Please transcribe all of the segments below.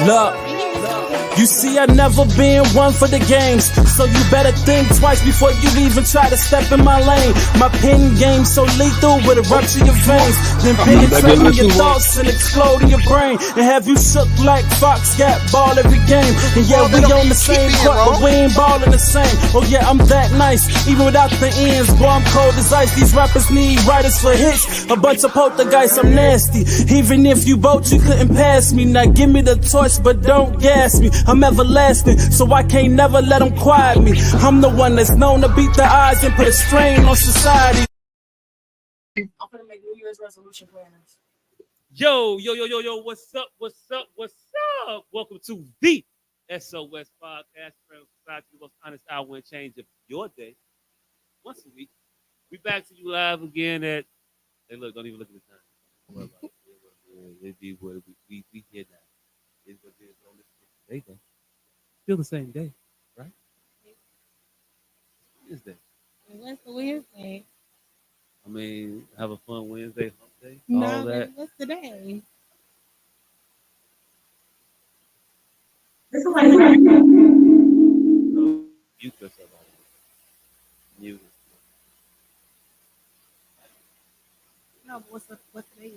Look, you see, I never been one for the games, so you better think twice before you even try to step in my lane. My pen game so lethal with a rupture your veins, then penetrating your thoughts and exploding your brain, and have you shook like Fox got ball every game. And yeah, we on the same court, but we ain't ballin' the same. Oh yeah, I'm that nice, even without the ends. Boy, I'm cold as ice. These rappers need writers for hits. A bunch of poltergeists, I'm nasty. Even if you both, you couldn't pass me. Now give me the torch, but don't gas me. I'm everlasting, so I can't never let them quiet me. I'm the one that's known to beat the odds and put a strain on society. I'm gonna make New Year's resolution planners. Yo, what's up? Welcome to the S.O.S. podcast, the most honest hour and change of your day. Once a week, we back to you live again at. Hey, look, don't even look at the time. We here now. It's what it is on this day, though. Still the same day, right? Wednesday. What's the Wednesday? I mean, have a fun Wednesday, hump day, No, all that. what's the day? Mute yourself. Mute. No, but what's the day?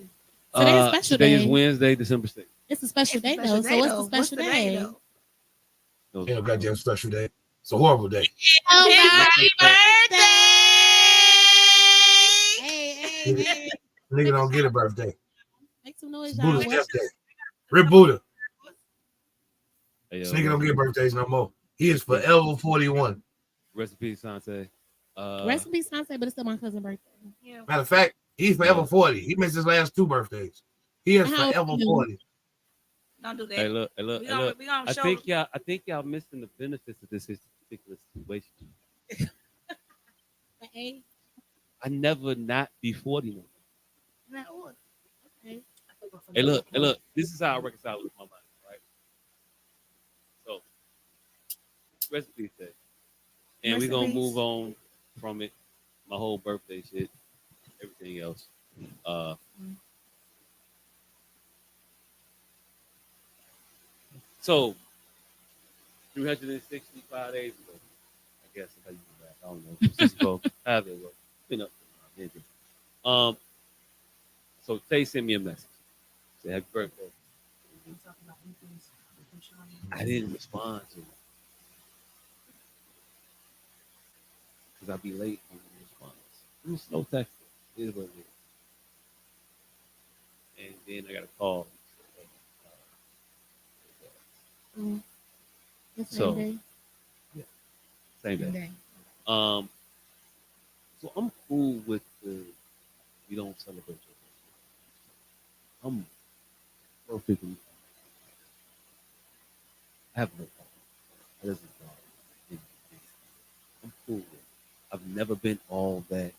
Today's special today day. is Wednesday, December 6th. It's a special day, though. So what's the special day? No, Ain't no goddamn special day. It's a horrible day. Happy birthday! Hey. Nigga don't get a birthday. Make some noise, It's y'all. Buddha's death day. Rip Buddha. Hey, This nigga don't get birthdays no more. He is forever 41. Rest in peace, Sante. Recipe Sunset, but it's still my cousin's birthday. Yeah. Matter of fact, he's forever 40. He missed his last 2 birthdays. He is How forever old are you? 40. Don't do that. Hey, look. We gonna I show think y'all missing the benefits of this particular situation. Hey, I never not be 40 no more. okay. Hey, look. This is how I reconcile with my mind, right? So, rest in peace, day. And we're gonna move on from it. My whole birthday shit, everything else. 365 days ago, I guess if I use that. I don't know. Just go, however it goes. Been up to so Tay sent me a message. Say happy birthday. I didn't respond to it because I'd be late on the response. It was slow text. It is what it is. And then I got a call. So, yeah, same day. So I'm cool with the you don't celebrate your birthday. I'm perfectly. I have no problem. That doesn't bother me. I'm cool with it. I've never been all that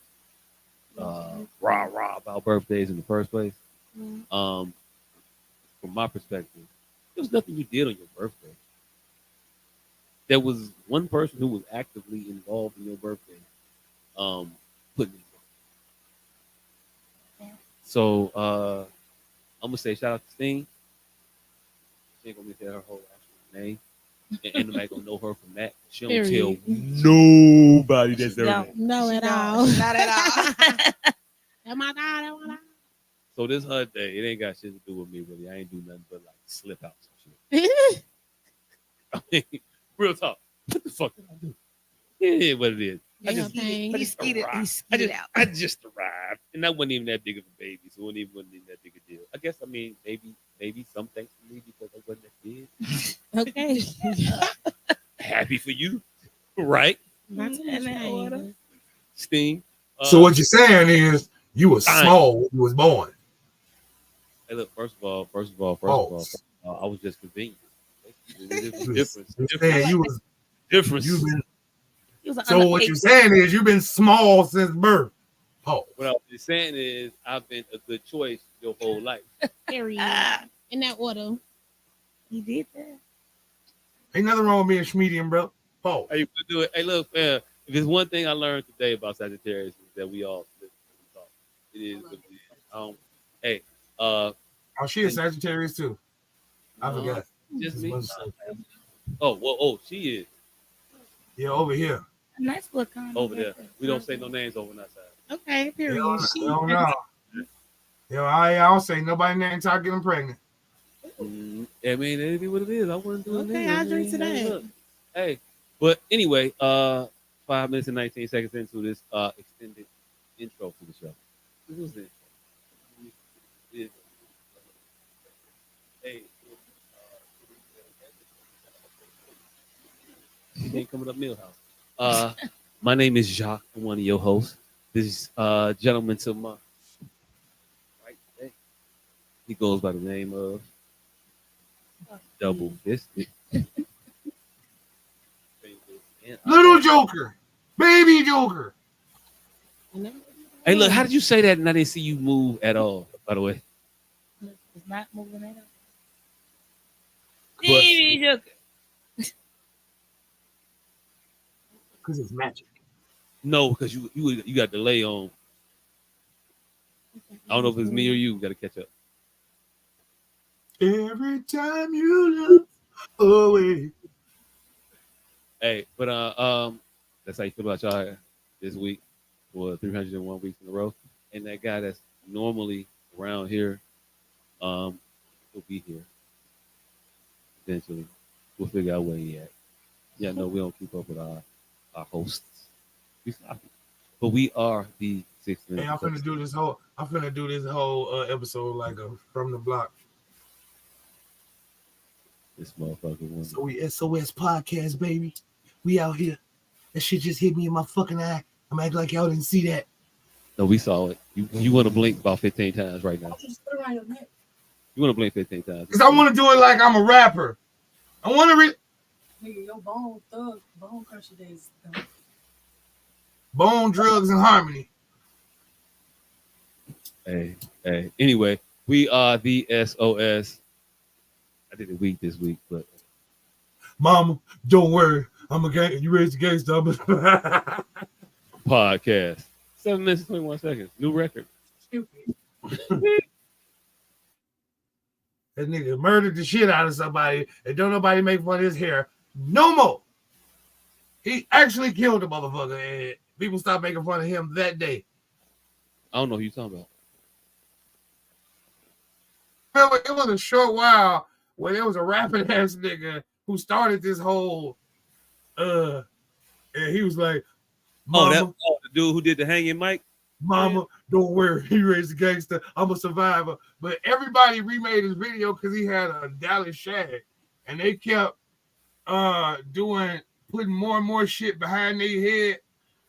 rah about birthdays in the first place. From my perspective, there was nothing you did on your birthday. There was one person who was actively involved in your birthday, putting it on. So I'm gonna say shout out to Sting. She ain't gonna say her whole actual name, and nobody gonna know her from that. She don't tell nobody that's there. No, at all. Not at all. Oh my God. So this her day. It ain't got shit to do with me really. I ain't do nothing but like slip out some shit. I mean, real talk. What the fuck did I do? It is what it is. But He skeeted out. I just arrived, and I wasn't even that big of a baby, so it wasn't even that big a deal. I guess maybe some thanks to me because I wasn't that big. Okay. Happy for you, right? That's order. Sting. So what you're saying is you were small when you was born. Hey, look. First of all, I was just convenient. Difference. So what you're saying is you've been small since birth. Oh. What I was saying is I've been a good choice your whole life. Period. In that order. He did that. Ain't nothing wrong with being schmedium, bro. Oh. Hey, do it. Hey, look, if there's one thing I learned today about Sagittarius is that we all live in thought. It is what it is. Oh, she is Sagittarius too. I forgot. Just This me. motherfucker. Oh, well, oh, she is Yeah, over here. A nice little condom. over there. We don't say no names over on that side. Okay, period. Hell no. Yo, I don't say nobody name till I get them pregnant. I mean, it be what it is. I wouldn't do it. Okay, anyway. I'll drink to Hey, that. look. Hey, but anyway, 5 minutes and 19 seconds into this extended intro to the show. This was it. Hey, he ain't coming up Millhouse. My name is Jacques. I'm one of your hosts. This gentleman to my right there, he goes by the name of Double Fisted. Little Joker. Baby Joker. Hey, look, how did you say that and I didn't see you move at all, by the way? It's not moving at all. But- Because it's magic. No, because you got delay on. I don't know if it's me or you. Got to catch up. Every time you look away. Hey, but that's how you feel about y'all this week for 301 weeks in a row. And that guy that's normally around here, will be here eventually. We'll figure out where he at. Yeah, no, we don't keep up with our hosts. But we are the 6 minutes. Hey, I'm finna do this whole episode like a from the block. This motherfucker one. So we S.O.S podcast, baby. We out here. That shit just hit me in my fucking eye. I'm acting like y'all didn't see that. No, we saw it. You want to blink about 15 times right now. Just put it around your neck. You want to blink 15 times. Because I want to do it like I'm a rapper. I want to Nigga, your bone crusher days. Bone, drugs, and harmony. Hey. Anyway, we are the S.O.S. I did a week this week, but Mama, don't worry. I'm a gang. You raised the gangster. podcast. 7 minutes and 21 seconds. New record. Stupid. That nigga murdered the shit out of somebody and don't nobody make fun of his hair no more. He actually killed a motherfucker and people stopped making fun of him that day. I don't know who you're talking about. Remember, it was a short while where there was a rapping ass nigga who started this whole and he was like, Mama, the dude who did the hanging mic? Mama, don't worry, he raised a gangster. I'm a survivor. But everybody remade his video because he had a Dallas shag. And they kept putting more and more shit behind their head.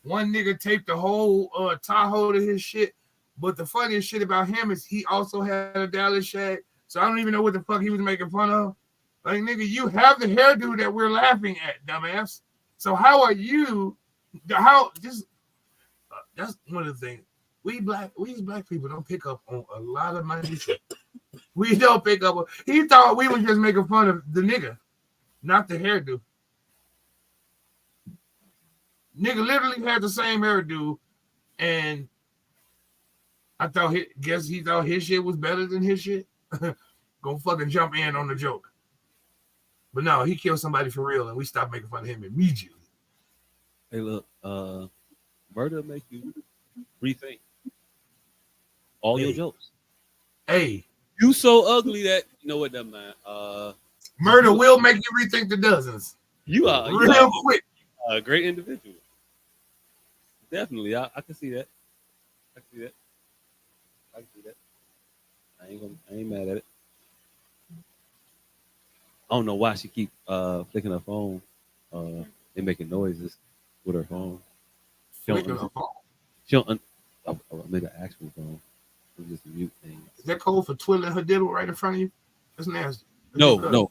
One nigga taped the whole Tahoe to his shit. But the funniest shit about him is he also had a Dallas shag. So I don't even know what the fuck he was making fun of. Like, nigga, you have the hairdo that we're laughing at, dumbass. So how are you? That's one of the things. We as black people don't pick up on a lot of my shit. We don't pick up. He thought we were just making fun of the nigga, not the hairdo. Nigga literally had the same hairdo, and I thought he thought his shit was better than his shit. Gonna fucking jump in on the joke. But no, he killed somebody for real, and we stopped making fun of him immediately. Hey, look, murder make you rethink all your jokes. Hey, You so ugly that you know what that man. murder will make you rethink the dozens. You are Real quick. a great individual. Definitely, I can see that. I can see that. I ain't mad at it. I don't know why she keep flicking her phone and making noises with her phone. She don't make an actual phone. It's just a mute thing. Is that code for twiddling her diddle right in front of you? That's nasty. No.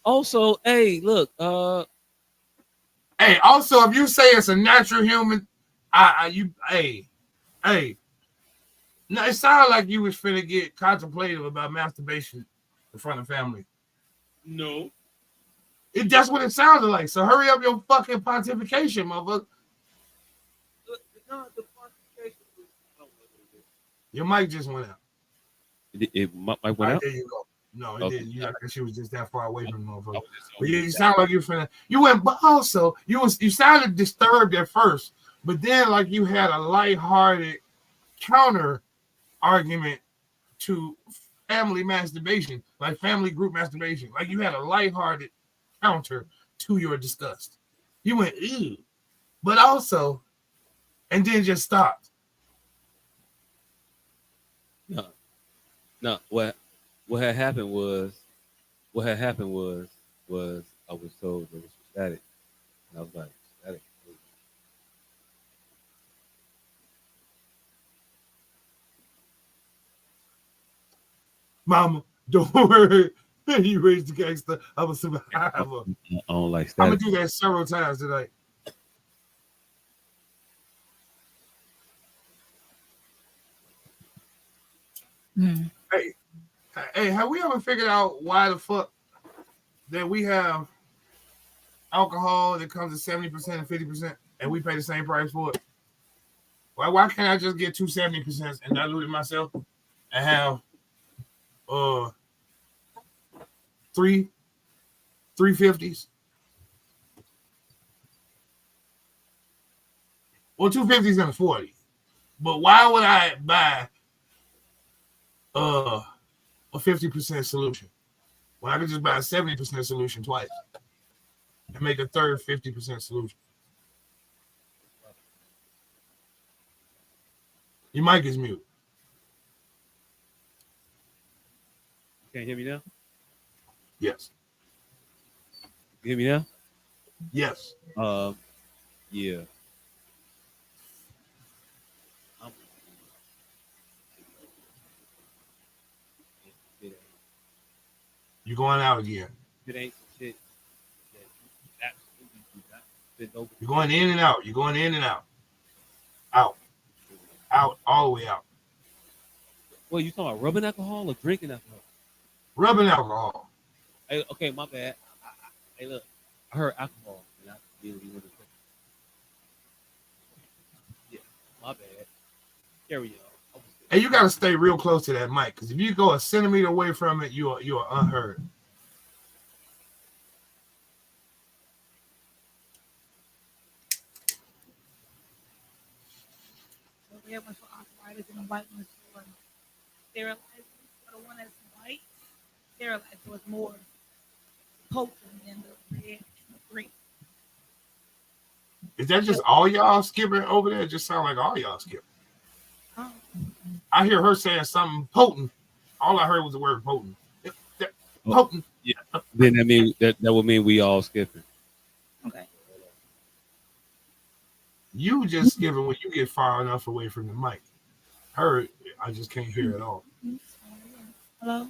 Also, hey, look, Hey, also, if you say it's a natural human, hey. No, it sounded like you was finna get contemplative about masturbation in front of family. no. That's what it sounded like. So hurry up your fucking pontification, motherfucker. Your mic just went out. It might went Right, out. there you go. No, it Okay. didn't. You because she was just that far away from the I motherfucker. was just But yeah, you sound like you're finna. You went, but also you sounded disturbed at first, but then like you had a lighthearted counter argument to family masturbation, like family group masturbation. Like you had a lighthearted counter to your disgust. You went, ew, but also, and then just stopped. No. What had happened was I was told there was some static, and I was like, static. Mama, don't worry. You raised the gangster. I'm a survivor. I don't like I'm gonna static. do that several times tonight. Hey, have we ever figured out why the fuck that we have alcohol that comes at 70% and 50%, and we pay the same price for it? Why can't I just get 270% and dilute it myself and have three 350s? Well, 250s and a 40. But why would I buy a 50% solution when I could just buy a 70% solution twice and make a third 50% solution? Your mic is mute. Can't hear me now? Yes. You hear me now? Yes. Yeah. You're going out again. It ain't shit that absolutely do not fit over. You're going in and out. You're going in and out. Out. Out. All the way out. Well, you talking about rubbing alcohol or drinking alcohol? Rubbing alcohol. Hey, okay, my bad. Hey, look, I heard alcohol, and I immediately went to say, yeah, my bad. Carry on. Hey, you got to stay real close to that mic, because if you go a centimeter away from it, you are unheard. So we have one for arthritis and the white ones for sterilizing. For the one that's white, sterilized, so it's more potent than the red and the green. Is that just all y'all skipping over there? It just sound like all y'all skipping. Oh. I hear her saying something potent. All I heard was the word potent. Potent. Yeah. Then that would mean we all skipping. Okay. You just skipping when you get far enough away from the mic. Her, I just can't hear at all. Hello?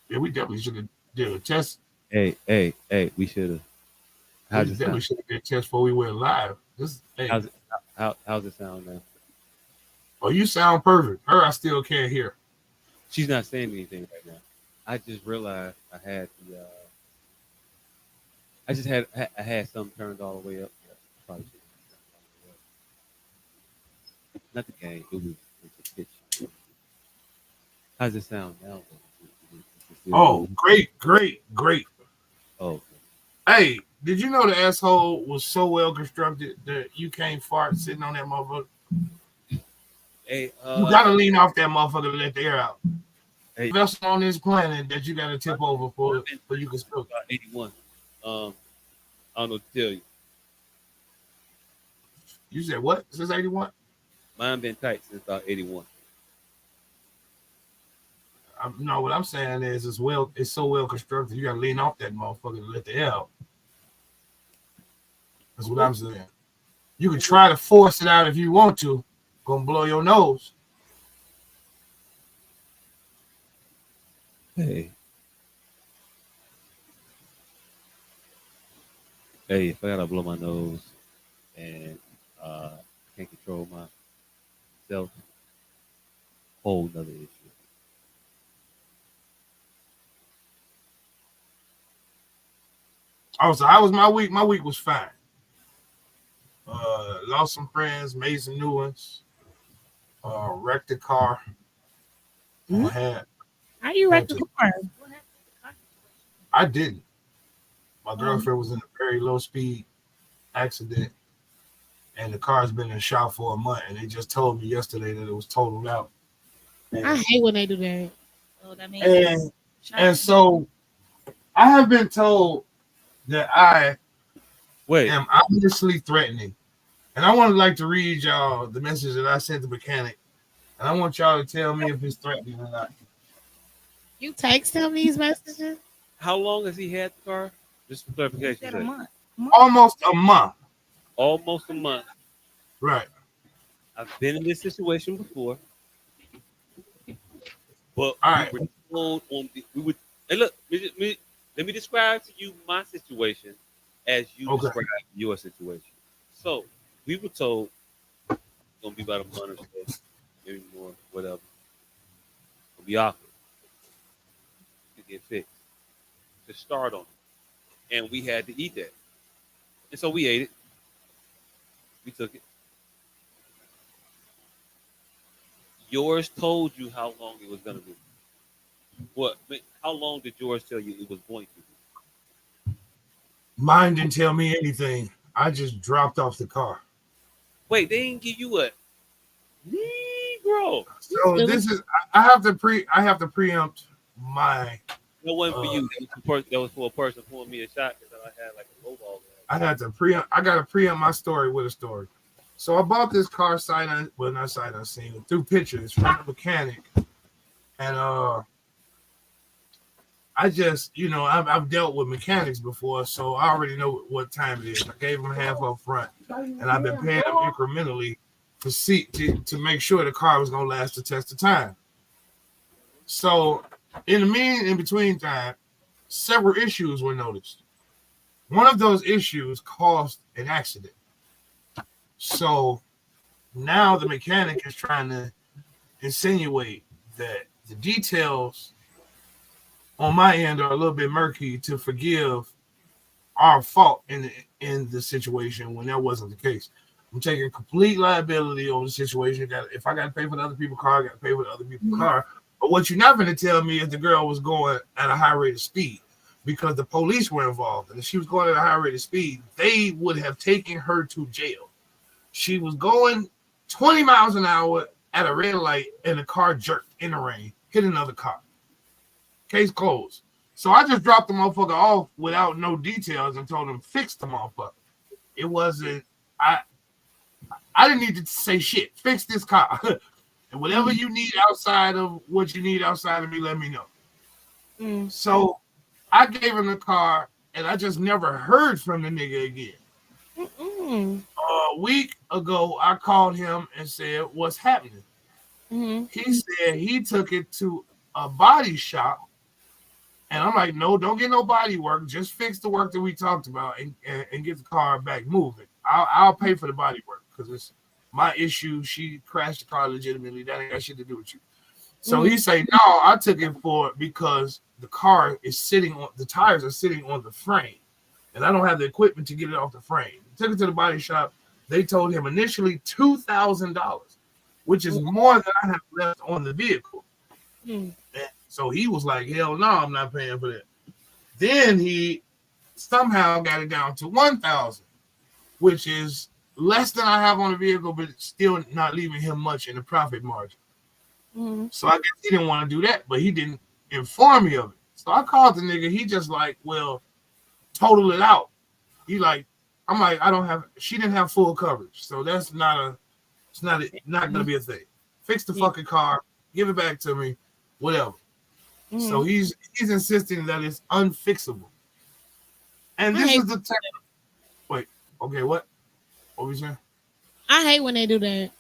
Yeah, we definitely should have did a test. Hey, we should have. We definitely should have did a test before we went live. Hey. How's it sound now? Oh, you sound perfect. Her, I still can't hear. She's not saying anything right now. I just realized I had I had something turned all the way up. Probably not the game. It was the pitch. How's it sound now? Oh, great. Oh, okay. Hey, did you know the asshole was so well constructed that you can't fart sitting on that motherfucker? Hey, you gotta lean off that motherfucker to let the air out. Hey, vessel on this planet that you gotta tip over for you can spill. 81. I don't know what to tell you. You said what? Since 81? Mine been tight since 81. No, what I'm saying is it's so well constructed, you gotta lean off that motherfucker to let the air out. That's what I'm saying. You can try to force it out if you want to. Gonna blow your nose. Hey, if I gotta blow my nose and can't control myself, whole nother issue. Oh, so how was my week? My week was fine. Lost some friends, made some new ones. wrecked the car and had How you had wreck the to. car? I didn't. My Um, girlfriend was in a very low speed accident, and the car's been in the shop for a month, and they just told me yesterday that it was totaled out. I And hate when they do that. So that means and, shot. and so I have been told that I Wait, am obviously threatening. And I want to like to read y'all the message that I sent the mechanic. And I want y'all to tell me if it's threatening or not. You text him these messages? how long has he had the car? Just for He clarification said a sake. month. Almost a month. Almost a month. Right. I've been in this situation before, but All we right. were told on the we would. Hey, look, let me describe to you my situation as you Okay. describe your situation. So we were told it's gonna be about a month or so, maybe more, whatever. It'll be offered to get fixed, to start on it, and we had to eat that, and so we ate it. We took it. Yours told you how long it was gonna be. What? How long did yours tell you it was going to be? Mine didn't tell me anything. I just dropped off the car. Wait, they didn't give you a Negro. So this is I have to preempt my That wasn't for you. That was for a person pulling me a shot because I had like a low ball. I gotta preempt my story with a story. So I bought this car not sight unseen, through pictures from the mechanic. And I just, I've dealt with mechanics before, so I already know what time it is. I gave them half up front, and I've been paying them incrementally to make sure the car was gonna last the test of time. So in between time, several issues were noticed. One of those issues caused an accident. So now the mechanic is trying to insinuate that the details on my end are a little bit murky to forgive our fault in the situation when that wasn't the case. I'm taking complete liability over the situation. If I got to pay for the other people's car, I got to pay for the other people's car. But what you're not going to tell me is the girl was going at a high rate of speed because the police were involved. And if she was going at a high rate of speed, they would have taken her to jail. She was going 20 miles an hour at a red light and the car jerked in the rain, hit another car. Case closed. So I just dropped the motherfucker off without no details and told him fix the motherfucker. It wasn't I didn't need to say shit. Fix this car. And whatever you need outside of what you need outside of me, let me know. So I gave him the car and I just never heard from the nigga again. A week ago, I called him and said, what's happening? He said he took it to a body shop. And I'm like, no, don't get no body work. Just fix the work that we talked about and get the car back moving. I'll pay for the body work because it's my issue. She crashed the car legitimately. That ain't got shit to do with you. So he say, no, I took it for it because the car is the tires are sitting on the frame. And I don't have the equipment to get it off the frame. Took it to the body shop. They told him initially $2,000, which is more than I have left on the vehicle. And so he was like, hell no, I'm not paying for that. Then he somehow got it down to $1,000, which is less than I have on the vehicle, but still not leaving him much in the profit margin. So I guess he didn't want to do that, but he didn't inform me of it. So I called the nigga. He just like, well, total it out. I'm like, she didn't have full coverage. So that's not gonna be a thing. Fix the fucking car, give it back to me, whatever. So he's insisting that it's unfixable. And this is the time. Wait, okay, what? What were you saying? I hate when they do that.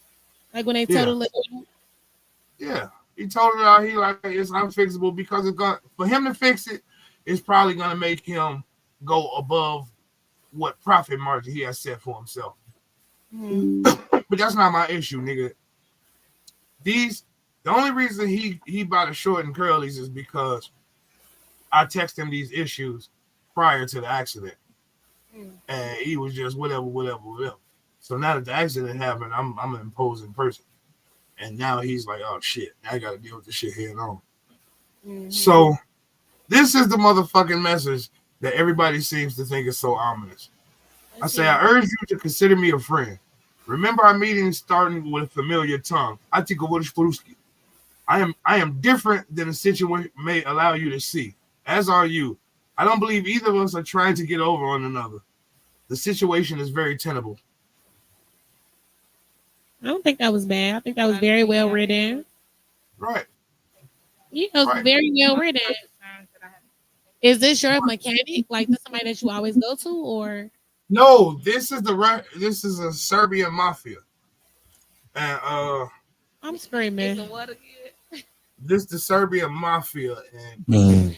Like when they totally. Yeah, he told it out. He like it's unfixable because for him to fix it, it's probably gonna make him go above what profit margin he has set for himself. But that's not my issue, nigga. The only reason he bought a short and curlies is because I texted him these issues prior to the accident, and he was just whatever. So now that the accident happened, I'm an imposing person, And now he's like, oh shit, now I gotta deal with this shit head on. Mhm. So this is the motherfucking message that everybody seems to think is so ominous. I say, I urge you to consider me a friend. Remember our meeting starting with a familiar tongue. I am different than the situation may allow you to see, as are you. I don't believe either of us are trying to get over on another. The situation is very tenable. I don't think that was bad. I think that was very well written. Right. Yeah, it was Right. very well written. Is this your mechanic? Like this somebody that you always go to, or No, this is a Serbian mafia. And I'm screaming. What again? this the Serbian mafia, and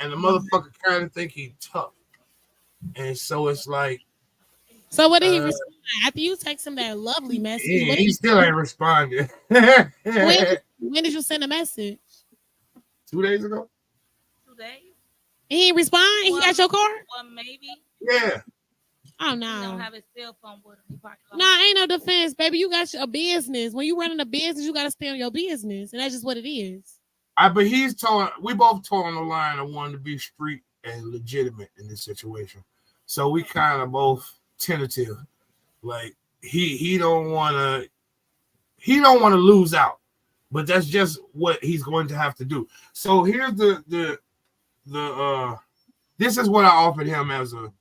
the motherfucker kind of think he tough. And so it's like So what did he respond after you text him that lovely message? What did he still ain't responded. when did you send a message? 2 days ago? 2 days? He didn't respond. He got your card? Well, maybe. Yeah. Oh He no. don't have his cell phone with him. He probably don't. No, ain't no defense, baby. You got a business. When you running a business, you got to stay on your business, and that's just what it is. But we both told the line of wanting to be street and legitimate in this situation. So we kind of both tentative. Like he don't want to lose out, but that's just what he's going to have to do. So here's the this is what I offered him as a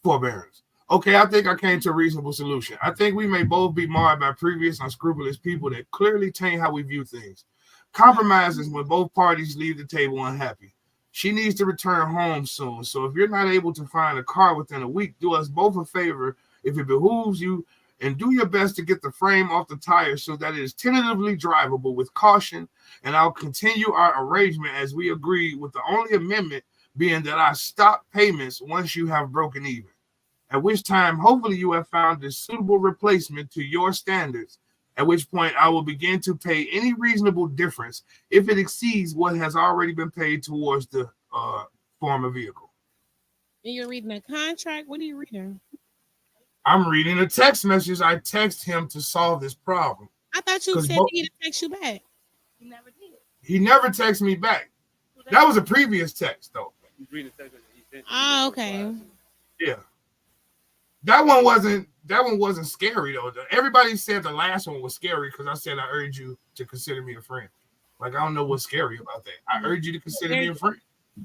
forbearance. Okay, I think I came to a reasonable solution. I think we may both be marred by previous unscrupulous people that clearly taint how we view things. Compromise is when both parties leave the table unhappy. She needs to return home soon. So if you're not able to find a car within a week, do us both a favor if it behooves you, and do your best to get the frame off the tire so that it is tentatively drivable with caution. And I'll continue our arrangement as we agreed, with the only amendment being that I stop payments once you have broken even. At which time, hopefully you have found a suitable replacement to your standards, at which point I will begin to pay any reasonable difference if it exceeds what has already been paid towards the former vehicle. And you're reading a contract? What are you reading? I'm reading a text message I text him to solve this problem. I thought you said he didn't text you back. He never did. He never texted me back. That was a previous text, though. Oh, okay. Yeah. That one wasn't scary though. Everybody said the last one was scary because I said I urge you to consider me a friend. Like I don't know what's scary about that. I urge you to consider me a friend.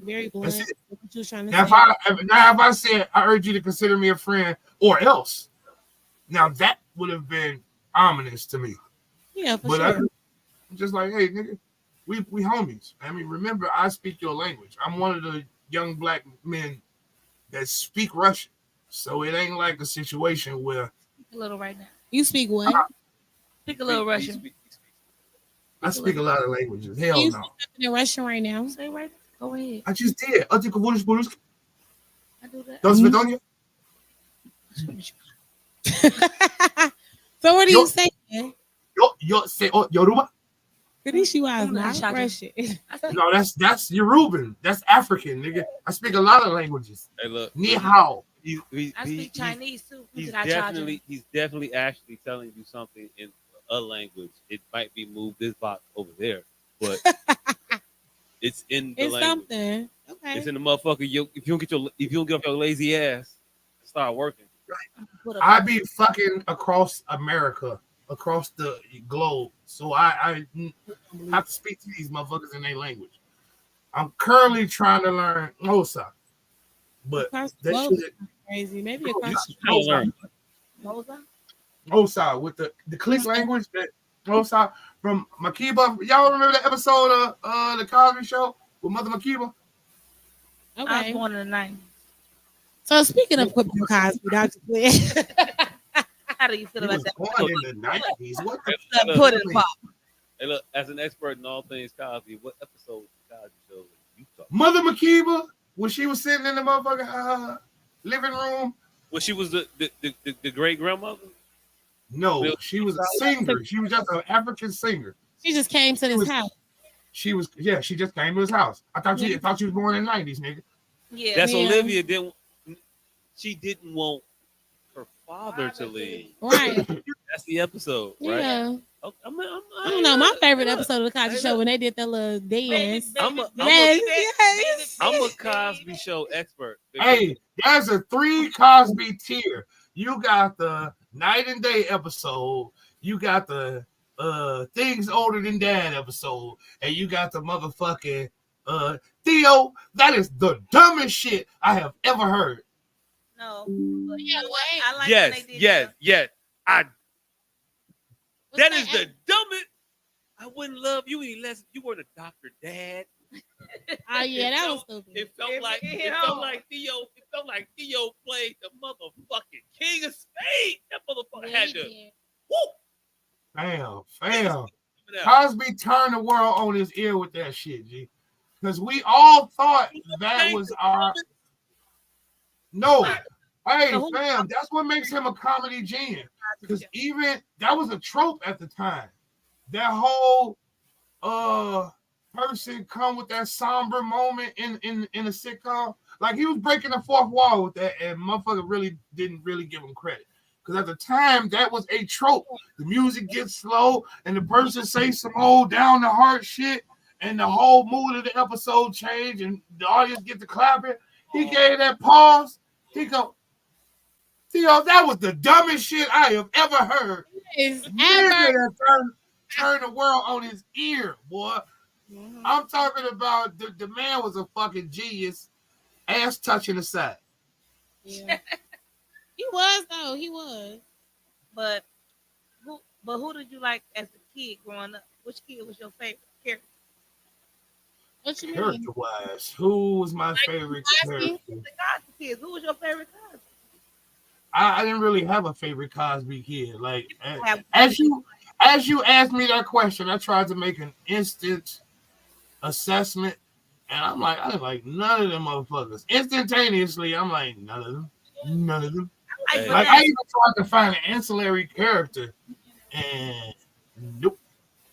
Very blunt. What you trying to now, say. if I said I urge you to consider me a friend or else, now that would have been ominous to me. Yeah, for sure. I'm just like, hey, nigga, we homies. I mean, remember, I speak your language. I'm one of the young black men that speak Russian. So it ain't like a situation where Speak a little right now. You speak what? Speak a little Russian. I speak a lot of languages. Hell you no. speak something in Russian right now. Say right. Go ahead. I just did. I do that. До свидания. So what are you saying? Yo say Yoruba. Finish you out, not Russian. No, that's Yoruban. That's African, nigga. I speak a lot of languages. Hey, look. Ni hao. I speak Chinese too. He's definitely actually telling you something in a language. It might be move this box over there, but it's in the language. Something. Okay. It's in the motherfucker. If you don't get off your lazy ass, start working. Right. I be fucking across America, across the globe, so I have to speak to these motherfuckers in their language. I'm currently trying to learn Mosa, but that shit crazy. Maybe Mosa with the click language that Mosa from Makiba. Y'all remember that episode of the Cosby Show with Mother Makiba? Okay. I was born in the 90s. So speaking of Cosby, Dr. Blair, how do you feel about that? Born in the 90s. What the put it pop? Hey, look, as an expert in all things Cosby, what episode of the Cosby Show you talking? Mother Makiba, when she was sitting in the motherfucking living room. When she was the great grandmother? No, she was a singer. She was just an African singer. She just came to this house. She just came to his house. I thought she was born in the 90s, nigga. Yeah. That's Olivia didn't want her father to leave. Right. That's the episode, right? Yeah. Okay, I don't know. My favorite episode of the Cosby Show when they did that little dance. I'm a Cosby Show expert. Hey, there's a 3 Cosby tier. You got the night and day episode. You got the things older than dad episode, and you got the motherfucking Theo. That is the dumbest shit I have ever heard. No, but you know what? I like when yes, they did yes, the- yes. What's That is the dumbest. I wouldn't love you unless you were the doctor, Dad. Oh yeah, that was stupid. It felt like Theo. It felt like Theo played the motherfucking King of Spades. That motherfucker Yeah, had he to. did. Woo! Fam. Cosby turned the world on his ear with that shit, G. Because we all thought that was our. No. Hey, fam, that's what makes him a comedy genius. Because even that was a trope at the time. That whole person come with that somber moment in a sitcom. Like he was breaking the fourth wall with that, and motherfucker really didn't give him credit. Because at the time, that was a trope. The music gets slow, and the person says some old down the heart shit, and the whole mood of the episode change, and the audience get to clapping. He gave that pause. He go, Theo, that was the dumbest shit I have ever heard. Nigga that turned the world on his ear, boy. Mm-hmm. I'm talking about the man was a fucking genius, ass touching aside. Yeah. He was though. He was. But who did you like as a kid growing up? Which kid was your favorite character? What you mean? Character-wise, who was my favorite character? The Cosby kids. Who was your favorite Cosby? I didn't really have a favorite Cosby kid. Like as you asked me that question, I tried to make an instant assessment, and I'm like, I didn't like none of them motherfuckers. Instantaneously, I'm like, none of them. Like I even tried to find an ancillary character, and nope.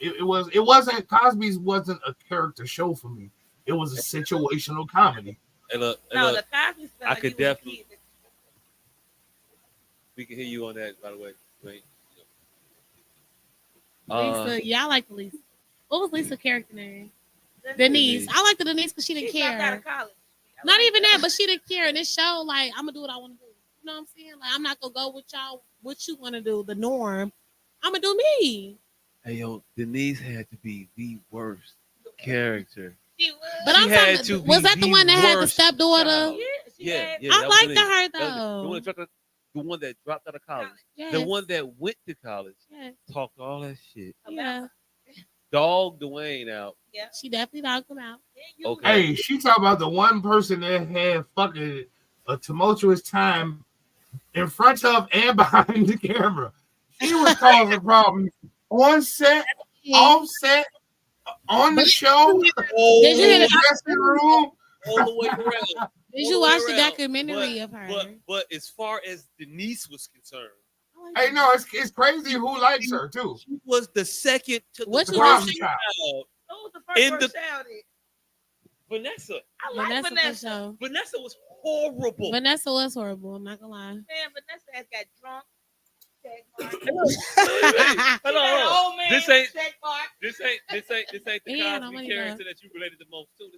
It wasn't Cosby's wasn't a character show for me. It was a situational comedy. The Cosby's. I could definitely. We can hear you on that, by the way. Wait. Lisa, yeah, I like Lisa. What was Lisa's character name? Denise. I like the Denise because she didn't care. Out of college. Not even that, but she didn't care. And this show, like, I'm gonna do what I want to do. You know what I'm saying? Like, I'm not gonna go with y'all. What you want to do? The norm. I'm gonna do me. Hey yo, Denise had to be the worst character. But I'm talking. Was that the one that had the stepdaughter? Yeah. I liked her though. The one that dropped out of college. Yes. The one that went to college. Yes. Talked all that shit. Yeah. Dogged Dwayne out. Yeah. She definitely dogged him out. Okay. Hey, she talked about the one person that had fucking a tumultuous time in front of and behind the camera. She was causing problems on set, off set, on the show, Did you hear the dressing room. All the way around. Did you watch the documentary of her? But as far as Denise was concerned, hey, no, it's crazy who likes her too. She was the second to What the you first think? child. Who was the first child? Vanessa. I like Vanessa. Vanessa was horrible. Vanessa was horrible. I'm not gonna lie. Man, Vanessa has got drunk. Hold on. This ain't the Yeah, Cosby character that you related the most to.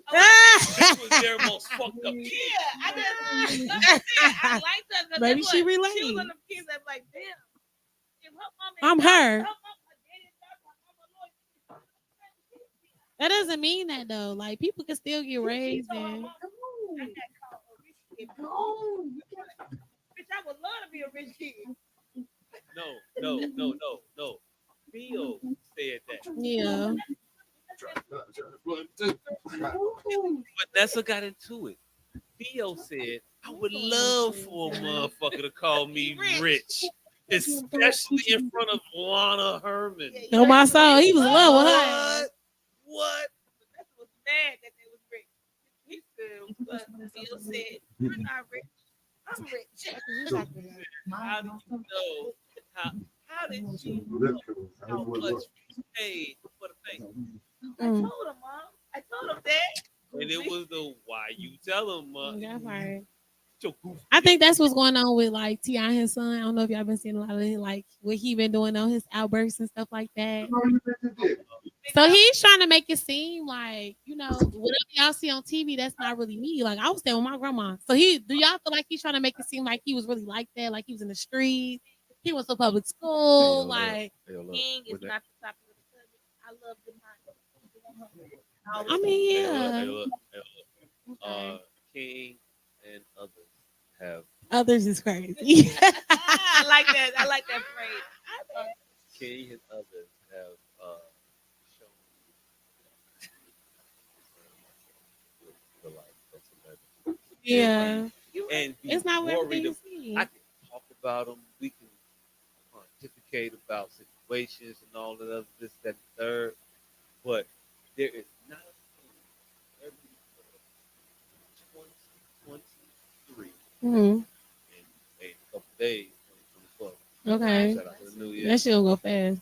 This was their most fucked up kid. I like that. Maybe she related. She was one of the kids that like, damn. If her I'm her. daddy That doesn't mean that though. Like people can still get raised and. Bitch, I would love to be a rich kid. No. Theo said that. Yeah. Vanessa got into it. Theo said, I would love for a motherfucker to call me rich. Especially in front of Lana Herman. No, my son, he was in love with her. What? Vanessa was mad that they was rich. He said, but Theo said, you're not rich. I'm rich. How did you know? How did you know how much we paid for the thing? I told him, Mom. I told him that. And it was the why you tell him, That's right. your goofy I think that's what's going on with like T.I. and his son. I don't know if y'all been seeing a lot of it, like what he been doing on his outbursts and stuff like that. So he's trying to make it seem like, you know, whatever y'all see on TV, that's not really me. Like I was staying with my grandma. So do y'all feel like he's trying to make it seem like he was really like that, like he was in the streets, he went to public school, like King is not the popular subject. I love the I mean, yeah. King and others have Others is crazy. I like that. I like that phrase. King and others have shown the life of celebrity. Yeah. And It's not what worried. everything you see. I can talk about them. We can pontificate about situations and all of that, this, that, and third. But there is not a thing every 2023 Mm-hmm. in a couple days, 2024. Okay. Shout out to the new year. That shit'll go fast.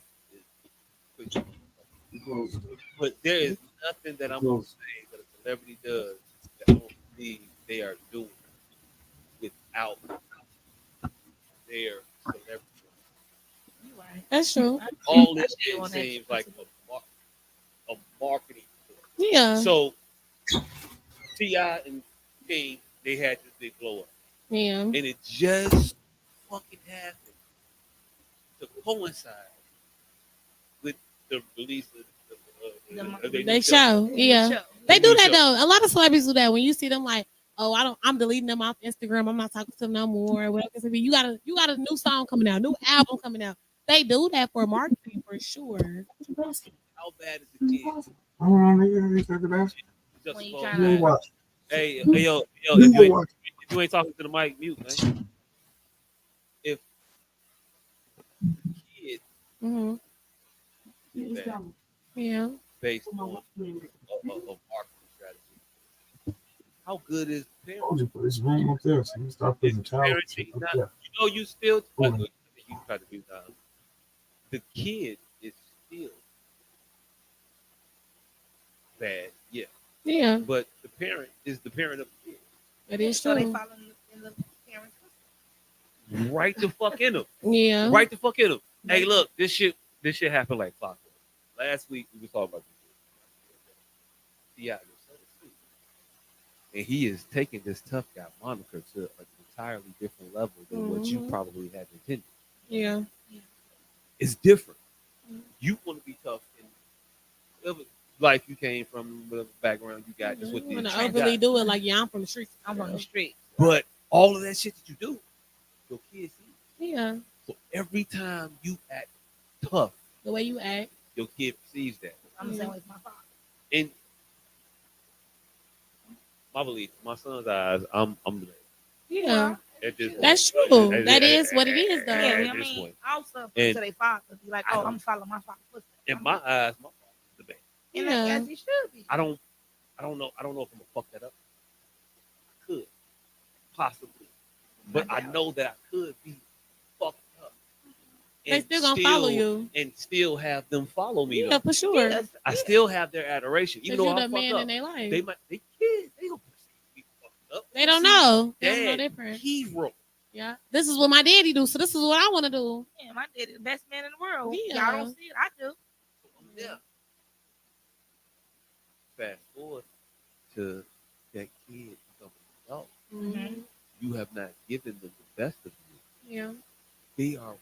But there is nothing that I'm going to say that a celebrity does that I don't believe they are doing without their celebrity. That's true. All this shit seems like a marketing tool. Yeah. So T.I. and King, they had this big blow up. Yeah. And it just fucking happened to coincide with the release of They show. Yeah. They do that though. A lot of celebrities do that. When you see them like, oh, I'm deleting them off Instagram. I'm not talking to them no more. Whatever it be. You got a new song coming out, new album coming out. They do that for marketing for sure. How bad is the kid? Just When you supposed tryna- to- Hey, yo, if you ain't talking to the mic, mute, man. If kid Mm-hmm. is bad Yeah. based on a marketing strategy, how good is the parent? This room up there, so you start putting towels Parenting, up not- there. you know, you still you try to do that. The kid is still bad, yeah, Yeah. but the parent is the parent of the kid. That is So they true. follow in the parents. Right the fuck in them. Yeah. Right the fuck in them. Hey, look, this shit happened like clockwork. Last week we was talking about this. Yeah, and he is taking this tough guy moniker to an entirely different level than what you probably had intended. Yeah. It's different. You want to be tough in whatever life you came from, whatever background you got. That's what I'm you gonna overly do it like, yeah, I'm from the streets. I'm on the street. But all of that shit that you do, your kids see. Yeah. So every time you act tough, The way you act. your kid perceives that. I'm the same way with my father. And my belief, my son's eyes, I'm the Yeah. at this point. That's true. At- That at- is what it is at- though. at Yeah, I this mean, point. also And- to their father, be like, oh, I'm following my father's footsteps. In my eyes, my father's the best. And Yeah. as he should be. I don't know if I'm gonna fuck that up. I could, possibly, but I know that I could be fucked up. They still gonna follow you. and still have them follow me. Yeah, though. for sure. Yes. I still have their adoration, even Because though you're I'm the fucked man up. in their life. They kids, they gonna perceive me fucked up. They don't know. They don't know Dad, different. hero. Yeah. This is what my daddy do, so this is what I want to do. Yeah, my daddy, the best man in the world. Yeah. Y'all don't see it. I do. Yeah. Fast forward to that kid becoming an adult. Mm-hmm. You have not given them the best of you. Yeah. They are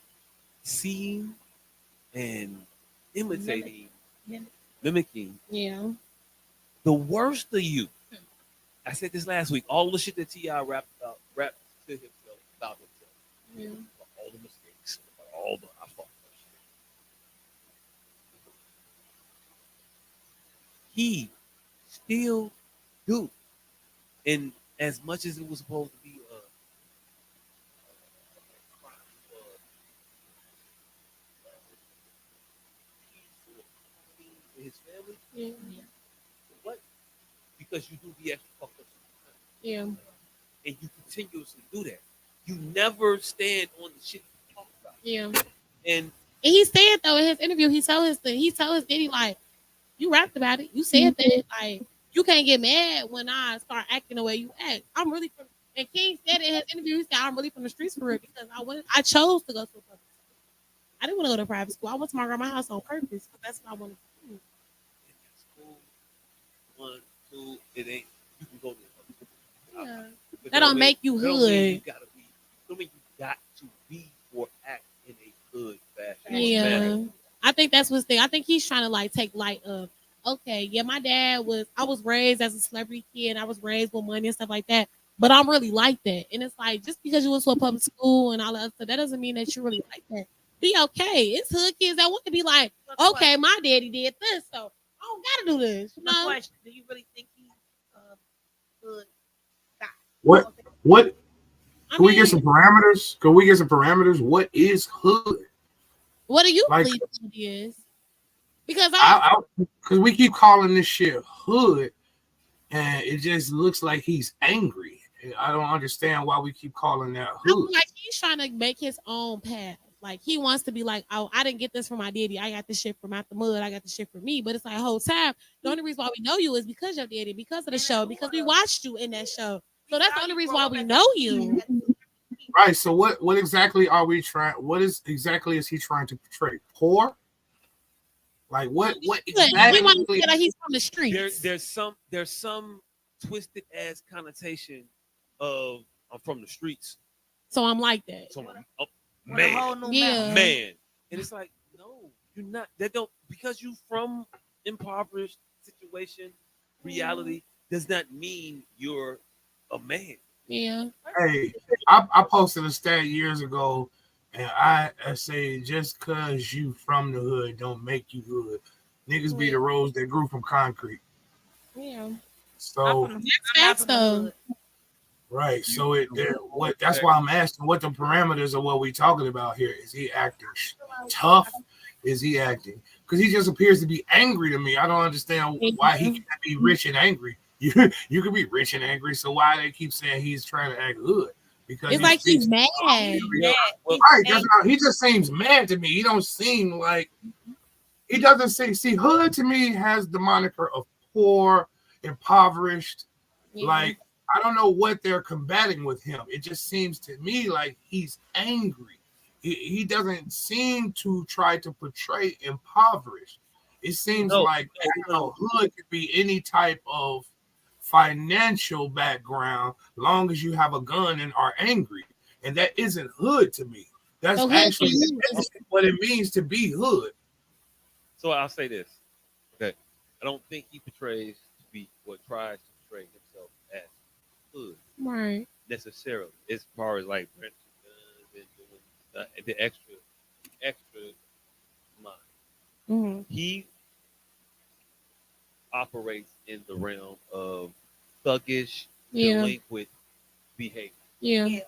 seeing and imitating, mimicking Yeah. the worst of you. I said this last week. All the shit that T.I. rapped to himself about himself. Yeah. About all the mistakes, about all the I fucked up shit. He still do. And as much as it was supposed to be a crime for his family, Yeah. what? Because you do the extra fucked up sometimes. Yeah. And you continuously do that. You never stand on the shit you talk about. Yeah. And And he said though in his interview, he told his daddy like, you rapped about it. You said that like you can't get mad when I start acting the way you act. I'm really from, And King said in his interview, he said, "I'm really from the streets for real because I chose to go to a public school. I didn't want to go to private school. I went to my grandma's house on purpose because that's what I wanted to do." School, 1, 2, it ain't. You can go there. Yeah. But That don't make you that don't mean you hood. gotta be. Don't mean you got to be or act in a hood fashion. Yeah. I think that's what's thing. I think he's trying to like take light of, okay, yeah, I was raised as a celebrity kid. I was raised with money and stuff like that. But I'm really like that. And it's like, just because you went to a public school and all that stuff, that doesn't mean that you really like that. Be okay. It's hood kids that want to be like, okay, my daddy did this, so I don't gotta do this. You know? Question: do you really think he's good guy? What? Can we get some parameters? Can we get some parameters? What is hood? What do you Like- believe it is? Because because we keep calling this shit hood, and it just looks like he's angry. And I don't understand why we keep calling that I feel hood. like he's trying to make his own path. Like he wants to be like, oh, I didn't get this from my daddy. I got this shit from out the mud. I got this shit from me. But it's like the whole time, the only reason why we know you is because your daddy, because of the show, because we watched you in that show. So that's the only reason why we know you. Right. So what exactly are we trying? What is he trying to portray? Poor? Like what He exactly? wants to say that he's from the streets. There's some twisted ass connotation of I'm from the streets. So I'm like that. So Man. man. And it's like, no, you're not. That don't because you from impoverished situation, reality does not mean you're a man. Yeah. Hey, I posted a stat years ago, and I say just cause you from the hood don't make you hood. Niggas be the rose that grew from concrete. Yeah. So That's though. right. So that's why I'm asking what the parameters of what we talking about here. Is he acting tough? Is he acting? Because he just appears to be angry to me. I don't understand why he can't be rich and angry. You can be rich and angry. So why they keep saying he's trying to act hood? Because it's like he's mad. Yeah. Right. He just seems mad to me. He don't seem like he doesn't see hood to me has the moniker of poor, impoverished. Yeah. Like I don't know what they're combating with him. It just seems to me like he's angry. He doesn't seem to try to portray impoverished. It seems like hood could be any type of financial background, long as you have a gun and are angry, and that isn't hood to me. That's actually what it means to be hood. So I'll say this. Okay. I don't think he portrays to be or tries to portray himself as hood. Right. Necessarily. As far as like rent and doing the extra mind. Mm-hmm. He operates in the realm of thuggish, delinquent behavior. Yeah.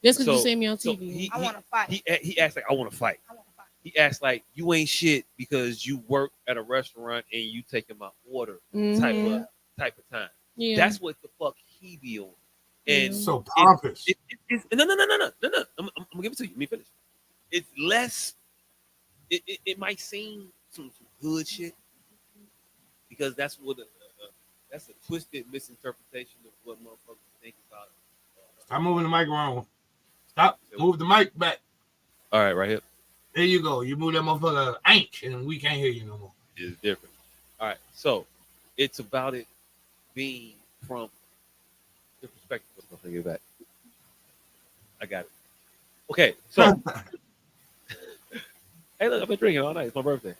Just because you see me on TV. I want to fight. He acts like I want to fight. He acts like you ain't shit because you work at a restaurant and you taking my order type of time. Yeah. That's what the fuck he be on. And so pompous. No. I'm gonna give it to you. Let me finish. It's less. It might seem some good shit because that's what that's a twisted misinterpretation of what motherfuckers think about. Stop moving the mic around. Stop. Move the mic back. All right, right here. There you go. You move that motherfucker inch, and we can't hear you no more. It's different. All right, so it's about it being from the perspective. Let's take it back. I got it. Okay, so hey, look, I've been drinking all night. It's my birthday.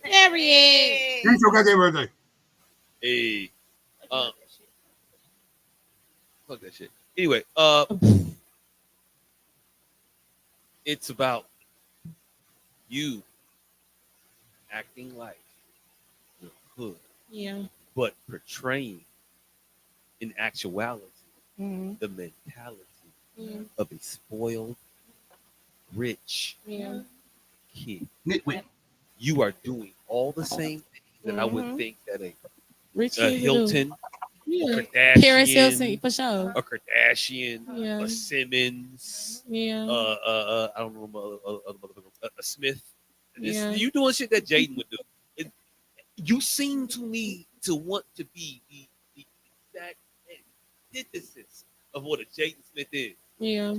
Period. It's your goddamn birthday. Hey, fuck that shit. Anyway, it's about you acting like you're hood, but portraying in actuality the mentality of a spoiled, rich kid. Nitwit. You are doing all the same things that I would think that a Rich Hilton, a Paris Kardashian, Hilton for sure. a Kardashian, a Simmons, I don't know, a Smith. You doing shit that Jaden would do. You seem to me to want to be the exact antithesis of what a Jaden Smith is. Yeah.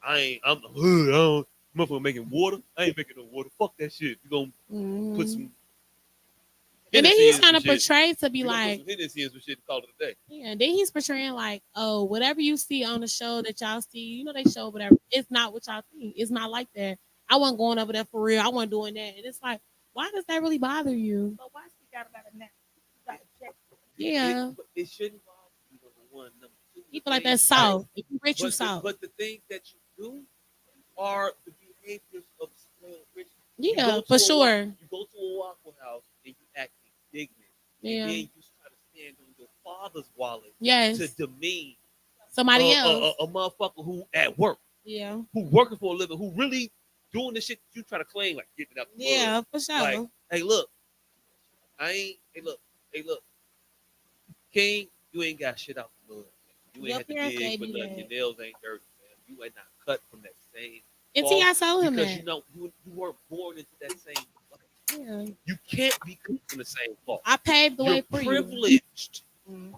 I'm the hood. I don't motherfucker making water. I ain't making no water. Fuck that shit. You gonna put some. And then Hennessy he's in kind some of shit. portrayed to be You gonna put like, some Hennessy in some shit to call it a day. yeah. And then he's portraying like, oh, whatever you see on the show that y'all see, you know, they show whatever. It's not what y'all think. It's not like that. I wasn't going over there for real. I wasn't doing that. And it's like, why does that really bother you? But why she got about it now? You gotta check. Yeah. It shouldn't bother you. Number one, number two. You feel like that's soft. If you rich, you soft. But the things that you do are the behaviors of spoiled rich. Yeah, for sure. You go to a Waffle House and you act indignant. Yeah. And then you try to stand on your father's wallet Yes. to demean somebody else. A motherfucker who at work. Yeah. Who working for a living, who really doing the shit that you try to claim, like getting it out the Yeah, mud. for sure. Like, hey, look. Hey, look. King, you ain't got shit out the mud. You ain't had to dig, but nothing. Your nails ain't dirty, man. You ain't not cut from that same. And T.I. told him that. Because you know you weren't born into that same. Yeah. You can't be cut from the same cloth. I paved the way for you. You're you. privileged. Mm-hmm.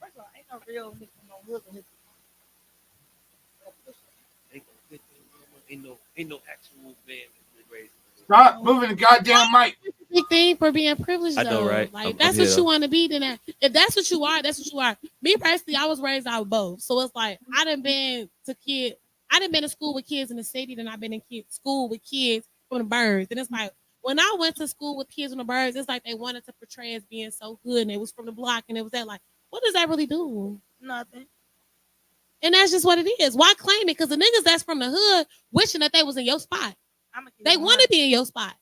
First of all, ain't no real nigga no hood in his. Ain't no actual man that's been raised. Stop moving the goddamn mic. Big thing for being privileged, though. I know, right? Like that's what you want to be. Then if that's what you are, that's what you are. Me personally, I was raised out of both, so it's like I done been to school with kids in the city, then I've been in school with kids from the birds, and it's like when I went to school with kids from the birds, it's like they wanted to portray as being so good, and it was from the block, and it was that like, what does that really do? Nothing. And that's just what it is. Why claim it? Because the niggas that's from the hood wishing that they was in your spot. They want to be in your spot.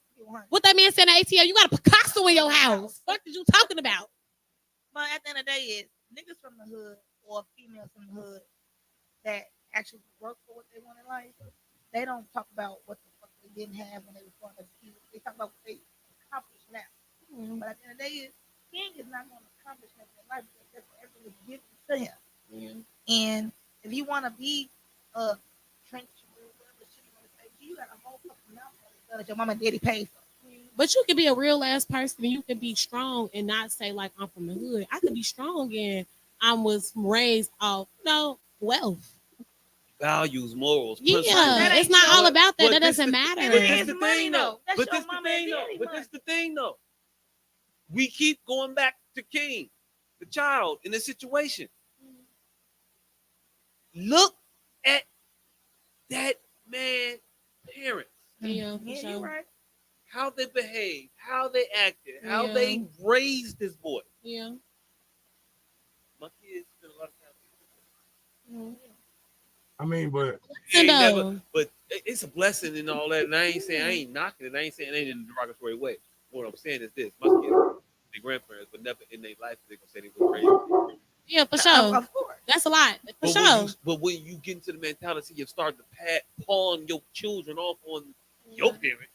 What that man said in ATL, you got a Picasso in your house. What are you talking about? But at the end of the day, is niggas from the hood or females from the hood that actually work for what they want in life, they don't talk about what the fuck they didn't have when they were growing up as kids. They talk about what they accomplished now. Mm-hmm. But at the end of the day, King is not going to accomplish nothing in life because that's what everything is given to him. Mm-hmm. And if you want to be a trench, whatever shit you want to say, you got a whole fucking mouth that your mama and daddy paid for. But you can be a real ass person and you can be strong and not say like I'm from the hood. I could be strong and I was raised off, wealth. Values, morals. Yeah, it's not all about that. That doesn't matter. But this the thing though. But this the thing though. We keep going back to King, the child in this situation. Look at that man's parents. Yeah, you're right. How they behaved, how they acted, how they raised this boy. Yeah. My kids spend a lot of time. I mean, but it's a blessing and all that. And I ain't saying I ain't knocking it. I ain't saying it ain't in a derogatory way. What I'm saying is this: my kids, their grandparents, but never in their life they gonna say they were raised. Yeah, for sure. Of course, that's a lot. For sure. But when you get into the mentality of starting to pawn your children off on your parents,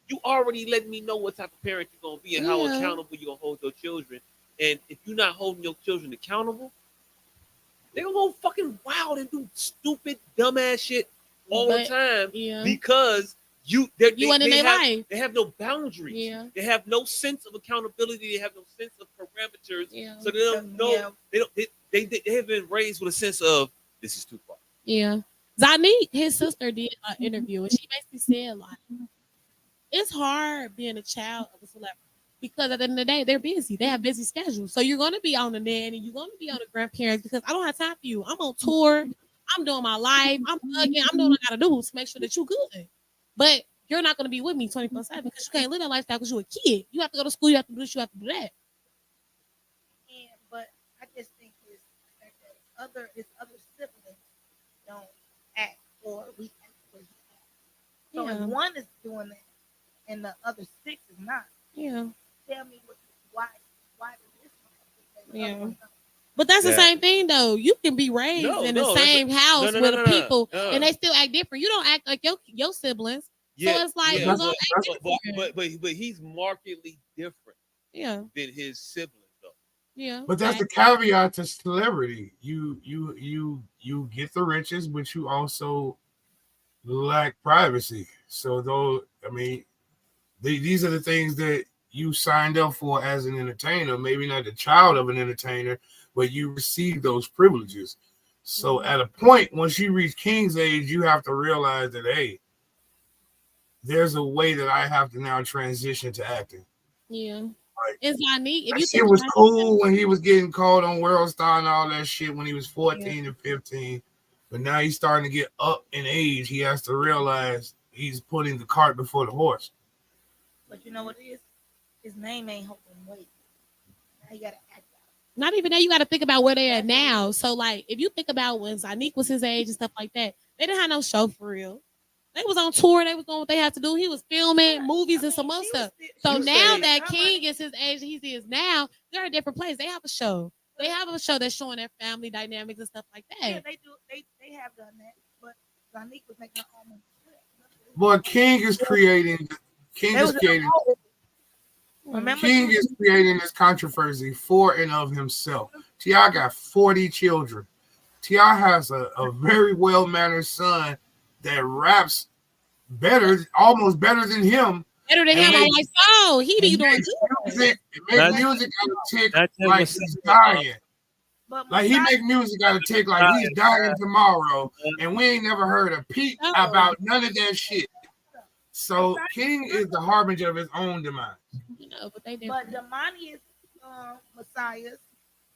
you already letting me know what type of parent you're gonna be and how accountable you're gonna hold your children. And if you're not holding your children accountable, they're gonna go fucking wild and do stupid, dumbass shit all the time because they have no boundaries. Yeah. They have no sense of accountability. They have no sense of parameters. Yeah. So they don't know. They have been raised with a sense of this is too far. Yeah. Zanique, his sister, did an interview and she basically said like, it's hard being a child of a celebrity because at the end of the day, they're busy. They have busy schedules. So you're going to be on the nanny. You're going to be on the grandparents because I don't have time for you. I'm on tour. I'm doing my life. I'm doing what I got to do to make sure that you're good. But you're not going to be with me 24/7 because you can't live that lifestyle because you're a kid. You have to go to school. You have to do this. You have to do that. Yeah, but I just think it's that his other siblings don't act or react the way he acts. So if one is doing that, and the other 6 is not. Yeah. Tell me why this one? Yeah. But that's the same thing though. You can be raised in the same house with people and they still act different. You don't act like your siblings. Yeah. So it's like you're gonna act different. But he's markedly different than his siblings though. Yeah. But that's the caveat to celebrity. You get the riches, but you also lack privacy. So though, I mean, these are the things that you signed up for as an entertainer, maybe not the child of an entertainer, but you receive those privileges. So at a point when she reached King's age, you have to realize that hey, there's a way that I have to now transition to acting. Yeah. Like, it's Lanique. If that you shit think was about cool when he was getting called on World Star and all that shit when he was 14 and 15. But now he's starting to get up in age. He has to realize he's putting the cart before the horse. But you know what it is? His name ain't holding weight. Now you gotta act out. not even that, you got to think about where they are now. So, like, if you think about when Zanique was his age and stuff like that, they didn't have no show for real. They was on tour. They was doing what they had to do. He was filming movies and some other stuff. So now that King is his age, he is now, they're in a different place. They have a show. They have a show that's showing their family dynamics and stuff like that. Yeah, they do. They have done that. But Zanique was making her own. Boy, King is creating. Remember, King is creating this controversy for and of himself. T.I. got 40 children. T.I. has a very well-mannered son that raps better, almost better than him. Better than him. I'm like, oh, he be doing music. Make music out of tick like he's dying. Like he make music out of tick like he's dying tomorrow, and we ain't never heard a peep about none of that shit. So King is the harbinger of his own demise. But Damani is Messiah's.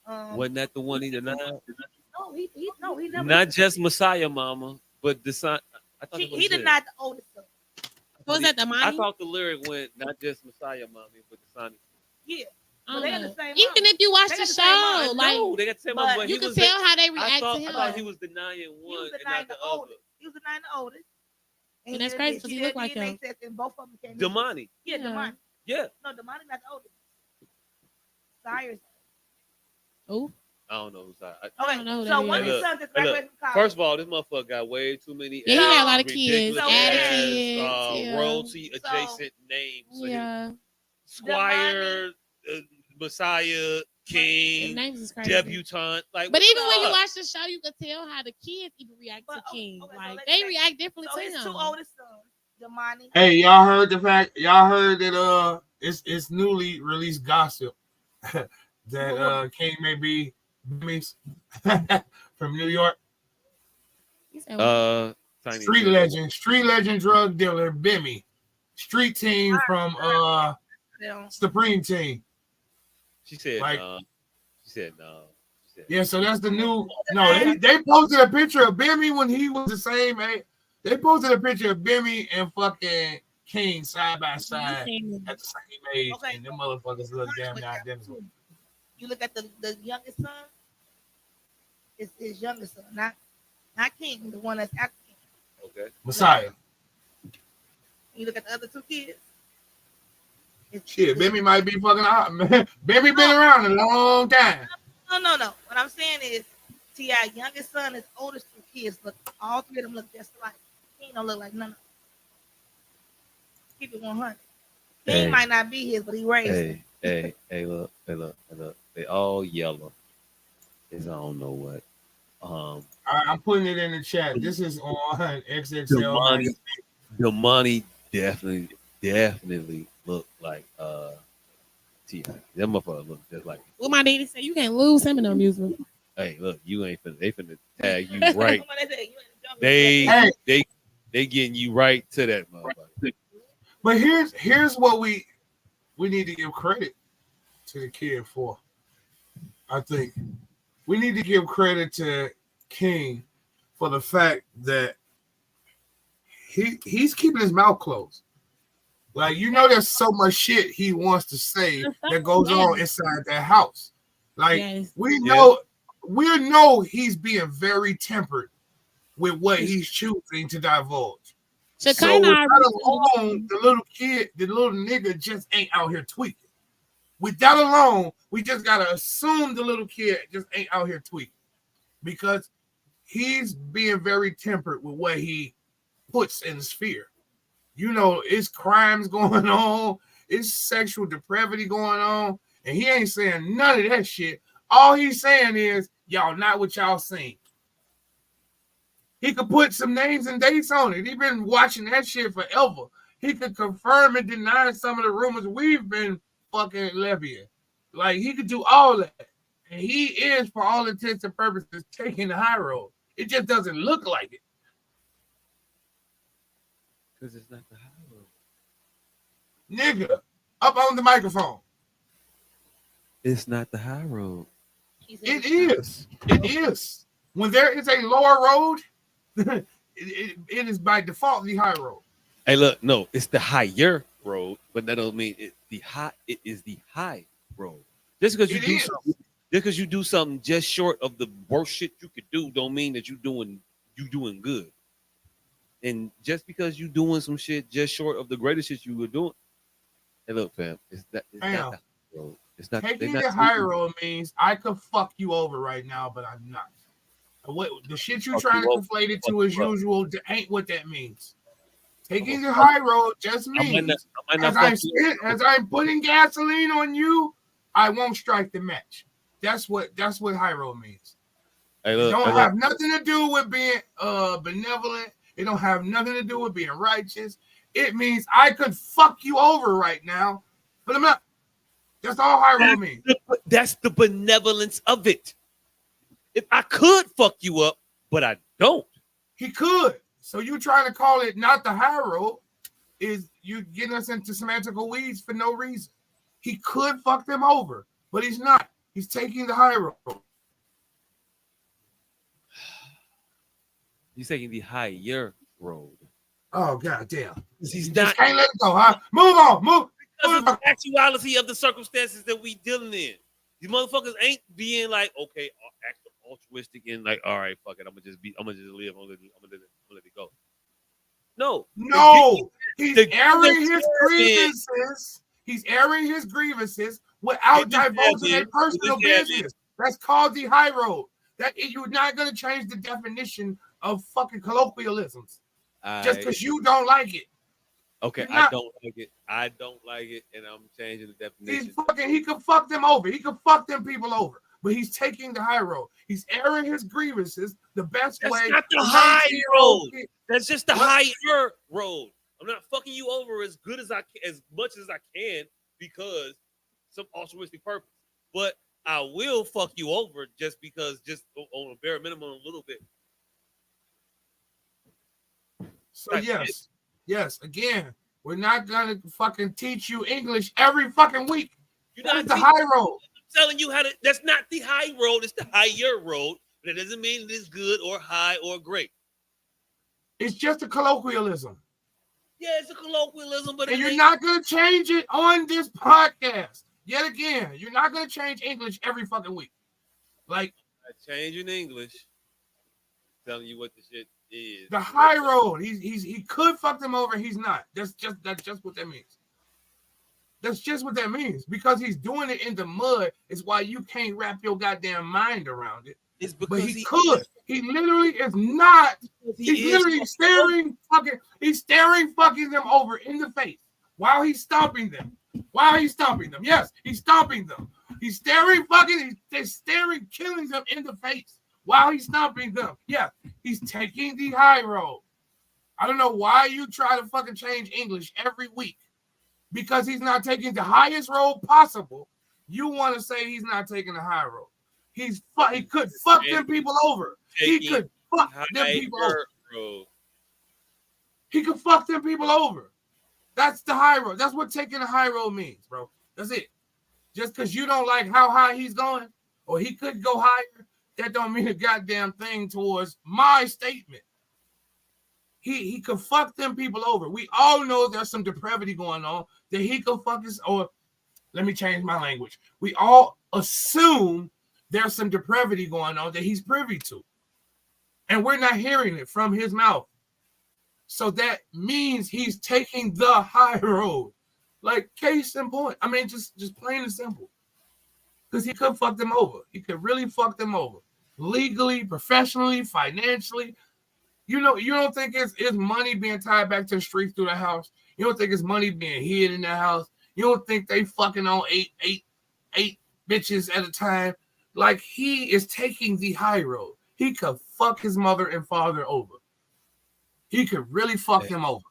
Wasn't that the one he denied? No, he never. Not just Messiah, Mama, but the son. I thought he denied the oldest son. Was that Damani? I thought the lyric went not just Messiah, Mommy, but the son. Yeah. But they got the same even if you watch the show, like they got the same mom, but you can tell how they react to him. I thought he was denying one and not the other. He was denying the oldest. And that's crazy because he looked like him. And both of them came Damani. Yeah, Damani. Yeah. No, Damani not the oldest. Sire's. Oh. I don't know who's that. Okay, so one of his sons is graduating from college. First of all, this motherfucker got way too many. Yeah, he had a lot of kids. Added kids. Royalty adjacent names. So yeah. Squire, Messiah, King, debutante. Like, but even when you watch the show, you can tell how the kids even react to King. Like they react differently to him. His two oldest sons, Damani. Hey, y'all heard the fact? Y'all heard that it's newly released gossip that King may be from New York. Street legend drug dealer Bimmy. Street team from Supreme Team. She said like, no. She said no. Yeah, so that's the new. No, they posted a picture of Bimmy when he was the same age. They posted a picture of Bimmy and fucking King side by side at the same age, and them motherfuckers look damn near identical. You look at the youngest son. It's his youngest son, not King, the one that's after King. Okay. Messiah. You look at the other two kids. Shit, Bimmy might be fucking out, man. Bimmy been around a long time. No. What I'm saying is, T.I. youngest son, his oldest two kids look. All three of them look just alike. King don't look like none of them. Keep it 100. King might not be his, but he raised. Hey, look. They all yellow. I don't know what. I'm putting it in the chat. This is on XXL. Damani definitely look like T.I. That motherfucker look just like. What my daddy said, you can't lose him in no music. Hey, look, you ain't finna. They finna tag you right. They getting you right to that motherfucker. But here's what we need to give credit to the kid for. I think we need to give credit to King for the fact that he's keeping his mouth closed. Like, there's so much shit he wants to say that goes on inside that house. Like, we know he's being very tempered with what he's choosing to divulge. So with that alone, the little nigga just ain't out here tweaking. With that alone, we just gotta assume the little kid just ain't out here tweaking because he's being very tempered with what he puts in the sphere. It's crimes going on, it's sexual depravity going on, and he ain't saying none of that shit. All he's saying is, y'all not what y'all seen. He could put some names and dates on it. He's been watching that shit forever. He could confirm and deny some of the rumors we've been fucking levying. Like, he could do all that. And he is, for all intents and purposes, taking the high road. It just doesn't look like it. Because it's not the high road. Nigga, up on the microphone. It's not the high road. It is. It is. When there is a lower road, it is by default the high road. Hey, look, no, it's the higher road, but that don't mean it is the high road. Just because you do something just short of the worst shit you could do, don't mean that you doing good. And just because you doing some shit just short of the greatest shit you were doing, hey, look, fam, it's not the high road. It's not taking the high road means I could fuck you over right now, but I'm not. What the shit you trying to conflate it to as usual ain't what that means. Taking the high road just means as I'm putting gasoline on you, I won't strike the match. That's what high road means. Hey, look, it don't have nothing to do with being benevolent. It don't have nothing to do with being righteous. It means I could fuck you over right now, but I'm not. That's all high road means. That's the benevolence of it. If I could fuck you up, but I don't. He could. So you trying to call it not the high road is you getting us into semantical weeds for no reason. He could fuck them over, but he's not. He's taking the high road. He's taking the higher road. Oh, god damn. He's you not. Just can't let it go, huh? Move on. Move. Because of the actuality of the circumstances that we dealing in. These motherfuckers ain't being like, okay, altruistic and like, all right, fuck it, I'm gonna just live, I'm gonna let it go. No, he's airing his grievances. He's airing his grievances without divulging their personal business. That's called the high road. That you're not gonna change the definition of fucking colloquialisms just because you don't like it. Okay, I don't like it, and I'm changing the definition. He could fuck them over. He could fuck them people over. But he's taking the high road. He's airing his grievances the best way. That's not the high road. That's just the higher road. I'm not fucking you over as much as I can because some altruistic purpose. But I will fuck you over just because, just on a bare minimum, a little bit. So yes, again, we're not gonna fucking teach you English every fucking week. That's the high road. I'm telling you how to. That's not the high road. It's the higher road. But it doesn't mean it is good or high or great. It's just a colloquialism. Yeah, it's a colloquialism, but you're not gonna change it on this podcast. Yet again, you're not gonna change English every fucking week. Like changing English, telling you what the shit is. The high road. He could fuck them over. He's not. That's just what that means. That's just what that means. Because he's doing it in the mud is why you can't wrap your goddamn mind around it. It's because but he could. He literally is not. He's literally staring fucking them over in the face while he's stomping them. Yes, he's stomping them. He's staring killing them in the face while he's stomping them. Yeah, he's taking the high road. I don't know why you try to fucking change English every week. Because he's not taking the highest road possible. You want to say he's not taking the high road. He could fuck them people over. He could fuck them people over. He could fuck them people over. That's the high road. That's what taking the high road means, bro. That's it. Just because you don't like how high he's going, or he could go higher, that don't mean a goddamn thing towards my statement. He could fuck them people over. We all know there's some depravity going on that he could fuck us, or let me change my language. We all assume there's some depravity going on that he's privy to. And we're not hearing it from his mouth. So that means he's taking the high road. Like case in point. I mean, just plain and simple. Because he could fuck them over. He could really fuck them over. Legally, professionally, financially. You don't think it's money being tied back to the streets through the house. You don't think it's money being hid in the house. You don't think they fucking on eight bitches at a time. Like he is taking the high road. He could fuck his mother and father over. He could really fuck them over.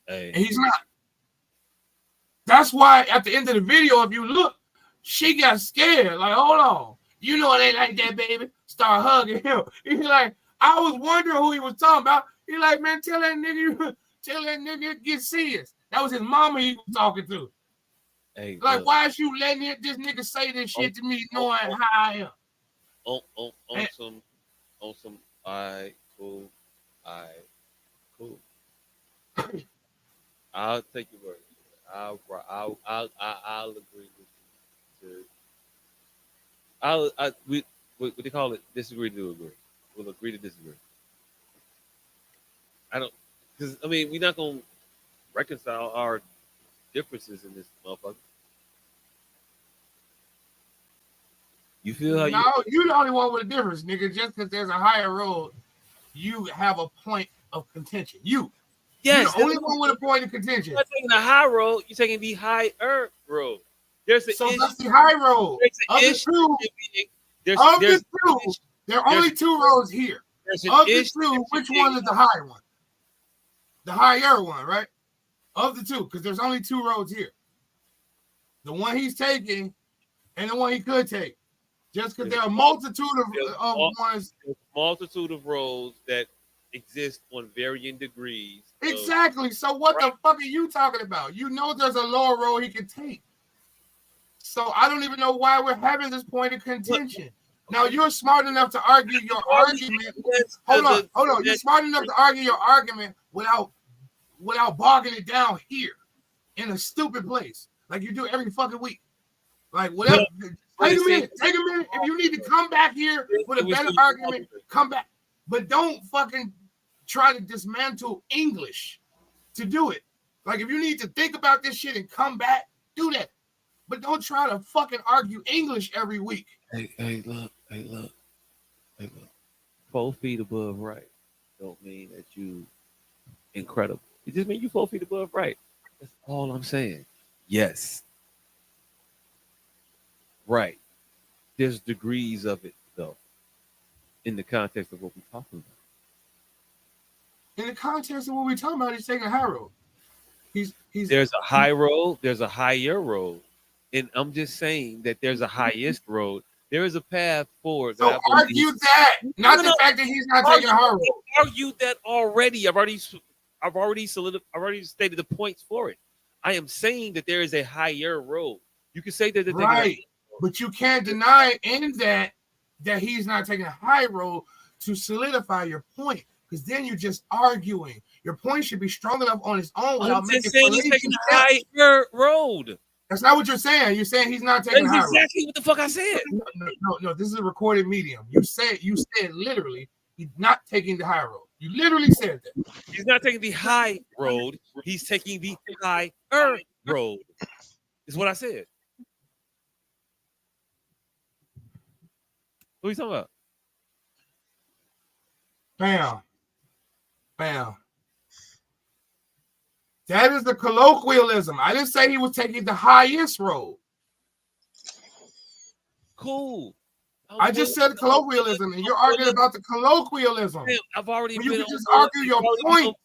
And he's not. That's why at the end of the video, if you look, she got scared. Like, hold on. You know it ain't like that, baby. Start hugging him. He's like, I was wondering who he was talking about. He's like, man, tell that nigga get serious. That was his mama he was talking to. Hey, like, why is you letting this nigga say this shit to me knowing how I am? On some, all right, cool. I'll take your word. I'll agree with you. What do you call it? Disagree to agree. We'll agree to disagree. I don't, because I mean, we're not gonna reconcile our differences in this motherfucker. You feel how no, you the only one with a difference, nigga. Just because there's a higher road, you have a point of contention. You're the only one with a point of contention. You're not taking the high road. You're taking the higher road. There's an issue. That's the high road. Of the two, there are only two roads here. Of the two, which one is the higher one? The higher one, right? Of the two, because there's only two roads here. The one he's taking and the one he could take. Just because there are a multitude of ones. There's a multitude of roads that exist on varying degrees. Exactly. So what the fuck are you talking about? You know there's a lower road he can take. So I don't even know why we're having this point of contention. Now you're smart enough to argue your argument. Hold on. You're smart enough to argue your argument without bogging it down here in a stupid place like you do every fucking week. Like whatever. Take a minute. If you need to come back here with a better argument, come back. But don't fucking try to dismantle English to do it. Like if you need to think about this shit and come back, do that. But don't try to fucking argue English every week. Hey, look. 4 feet above right don't mean that you incredible. It just means you 4 feet above right. That's all I'm saying. Yes. Right. There's degrees of it, though, in the context of what we're talking about. In the context of what we're talking about, he's taking a high road. There's a high road. There's a higher road. And I'm just saying that there's a highest road. There is a path forward. So argue that, not the fact that he's not taking a high road. Argued that already. I've already stated the points for it. I am saying that there is a higher road. You can say that right, but you can't deny in that he's not taking a high road to solidify your point, because then you're just arguing. Your point should be strong enough on its own without making he's taking a higher road. That's not what you're saying. You're saying he's not taking a high road. That's exactly what the fuck I said. No. This is a recorded medium. You said literally he's not taking the high road. You literally said that. He's not taking the high road. He's taking the higher road. Is what I said. What are you talking about? Bam. That is the colloquialism. I didn't say he was taking the highest road. Cool. I just said colloquialism, and you're arguing about the colloquialism. I've already been. You can just board. argue your point.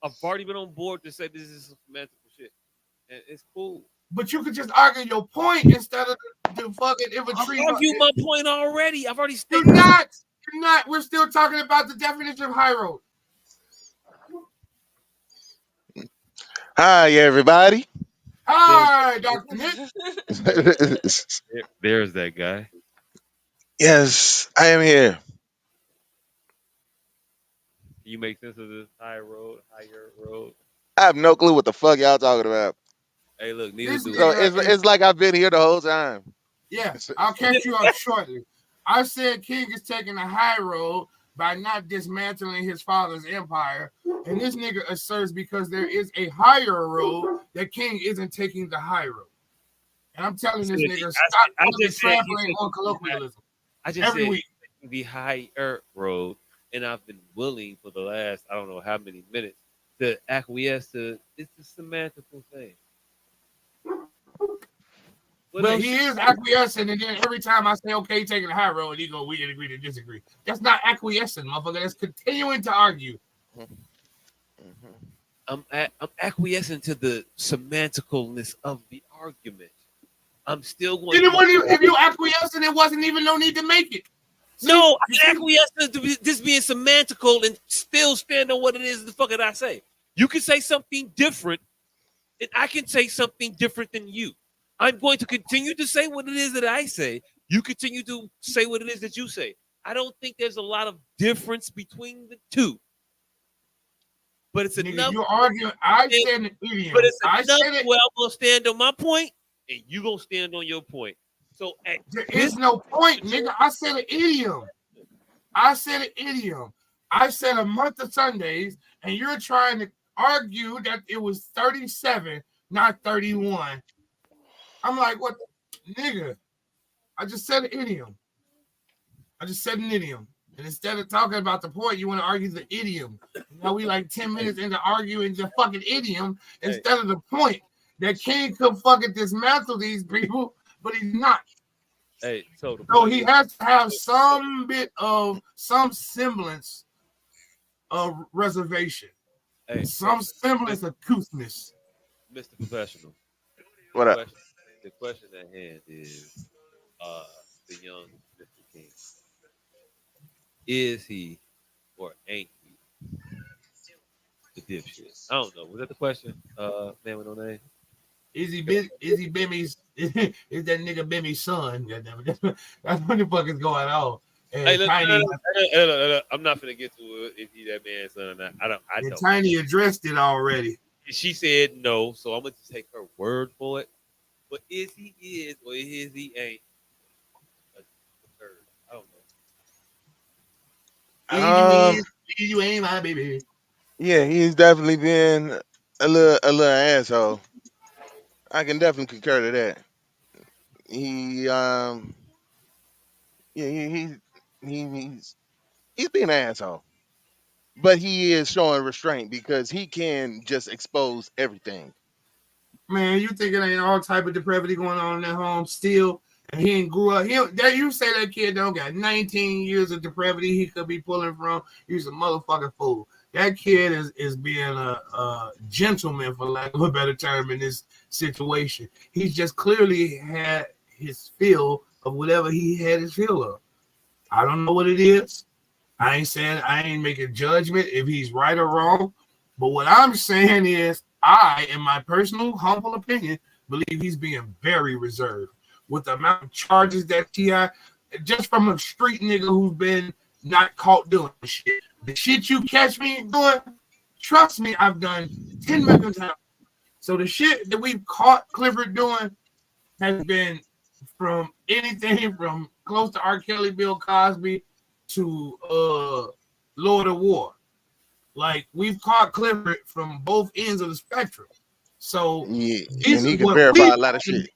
I've already been on board to say this is some semantical shit, and it's cool. But you could just argue your point instead of the fucking infantry. I've argued my point already. I've already stated. You're not. We're still talking about the definition of high road. Hi, everybody. Hi, Dr. Nick. There's that guy. Yes, I am here. You make sense of this higher road? I have no clue what the fuck y'all talking about. Hey, look, neither do we. So it's like I've been here the whole time. Yeah, I'll catch you up shortly. I said King is taking a high road by not dismantling his father's empire. And this nigga asserts because there is a higher road that King isn't taking the high road. And I'm telling this nigga, stop trampling on colloquialism. I just every said week. The higher road, and I've been willing for the last, I don't know how many minutes, to acquiesce to, it's a semantical thing. But he is acquiescing, and then every time I say, okay, taking the high road, he go, we can agree to disagree. That's not acquiescing, motherfucker. That's continuing to argue. I'm acquiescing to the semanticalness of the argument. I'm still going. If you acquiesce, then it wasn't even no need to make it. No, I acquiesce to this being semantical and still stand on what it is the fuck did I say. You can say something different, and I can say something different than you. I'm going to continue to say what it is that I say. You continue to say what it is that you say. I don't think there's a lot of difference between the two. But it's enough. You're arguing. I said an idiom. But it's enough where I'm going to stand on my point, and you're going to stand on your point. So there is no point, nigga. I said an idiom. I said a month of Sundays, and you're trying to argue that it was 37, not 31. I'm like, what, nigga? I just said an idiom. And instead of talking about the point, you want to argue the idiom. Now we like 10 minutes into arguing the fucking idiom instead of the point. That King could fucking dismantle these people, but he's not. Hey, so he has to have some semblance of reservation. Some semblance of couthness. Mr. Professional. What up? The question at hand is the young Mr. King. Is he or ain't he the dipshit? I don't know. Was that the question? Man with no name. Is he Bimmy's? Is that nigga Bimmy's son? That's what the fuck is going on. Hey, look, I'm not gonna get to it if he that man's son or not. I don't. Tiny addressed it already. She said no, so I'm gonna take her word for it. But is he or is he ain't? I don't know. You ain't my baby. Yeah, he's definitely been a little asshole. I can definitely concur to that. He's being an asshole, but he is showing restraint because he can just expose everything. Man, you think it ain't all type of depravity going on in that home still? And he ain't grew up. You say that kid don't got 19 years of depravity he could be pulling from. He's a motherfucking fool. That kid is being a gentleman, for lack of a better term, in this situation. He's just clearly had his fill of whatever he had his fill of. I don't know what it is. I ain't making judgment if he's right or wrong. But what I'm saying is, I, in my personal humble opinion, believe he's being very reserved with the amount of charges that T.I. just from a street nigga who's been not caught doing shit. The shit you catch me doing, trust me, I've done 10 million times. So the shit that we've caught Clifford doing has been from anything from close to R. Kelly, Bill Cosby to Lord of War. Like, we've caught Clifford from both ends of the spectrum. So yeah, and he can verify a lot of shit.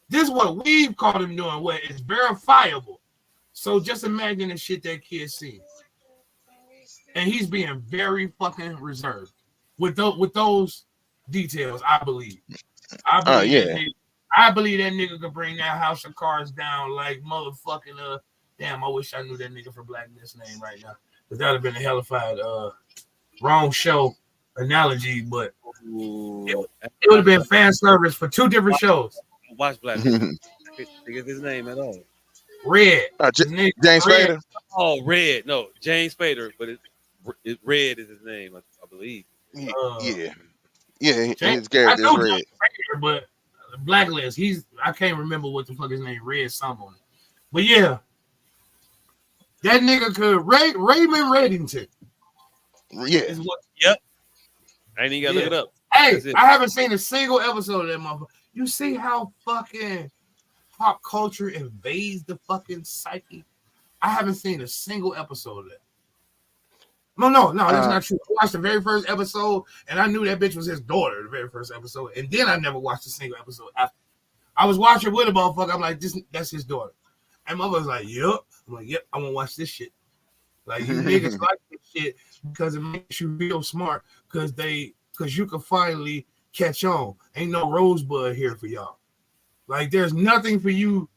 This is what we've caught him doing, where it's verifiable. So just imagine the shit that kid sees. And he's being very fucking reserved with those details, I believe. I believe that nigga could bring that house of cards down like motherfucking damn, I wish I knew that nigga for Blackness name right now. Because that would have been a hellified wrong show analogy, but it would have been fan service for two different shows. Watch Blackness. I can't think of his name at all. Red. James Spader. Oh, Red. No, James Spader, but Red is his name, I believe. Yeah, his character is Red. Spader, but Blacklist, I can't remember what the fuck his name, Red something. But yeah, that nigga could Raymond Reddington. Yeah. Yep. I ain't even gotta look it up. Hey, I haven't seen a single episode of that motherfucker. You see how fucking pop culture invades the fucking psyche? I haven't seen a single episode of that. No, that's not true. I watched the very first episode, and I knew that bitch was his daughter, the very first episode. And then I never watched a single episode after. I was watching with a motherfucker. I'm like, that's his daughter. And my mother's like, yep. I'm like, yep, I want to watch this shit. Like, you niggas like this shit because it makes you feel smart because you can finally catch on. Ain't no rosebud here for y'all. Like, there's nothing for you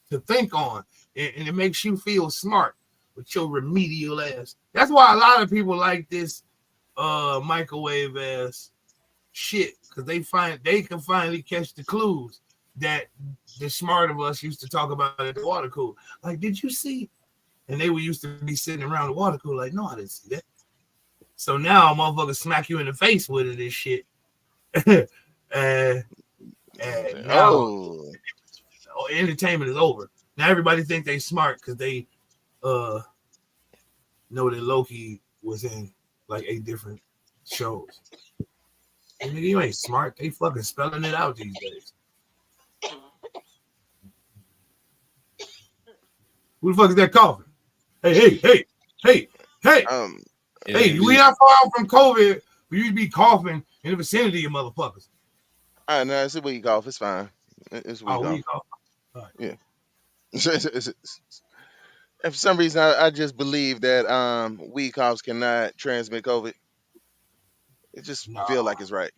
to think on, and it makes you feel smart with your remedial ass. That's why a lot of people like this microwave ass shit, because they can finally catch the clues. that the smart of us used to talk about at the water cooler. Like, did you see? And they were used to be sitting around the water cooler like, no, I didn't see that. So now motherfuckers smack you in the face with it and shit. and now entertainment is over. Now everybody think they smart because they know that Loki was in like 8 different shows. And nigga, you ain't smart. They fucking spelling it out these days. Who the fuck is that coughing? Hey. Hey, we not far out from COVID. We used to be coughing in the vicinity of motherfuckers. All right, no, it's a week off. It's fine. It's a week off. Right. Yeah. And for some reason, I just believe that week offs cannot transmit COVID. It just feel like it's right.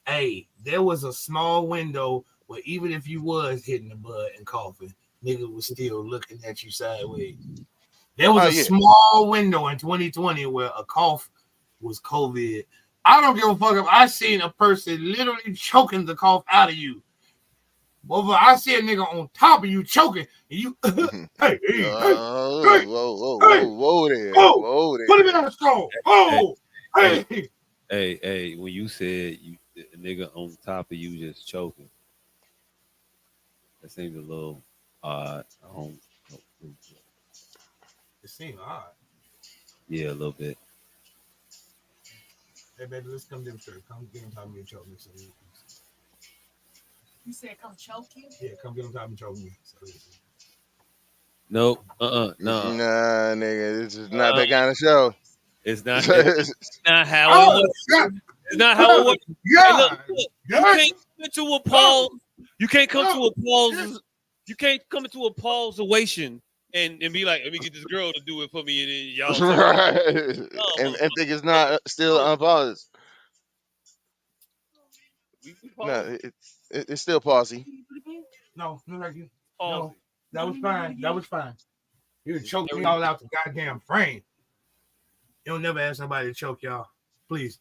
Hey, there was a small window where even if you was hitting the bud and coughing, nigga was still looking at you sideways. There was a small window in 2020 where a cough was COVID. I don't give a fuck if I seen a person literally choking the cough out of you. Well, I see a nigga on top of you choking, and you, whoa there. Put him in the skull. Oh, Hey, when you said a nigga on top of you just choking, that seems a little odd. It seems odd. Yeah, a little bit. Hey, baby, let's come demonstrate. Come get on top of me and choke me. So You said come choke you? Yeah, come get on top and choke me. No. Nah, nigga, this is not that kind of show. It's not. It's not how it works. It's not how it works. Yeah. Hey, look, you can't come into a pause. You can't come to a pause. You can't come into a pausation and be like, let me get this girl to do it for me, and then y'all and think it's not still unpaused. No, it's still pausey. No, thank you. No, that was fine. That was fine. You choked me all out the goddamn frame. You don't never ask somebody to choke y'all, please.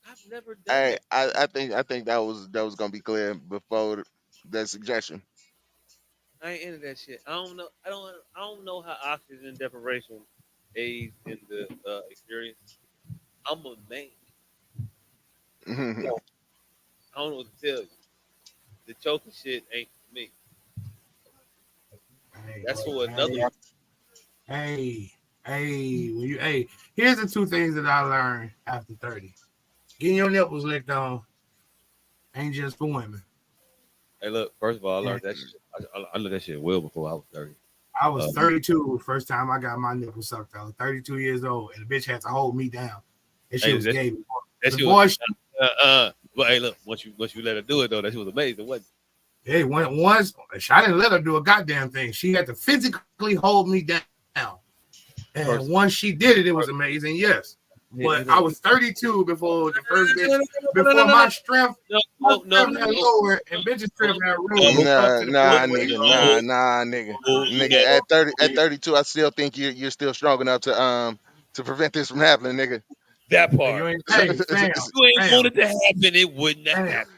I've never done Hey, I think that was gonna be clear before that suggestion. I ain't into that shit. I don't know. I don't know how oxygen deprivation aids in the experience. I'm a man. I don't know what to tell you. The choking shit ain't for me. That's for another. Hey, here's the 2 things that I learned after 30. Getting your nipples licked on ain't just for women. Hey, look. First of all, I learned that shit. I learned that shit well before I was 30. I was 32 the first time I got my nipples sucked. I was 32 years old, and the bitch had to hold me down. And she was gay. But hey, look. Once you let her do it though, that shit was amazing, wasn't it? Hey, once I didn't let her do a goddamn thing. She had to physically hold me down. And once she did it, it was amazing. Yes. But I was 32 before the first bitch, before my strength had lower and bitch's strength had rose. Nah, nigga. Nigga, at 32, I still think you're still strong enough to prevent this from happening, nigga. That part. You ain't want it to happen, it wouldn't have happened.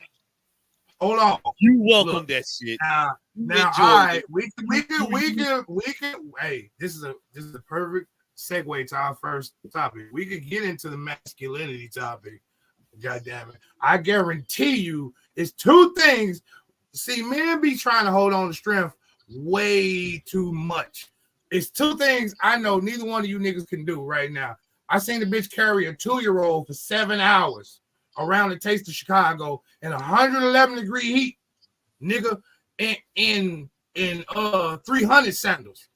Hold on. You welcome that shit. Now, all right, we can. Hey, this is a perfect segue to our first topic. We could get into the masculinity topic. God damn it! I guarantee you, it's 2 things. See, men be trying to hold on to strength way too much. It's 2 things I know neither one of you niggas can do right now. I seen the bitch carry a 2-year-old for 7 hours around the taste of Chicago in 111-degree heat, nigga, in 300 sandals.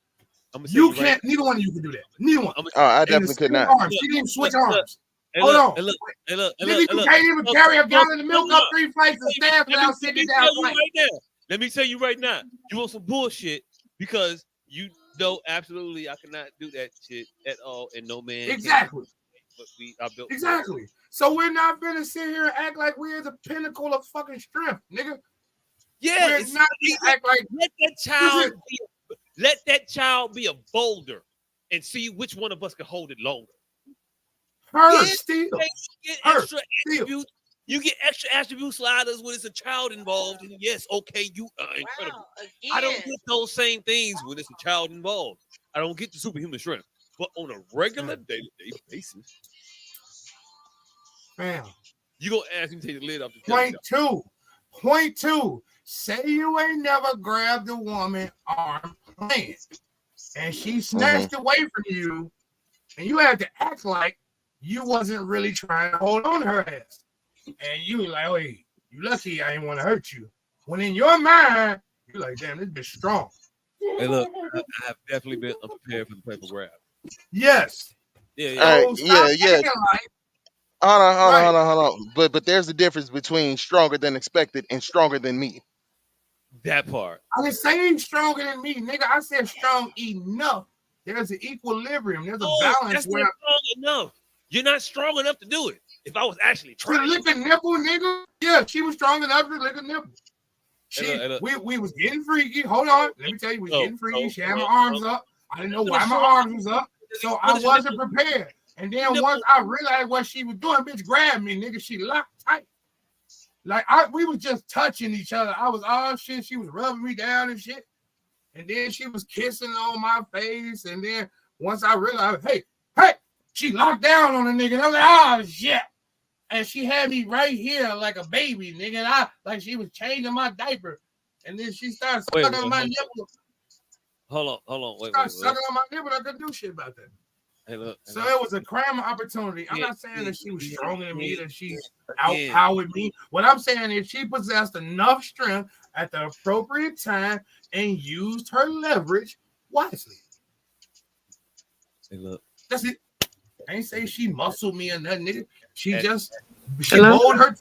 You can't. Neither one of you can do that. Neither one. I definitely could not. Arms. She didn't switch arms. Hold on. Nigga, you can't even carry a gallon of milk up 3 flights of stairs without sitting down. Let me tell you right now. You want some bullshit because you know absolutely I cannot do that shit at all, and no man. Exactly. But I built exactly. So we're not gonna sit here and act like we're the pinnacle of fucking strength, nigga. Yeah, we're not act like let that child be a boulder and see which one of us can hold it longer. Her steal. Get extra attributes. You get extra attribute sliders when it's a child involved, and yes, okay, you are incredible. Wow, I don't again. get those same things when it's a child involved. I don't get the superhuman strength. But on a regular day-to-day basis, Fam. you gonna ask me to take the lid off the telly. Point two. Say you ain't never grabbed a woman arm playing, and she snatched away from you, and you had to act like you wasn't really trying to hold on to her ass. And you like, oh, hey, you lucky I didn't want to hurt you. When in your mind, you're like, damn, this bitch strong. Hey, look, I have definitely been unprepared for the paper grab. Yes. Yeah. So stop acting like. Hold on. But there's a difference between stronger than expected and stronger than me. That part. I didn't say stronger than me, nigga. I said strong enough. There's an equilibrium. There's a balance. That's not strong enough. You're not strong enough to do it. If I was actually trying to lick a nipple, nigga. Yeah, she was strong enough to lick a nipple. We was getting freaky. Hold on. Let me tell you, we was getting freaky. She had my arms up. I didn't know why my arms was up. So I wasn't prepared. And then once I realized what she was doing, bitch grabbed me, nigga. She locked tight. Like we was just touching each other. I was all shit. She was rubbing me down and shit. And then she was kissing on my face. And then once I realized, hey, she locked down on the nigga. And I was like, oh shit. And she had me right here like a baby, nigga. And I like she was changing my diaper. And then she started sucking on my nipple. Hold on. Wait. Sucking on my nipple. I couldn't do shit about that. Hey, look. So it was a crime opportunity. I'm not saying that she was stronger than me, that she outpowered me. What I'm saying is she possessed enough strength at the appropriate time and used her leverage wisely. Hey, look. That's it. I ain't say she muscled me or nothing, nigga. She bowled her.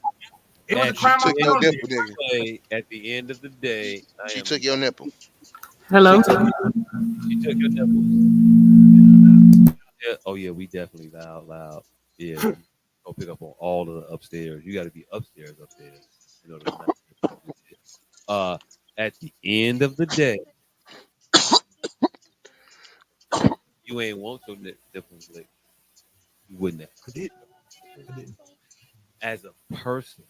It was a crime opportunity. At the end of the day, she took your nipple. Hello. She took your nipple. Yeah. Oh yeah, we definitely loud. Yeah. Go pick up on all of the upstairs. You got to be upstairs. You know, at the end of the day, you ain't want your nipples licked. You wouldn't have. I did. As a person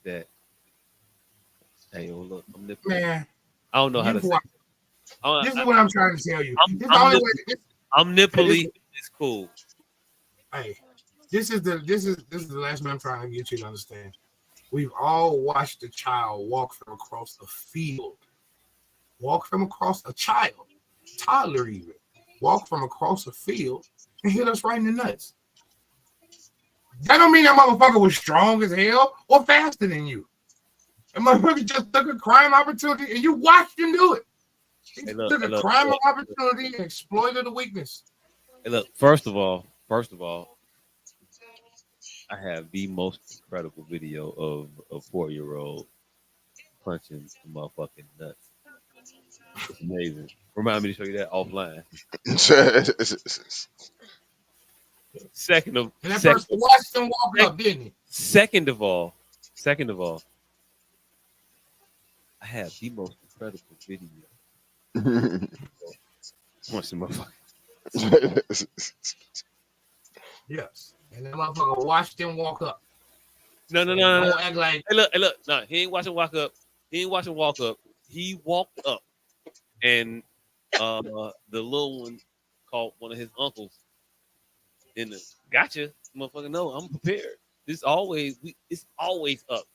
that, hey, look, I'm nipple. Man, I don't know how to say it. This is what I'm trying to tell you. I'm nipply. It's cool. Hey, this is the last one I'm trying to get you to understand. We've all watched a child walk from across a field, a child, toddler even, walk from across a field and hit us right in the nuts. That don't mean that motherfucker was strong as hell or faster than you. That motherfucker just took a crime opportunity and you watched him do it. He took a crime opportunity and exploited the weakness. Hey, look, first of all, I have the most incredible video of a 4-year-old punching the motherfucking nuts. It's amazing. Remind me to show you that offline. Second of all, I have the most incredible video. Punch the motherfucker. Yes. And that motherfucker watched him walk up. No. Don't act like hey, look. No, he ain't watching walk up. He walked up. And the little one called one of his uncles in the gotcha. Motherfucker, no, I'm prepared. It's always up.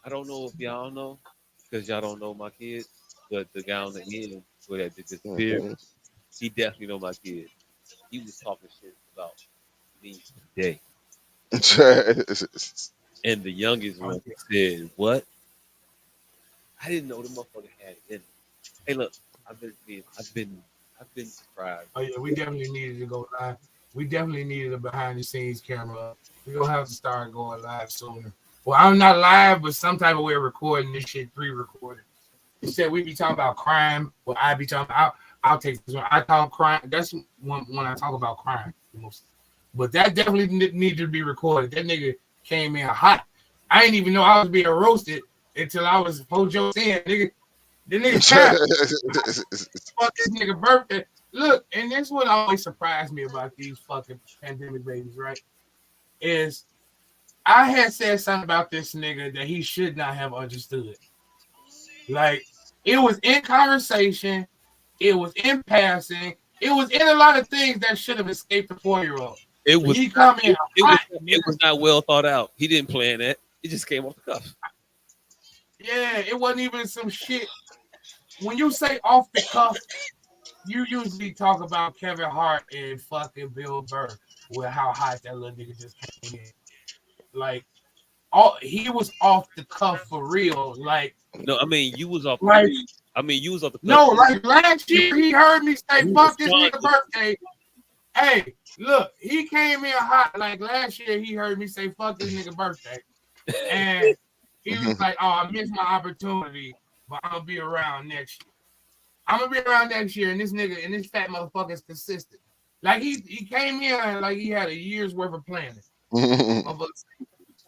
I don't know if y'all know, because y'all don't know my kids, but the guy on the end where that disappeared, he definitely know my kid. He was talking shit about me today. And the youngest one said, "What? I didn't know the motherfucker had it in it." Hey, look, I've been surprised. Oh yeah, we definitely needed to go live. We definitely needed a behind the scenes camera. We're gonna have to start going live sooner. Well, I'm not live, but some type of way of recording this shit pre-recorded. He said we be talking about crime. Well, I be talking. I'll take this one. I talk crime. That's when I talk about crime the most. But that definitely needed to be recorded. That nigga came in hot. I didn't even know I was being roasted until I was Pojo saying, nigga, the nigga fuck this nigga birthday. Look, and that's what always surprised me about these fucking pandemic babies, right? Is I had said something about this nigga that he should not have understood. Like, it was in conversation, it was in passing, it was in a lot of things that should have escaped the 4-year-old. It But was he come in hot, it was not well thought out. He didn't plan that. It just came off the cuff. Yeah, it wasn't even some shit. When you say off the cuff, you usually talk about Kevin Hart and fucking Bill Burr with how hot that little nigga just came in. Like, he was off the cuff for real. Like, No, I mean you was off. like I mean you was off the cuff. no, like last year he heard me say, You "Fuck this nigga responded. birthday." Hey, look, he came in hot. Like last year, he heard me say, "Fuck this nigga birthday," and he was like, "Oh, I missed my opportunity, but I'm gonna be around next year. I'm gonna be around next year." And this nigga and this fat motherfucker is consistent. Like he came in like he had a year's worth of planning.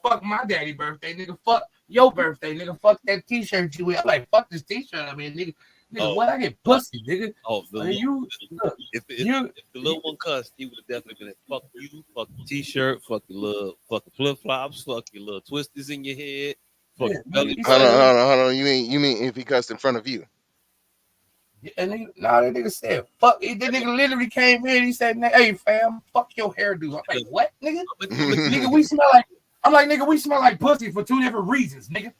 Fuck my daddy birthday, nigga. Fuck your birthday, nigga. Fuck that t-shirt you wear. I'm like, fuck this t-shirt. I mean, nigga, Oh. what I get pussy, nigga. Oh, You look, if the little one cussed, he would have definitely been fuck you, fuck the t-shirt, fuck your little fucking flip flops, fuck your little twisters in your head, fuck your belly he Hold said, on, hold on. You mean if he cussed in front of you? and that nigga said, fuck. That nigga literally came in. He said, "Hey, fam, fuck your hairdo." I'm like, what, nigga? Nigga, we smell like. I'm like, nigga, we smell like pussy for two different reasons, nigga.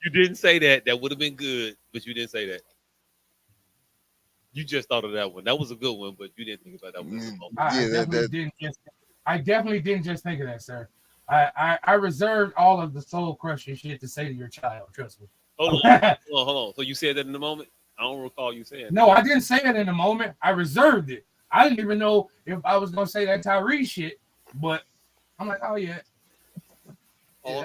You didn't say that. That would have been good, but you didn't say that. You just thought of that one. That was a good one, but you didn't think about that one. I definitely didn't just think of that, sir. I reserved all of the soul crushing shit to say to your child. Trust me. Hold on. So you said that in the moment? I don't recall you saying. No, I didn't say it in the moment. I reserved it. I didn't even know if I was gonna say that Tyrese shit, but I'm like, oh yeah. All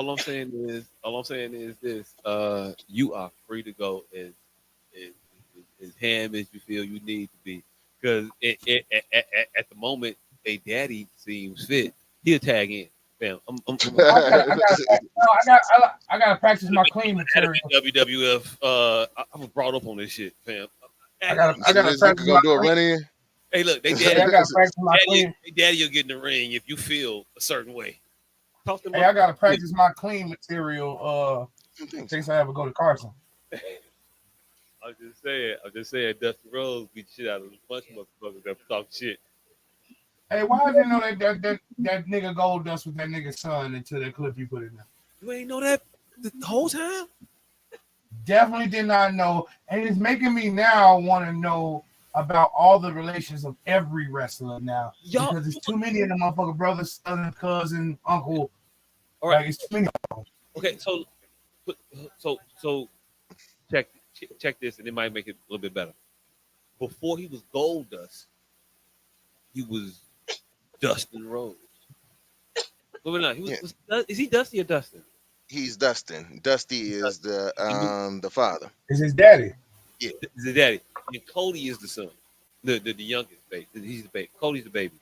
I'm saying is this: you are free to go as ham as you feel you need to be, because at the moment, a daddy seems fit. He'll tag in. Fam, I gotta practice my clean material. WWF. I'm brought up on this shit, fam. I gotta practice my do a clean. run in. Hey, look, they daddy will get in the ring if you feel a certain way. Hey, I gotta practice my clean material. In case I ever go to Carson. I'm just saying, Dusty Rhodes beat the shit out of a bunch of motherfuckers that talk shit. Hey, why didn't know that nigga Gold Dust with that nigga's son until that clip you put in there? You ain't know that the whole time? Definitely did not know, and it's making me now want to know about all the relations of every wrestler now, because there's too many of them motherfucking brothers, son, cousin, uncle. All right, like, it's too many. Okay, so check this, and it might make it a little bit better. Before he was Gold Dust, he was Dustin Rhodes. Wait, no, is he Dusty or Dustin? He's Dustin. Dusty is the father. Is his daddy? Yeah, is his daddy. And Cody is the son, the youngest baby. He's the baby. Cody's the baby.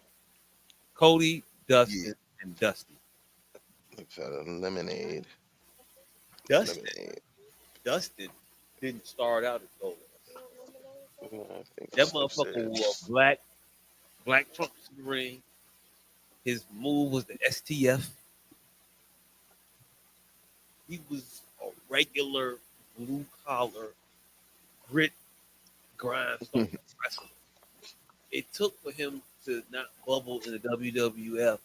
Cody, Dustin, and Dusty. Lemonade. Dustin didn't start out as Gold Dust. That motherfucker wore black trunks in the ring. His move was the STF. He was a regular blue collar grit grindstone wrestler. It took for him to not bubble in the WWF,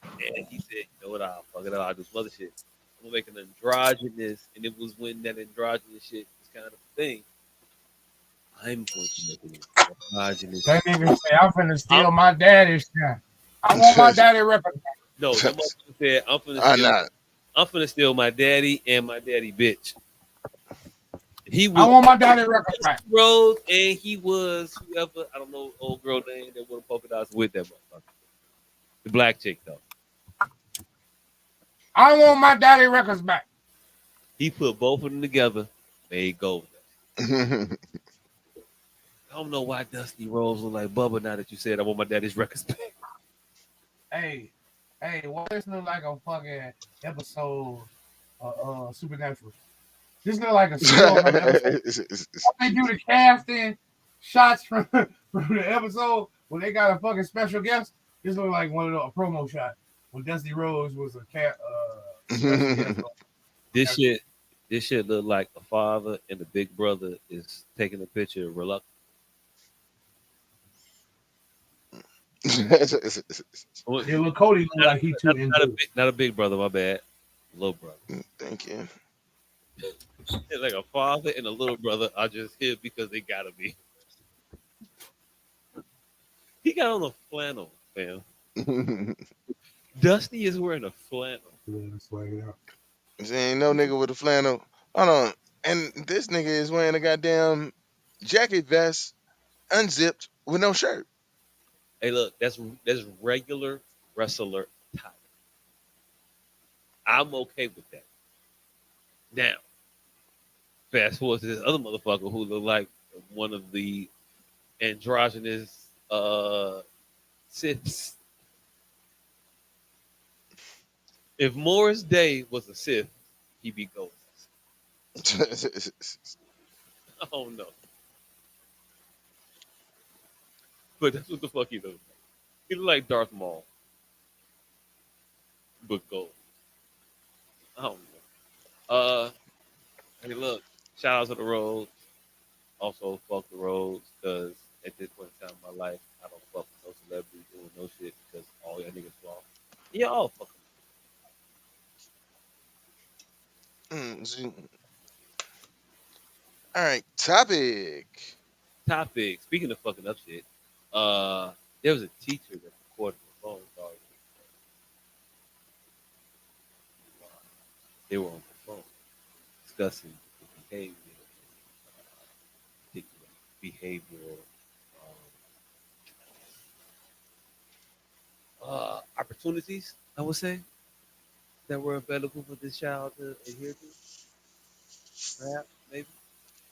and he said, "You know what? I'll fuck it up. I'll do some other shit. I'm gonna make an androgynous," and it was when that androgynous shit was kind of a thing. I'm going to make an androgynous. That nigga say, "I'm finna steal my daddy's shit. I want my daddy record." No, that motherfucker said, I'm finna steal my daddy and my daddy bitch. I want my daddy record back. Rose, and he was whoever, I don't know, old girl name that would have polka dots with that motherfucker. The black chick though. I want my daddy records back. He put both of them together, made Gold. I don't know why Dusty Rhodes look like Bubba now that you said I want my daddy's records back. Hey, why this look like a fucking episode of Supernatural? This look like a still from the episode. They do the casting shots from the episode when they got a fucking special guest. This looked like one of a promo shot when Dusty Rose was a cat. Dusty has This shit, this shit look like a father and the big brother is taking a picture reluctant. Yeah, look, Cody look like he too into. Not a big brother, my bad. Little brother. Thank you. It's like a father and a little brother are just here because they gotta be. He got on a flannel, fam. Dusty is wearing a flannel. There ain't no nigga with a flannel. Hold on. And this nigga is wearing a goddamn jacket vest, unzipped, with no shirt. Hey, look, that's regular wrestler type. I'm okay with that. Now, fast forward to this other motherfucker who looked like one of the androgynous Siths. If Morris Day was a Sith, he'd be Ghost. Oh no. But that's what the fuck he looks like. He look like Darth Maul. But gold. I don't know. Hey look, shout out to the roads. Also fuck the roads, because at this point in time in my life, I don't fuck with no celebrity doing no shit because all y'all niggas fall. Yeah, all fuck 'em. See. All right, topic. Topic. Speaking of fucking up shit, there was a teacher that recorded the phone call. They were on the phone discussing the particular behavioral opportunities, I would say, that were available for this child to adhere to. Perhaps, maybe.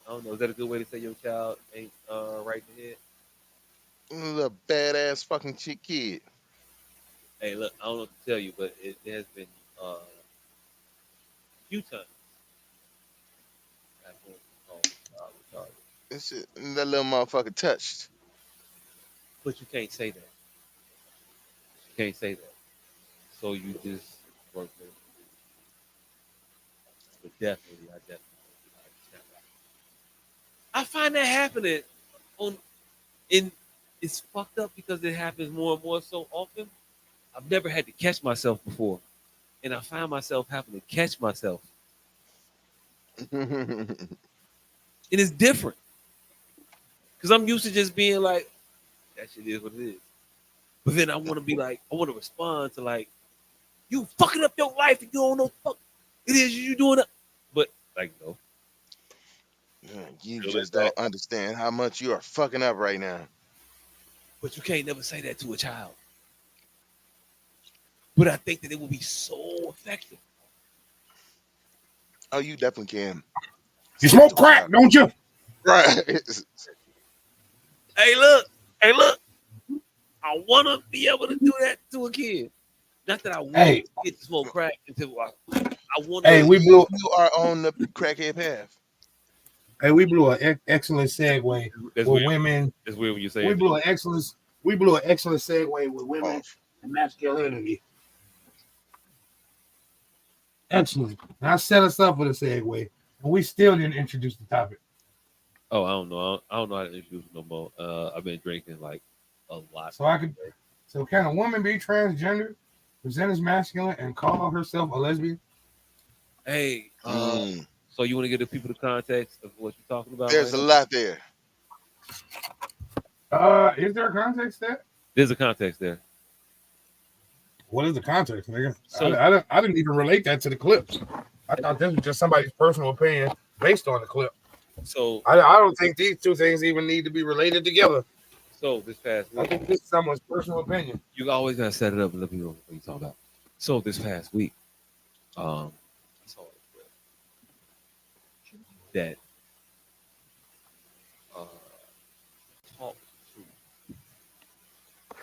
I don't know. Is that a good way to say your child ain't right in the head? Little badass fucking chick kid. Hey, look, I don't know what to tell you, but it has been a few times I've been called retarded. This shit, that little motherfucker touched. But you can't say that. You can't say that. So you just work with it. But definitely, I definitely understand that. I find that happening on in it's fucked up because it happens more and more so often. I've never had to catch myself before. And I find myself having to catch myself. And it's different. Because I'm used to just being like, that shit is what it is. But then I want to be like, I want to respond to like, you fucking up your life and you don't know what it is you doing it. But like, no. You just don't understand how much you are fucking up right now. But you can't never say that to a child. But I think that it will be so effective. Oh, you definitely can. You smoke crack, don't you? Right. Hey, look. I want to be able to do that to a kid. Not that I want to get to smoke crack until I want to. Hey, you are on the crackhead path. Hey, we blew an excellent segue That's with weird. women. It's weird when you say We it. blew an excellent segue with women and masculinity. Excellent. And I set us up for the segue, and we still didn't introduce the topic. Oh, I don't know. I don't know how to introduce it no more. I've been drinking like a lot. So can a woman be transgender, present as masculine, and call herself a lesbian? Hey, so you want to give the people the context of what you're talking about? There's a lot there. Is there a context there? There's a context there. What is the context, nigga? So, I didn't even relate that to the clips. I thought this was just somebody's personal opinion based on the clip. So I don't think these two things even need to be related together. So this past week, I think this is someone's personal opinion. You always gotta set it up and let people know what you talk about. So this past week, I saw a clip that talked to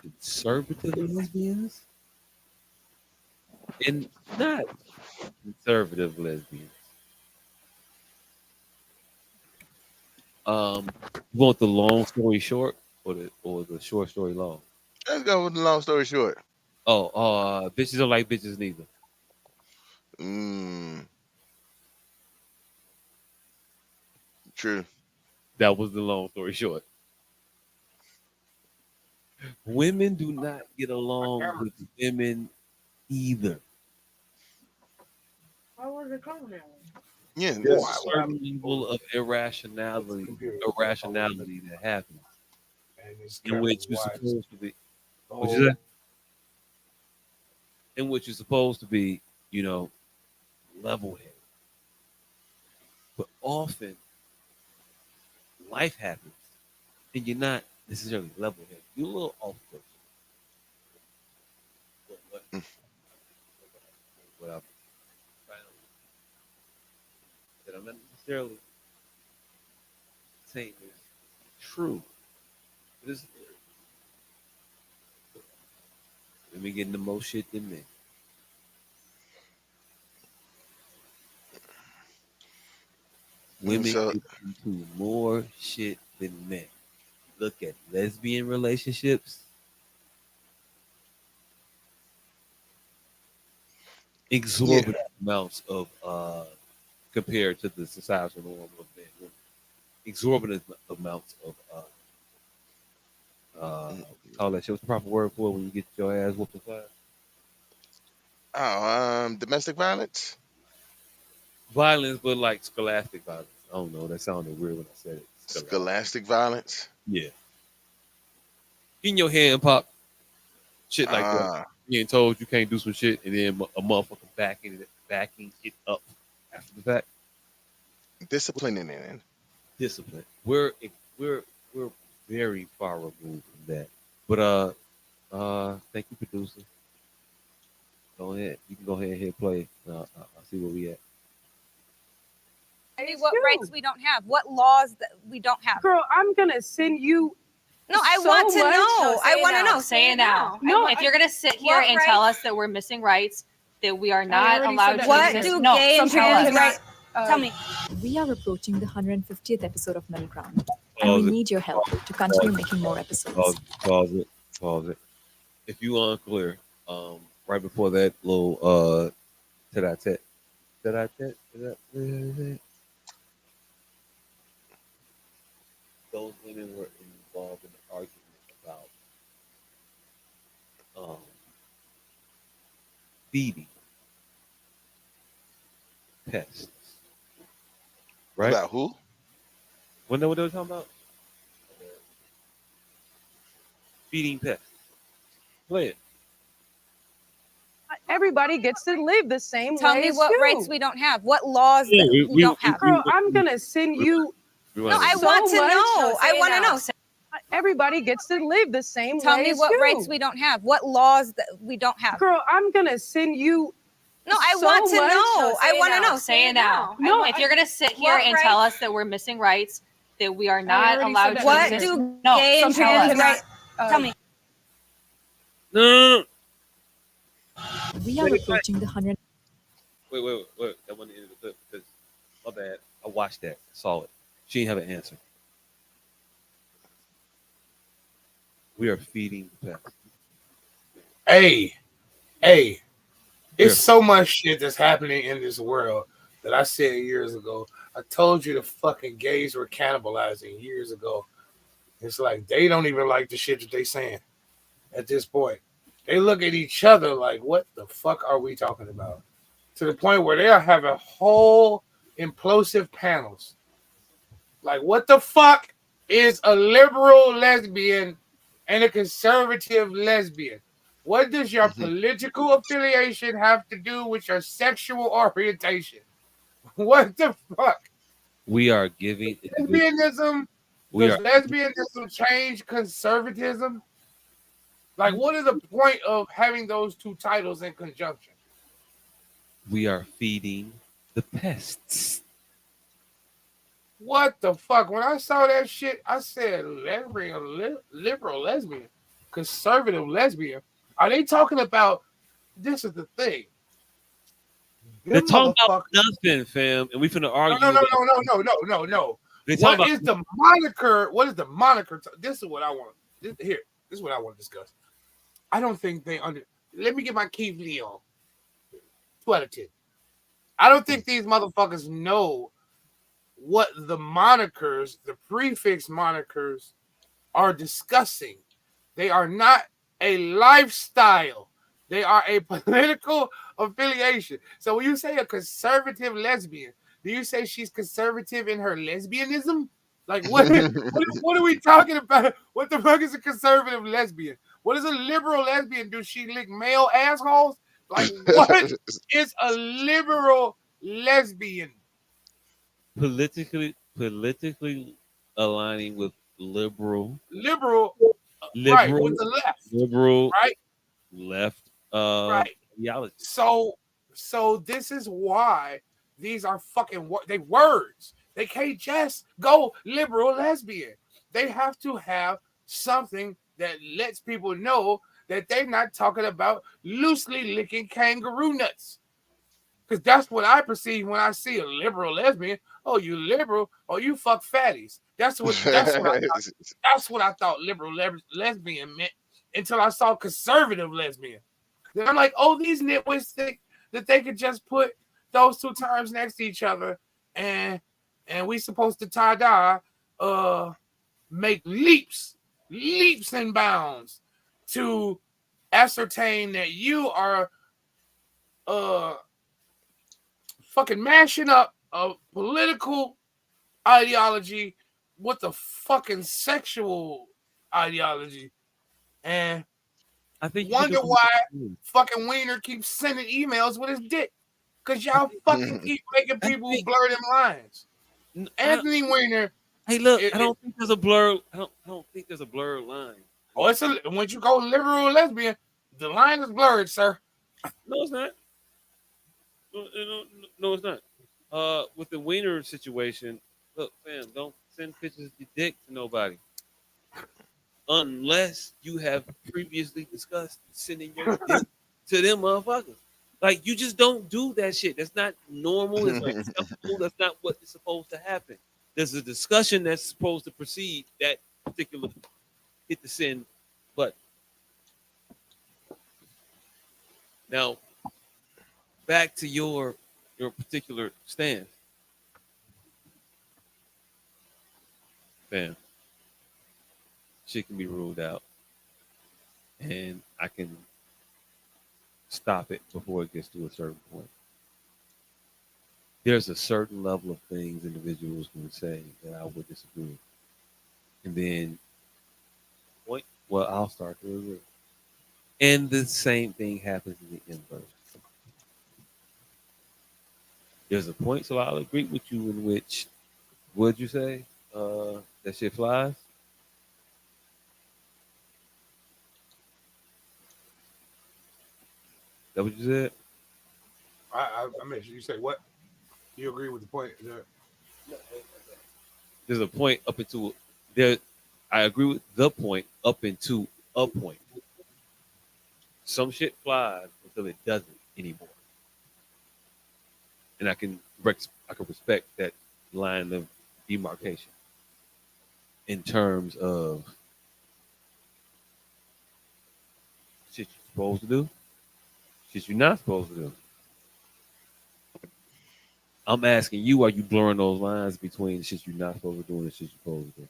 conservative lesbians and not conservative lesbians. You want the long story short or the short story long? Let's Let's go with the long story short. Bitches don't like bitches neither. True. That was the long story short. Women do not get along with women either. Why was it coming that way? Yeah, There's a that's certain level of irrationality that happens in which you're supposed to be. What you say? In which you're supposed to be, level-headed. But often, life happens, and you're not necessarily level-headed. You're a little off course. What I'm that I'm not necessarily saying is true. But it's women getting the most shit than men. Women so, get into more shit than men. Look at lesbian relationships. Exorbitant amounts of compared to the societal norm of men. Exorbitant amounts of all that shit. What's the proper word for it when you get your ass whooped in class? Domestic violence. Violence, but like scholastic violence. I don't know. That sounded weird when I said it. Scholastic violence. Yeah. In your hand, pop. Shit like that. Being told you can't do some shit, and then a motherfucker backing it up after the fact. Disciplining it. Discipline. We're very far removed from that. But thank you, producer. Go ahead. You can go ahead and hit play. I'll see where we at. What rights we don't have, what laws that we don't have. Girl, I'm gonna send you. No, I want to know. I want to know. Say it now. No, if you're gonna sit here and tell us that we're missing rights, that we are not allowed to what exist. do No, gay and trans rights? Tell me. We are approaching the 150th episode of Middle Ground, and we need your help to continue making more episodes. Pause it. If you unclear, right before that little tete-a-tete. Those women were involved in the argument about feeding pests. Right? About who? What they were talking about? Feeding pests. Play it. Everybody gets to live the same Tell way me as what you. rights we don't have, what laws that we don't have. Girl, I'm gonna send you. No, I want to know. I want to know. Everybody gets to live the same Tell way me as what you. rights we don't have, what laws that we don't have. Girl, I'm gonna send you. No, I want to know. I want to know. Say it now. No, if you're gonna sit here and tell us that we're missing rights, that we are not already allowed said to that. What exist. do No, gay and tell trans us. rights? Tell me. No. We are approaching the 100. Wait. That wasn't the end of the clip because my bad. I watched that. Saw it. She didn't have an answer. We are feeding pests. Hey, it's so much shit that's happening in this world that I said years ago. I told you the fucking gays were cannibalizing years ago. It's like they don't even like the shit that they saying at this point. They look at each other like, what the fuck are we talking about? To the point where they are having whole implosive panels. Like, what the fuck is a liberal lesbian and a conservative lesbian? What does your political affiliation have to do with your sexual orientation? What the fuck? We are giving Lesbianism? Does lesbianism change conservatism? Like, what is the point of having those two titles in conjunction? We are feeding the pests. What the fuck? When I saw that shit, I said, liberal lesbian, conservative lesbian. Are they talking about? This is the thing. They're talking about nothing, fam, and we finna argue. No. What is the moniker? What is the moniker? This is what I want. This is what I want to discuss. I don't think they under. Let me get my Keith Leon. 2 out of 10. I don't think these motherfuckers know what the monikers, the prefix monikers, are discussing. They are not a lifestyle. They are a political affiliation. So when you say a conservative lesbian, do you say she's conservative in her lesbianism? Like what are we talking about? What the fuck is a conservative lesbian? What is a liberal lesbian? Do she lick male assholes? Like what is a liberal lesbian? Politically aligning with Liberal, right, with liberal the left, liberal right? left Right. ideology. So this is why these are fucking they words. They can't just go liberal lesbian. They have to have something that lets people know that they're not talking about loosely licking kangaroo nuts. Because that's what I perceive when I see a liberal lesbian. Oh, you liberal? Oh, you fuck fatties. That's what I thought liberal lesbian meant until I saw conservative lesbian. Then I'm like, oh, these nitwits think that they could just put those 2 terms next to each other and we supposed to tie-dye make leaps and bounds to ascertain that you are fucking mashing up a political ideology with a fucking sexual ideology. And I think wonder why fucking Wiener keeps sending emails with his dick. Because y'all fucking keep making people blur them lines. Anthony Weiner. Hey, look, I don't think there's a blur. I don't think there's a blurred line. Oh, when you go liberal or lesbian, the line is blurred, sir. No, it's not. No, it's not. With the Wiener situation, look, fam, don't send pictures of your dick to nobody. Unless you have previously discussed sending your dick to them motherfuckers. Like, you just don't do that shit. That's not normal. It's not acceptable. That's not what is supposed to happen. There's a discussion that's supposed to precede that particular hit the send button. Now, back to your particular stance. Bam. Shit can be ruled out. And I can stop it before it gets to a certain point. There's a certain level of things individuals can say that I would disagree. And then, well, I'll start to agree. And the same thing happens in the inverse. There's a point, so I'll agree with you in which, would you say, that shit flies? That what you said? I mean, you say what? You agree with the point? There's a point up into there. I agree with the point up into a point. Some shit flies until it doesn't anymore, and I can respect that line of demarcation in terms of shit you're supposed to do, shit you're not supposed to do. I'm asking you, are you blurring those lines between the shit you're not supposed to do and the shit you're supposed to do?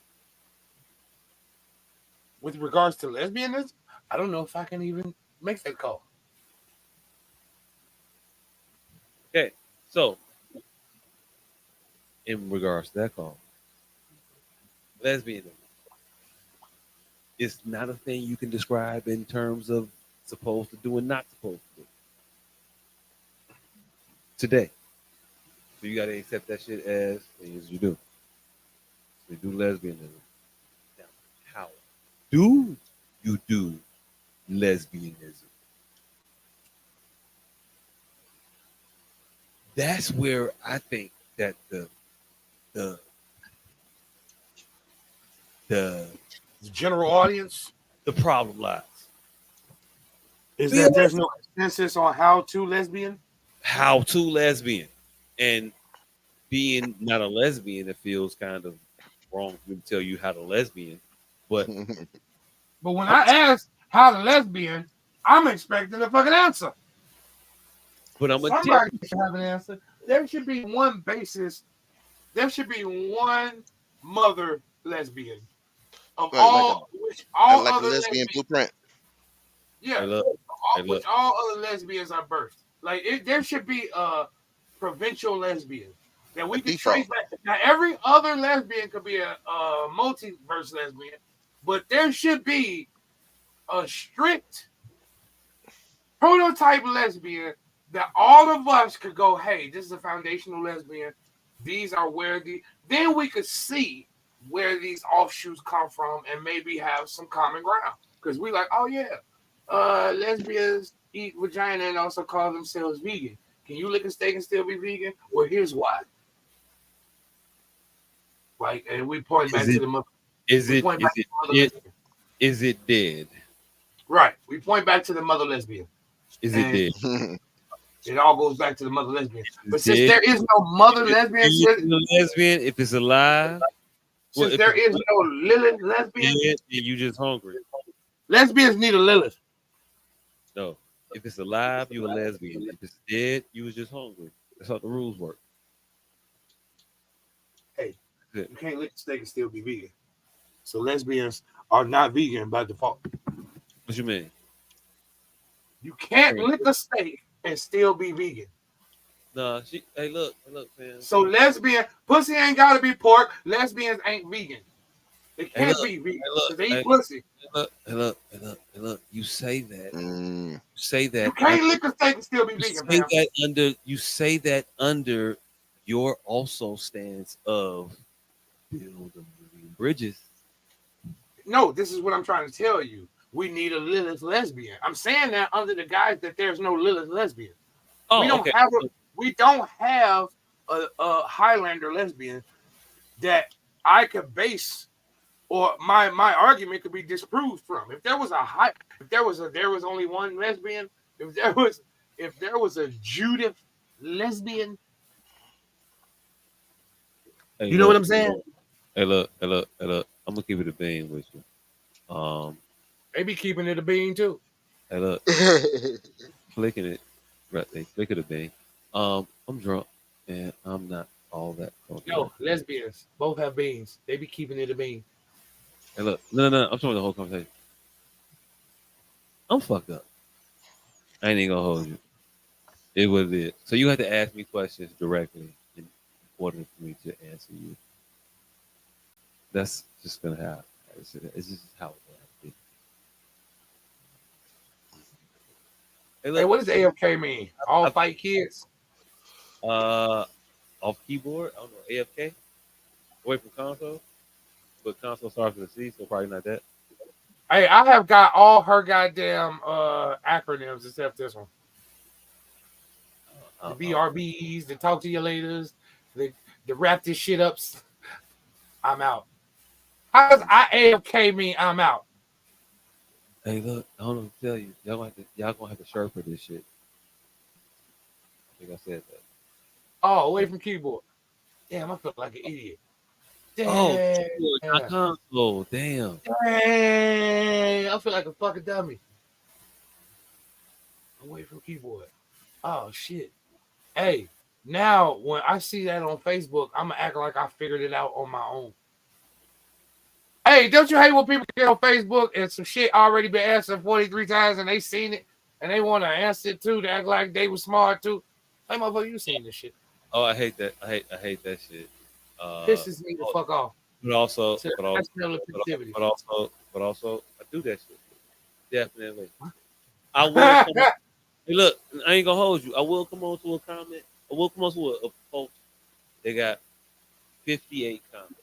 With regards to lesbianism, I don't know if I can even make that call. Okay, so in regards to that call, lesbianism is not a thing you can describe in terms of supposed to do and not supposed to do. Today. So you gotta accept that shit as you do. So you do lesbianism. Now, how do you do lesbianism? That's where I think that the general audience, the problem lies. Is that there's no consensus on how to lesbian? How to lesbian. And being not a lesbian, it feels kind of wrong for me to tell you how to lesbian. But when I ask how to lesbian, I'm expecting a fucking answer. But I'm gonna tell Somebody should have an answer. There should be one basis. There should be one mother lesbian of which all like a other lesbian lesbians. blueprint. Yeah, Hey, look. which all other lesbians are birthed. Like there should be a provincial lesbian that we could trace back. Now every other lesbian could be a multiverse lesbian, but there should be a strict prototype lesbian that all of us could go, hey, this is a foundational lesbian. These are where then we could see where these offshoots come from and maybe have some common ground. Because we like, oh yeah, lesbians eat vagina and also call themselves vegan. Can you lick a steak and still be vegan? Well, here's why. Like, and we point back to the mother. Is it dead? Right. We point back to the mother lesbian. Is it dead? It all goes back to the mother lesbian. But since there is no mother lesbian, if it's alive, since there is no Lilith lesbian, you just hungry. Lesbians need a Lilith. No, if it's alive, you a lesbian. If it's dead, you was just hungry. That's how the rules work. Hey, you can't lick a steak and still be vegan. So lesbians are not vegan by default. What you mean? You can't lick a steak and still be vegan. No, hey, look, man. So lesbian pussy ain't gotta be pork. Lesbians ain't vegan. They can't be vegan because they eat pussy. Hey, look. You say that. You say that. You can't lick a steak and still be vegan. You say that under your also stance of build a million bridges. No, this is what I'm trying to tell you. We need a Lilith lesbian. I'm saying that under the guise that there's no Lilith lesbian. Oh, we don't have a Highlander lesbian that I could base or my argument could be disproved from. If there was there was only one lesbian, if there was a Judith lesbian, hey, you know what I'm saying? Hey, look. I'm gonna keep it a bean with you. They be keeping it a bean too. Hey, look, flicking it, right? They flick it a bean. I'm drunk and I'm not all that. No, lesbians both have beans. They be keeping it a bean. Hey, look, no. I'm talking the whole conversation. I'm fucked up. I ain't even gonna hold you. It was it. So you had to ask me questions directly in order for me to answer you. That's just gonna happen. It's just how it will happen. Hey, what does AFK mean? All fight kids? Off keyboard. I don't know. AFK. Away from console. But console starts with a C, so probably not that. Hey, I have got all her goddamn acronyms except this one. The BRBs, the talk to you laters, the wrap this shit up. I'm out. How does AFK mean I'm out? Hey, look, I don't know what to tell you. Y'all gonna have to shirt for this shit. I think I said that. Oh, away from keyboard. Damn, I feel like an idiot. Damn. Oh, not console. Damn. Dang, I feel like a fucking dummy. Away from keyboard. Oh shit. Hey, now when I see that on Facebook, I'm gonna act like I figured it out on my own. Hey, don't you hate when people get on Facebook and some shit already been answered 43 times and they seen it and they want to answer it too to act like they were smart too? Hey, motherfucker, you seen this shit? Oh, I hate that. I hate that shit. Pisses me the fuck off. But also, I do that shit. Definitely. I will. Hey, look, I ain't gonna hold you. I will come on to a comment. I will come on to a post. They got 58 comments.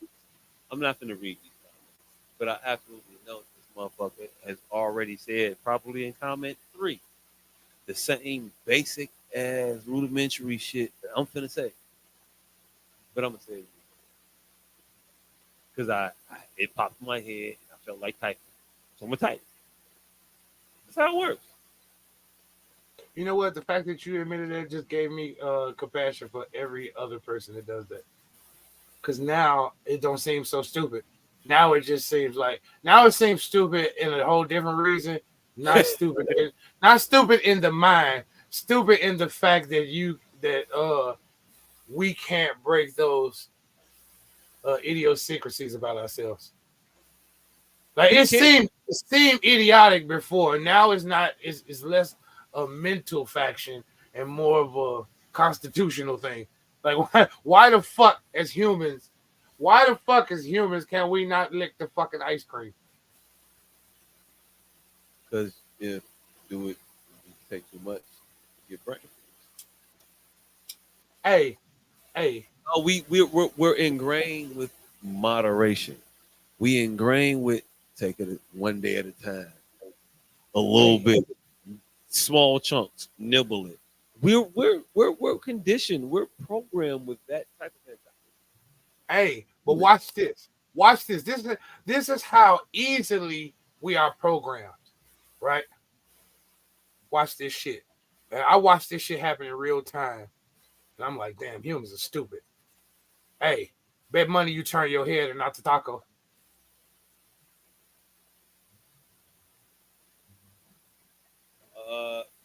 I'm not gonna read these comments, but I absolutely know this motherfucker has already said probably in comment 3 the same basic as rudimentary shit that I'm finna say. But I'm gonna say it because it popped in my head. I felt like typing, so I'm gonna type. That's how it works. You know what? The fact that you admitted that just gave me compassion for every other person that does that. Because now it don't seem so stupid. Now it just seems like it seems stupid in a whole different reason. Not stupid. Not stupid in the mind. Stupid in the fact that we can't break those idiosyncrasies about ourselves. Like it seemed idiotic before. Now it's not. It's less a mental faction and more of a constitutional thing. Like why the fuck as humans? Why the fuck as humans can we not lick the fucking ice cream? Because if you do it, you take too much, you get brain. Hey. Oh, we're ingrained with moderation. We ingrained with taking it one day at a time, a little bit, small chunks, nibble it. We're conditioned. We're programmed with that type of thing. Hey, but watch this. Watch this. This is how easily we are programmed, right? Watch this shit. And I watch this shit happen in real time, and I'm like, damn, humans are stupid. Hey, bet money you turn your head and not the taco.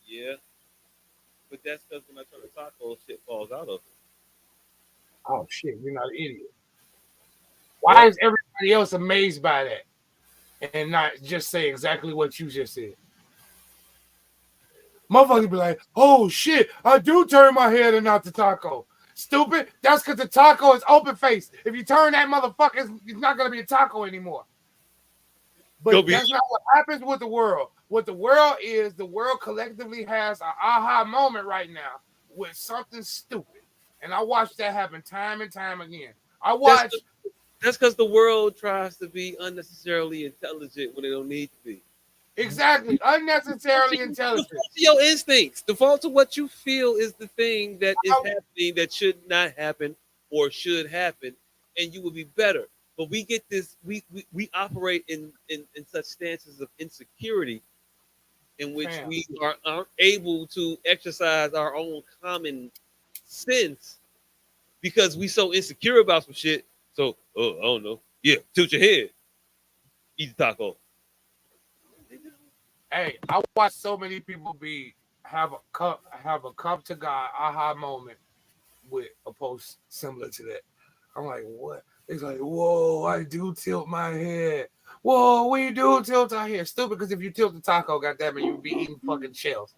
Yeah. But that's because when I turn the taco, shit falls out of it. Oh shit, you're not an idiot. Why is everybody else amazed by that and not just say exactly what you just said? Motherfuckers be like, oh shit, I do turn my head and not the taco. Stupid. That's because the taco is open faced. If you turn that motherfucker, it's not going to be a taco anymore. But that's not what happens with the world. What the world is, the world collectively has an aha moment right now with something stupid. And I watch that happen time and time again. That's because the world tries to be unnecessarily intelligent when it don't need to be. Exactly. Unnecessarily intelligent. Default to your instincts. Default to what you feel is the thing that is happening that should not happen or should happen, and you will be better. But we get this, we operate in such stances of insecurity in which we aren't able to exercise our own common sense because we so insecure about some shit. So, I don't know. Yeah, tilt your head. Eat the taco. Hey, I watch so many people have a come to God aha moment with a post similar to that. I'm like, what? It's like, whoa, I do tilt my head. Whoa, we do tilt our head. Stupid, because if you tilt the taco, goddamn it, you'd be eating fucking shells.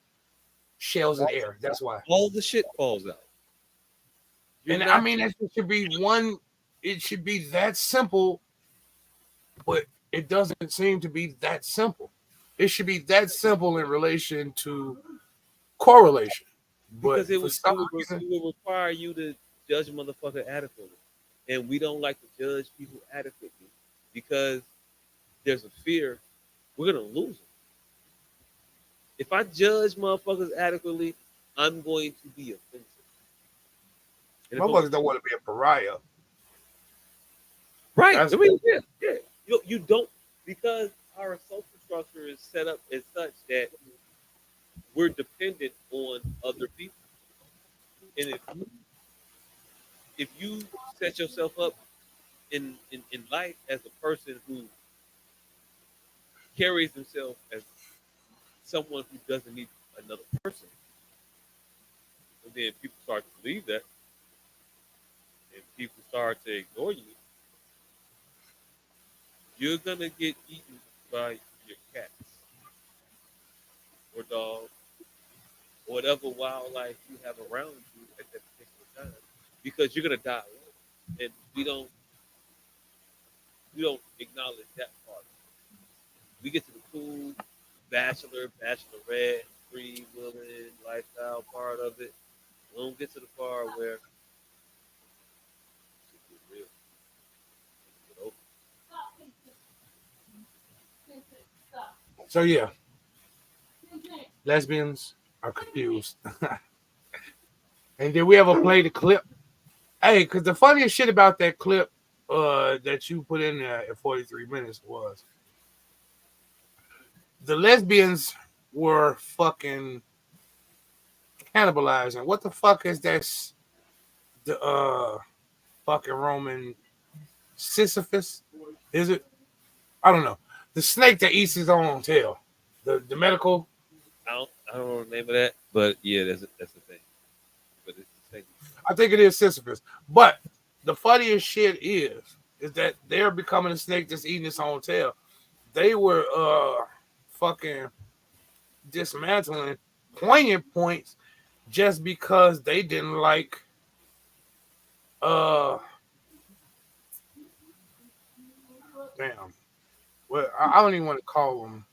Shells in air. That's why. All the shit falls out. And I mean, it should be that simple, but it doesn't seem to be that simple. It should be that simple in relation to correlation. Because it will require you to judge a motherfucker adequately. And we don't like to judge people adequately because there's a fear we're going to lose them. If I judge motherfuckers adequately, I'm going to be offensive. Motherfuckers don't want to be a pariah. Right. I mean, yeah. You don't, because our social structure is set up as such that we're dependent on other people. And if you set yourself up in life as a person who carries himself as someone who doesn't need another person, and then people start to believe that, and people start to ignore you, you're gonna get eaten by your cats or dogs or whatever wildlife you have around you at that particular time, because you're gonna die alone. And we don't acknowledge that part. We get to the cool bachelor, bachelorette, free willing lifestyle part of it. We don't get to the part where it's real. So yeah, lesbians are confused. And did we ever play the clip? Hey, because the funniest shit about that clip that you put in there at 43 minutes was the lesbians were fucking cannibalizing. What the fuck is that? The fucking Roman Sisyphus? Is it? I don't know. The snake that eats his own tail. The medical. I don't know the name of that, but yeah, that's the thing. But it's the thing. I think it is Sisyphus. But the funniest shit is that they're becoming a snake that's eating its own tail. They were fucking dismantling poignant points just because they didn't like damn. Well, I don't even want to call them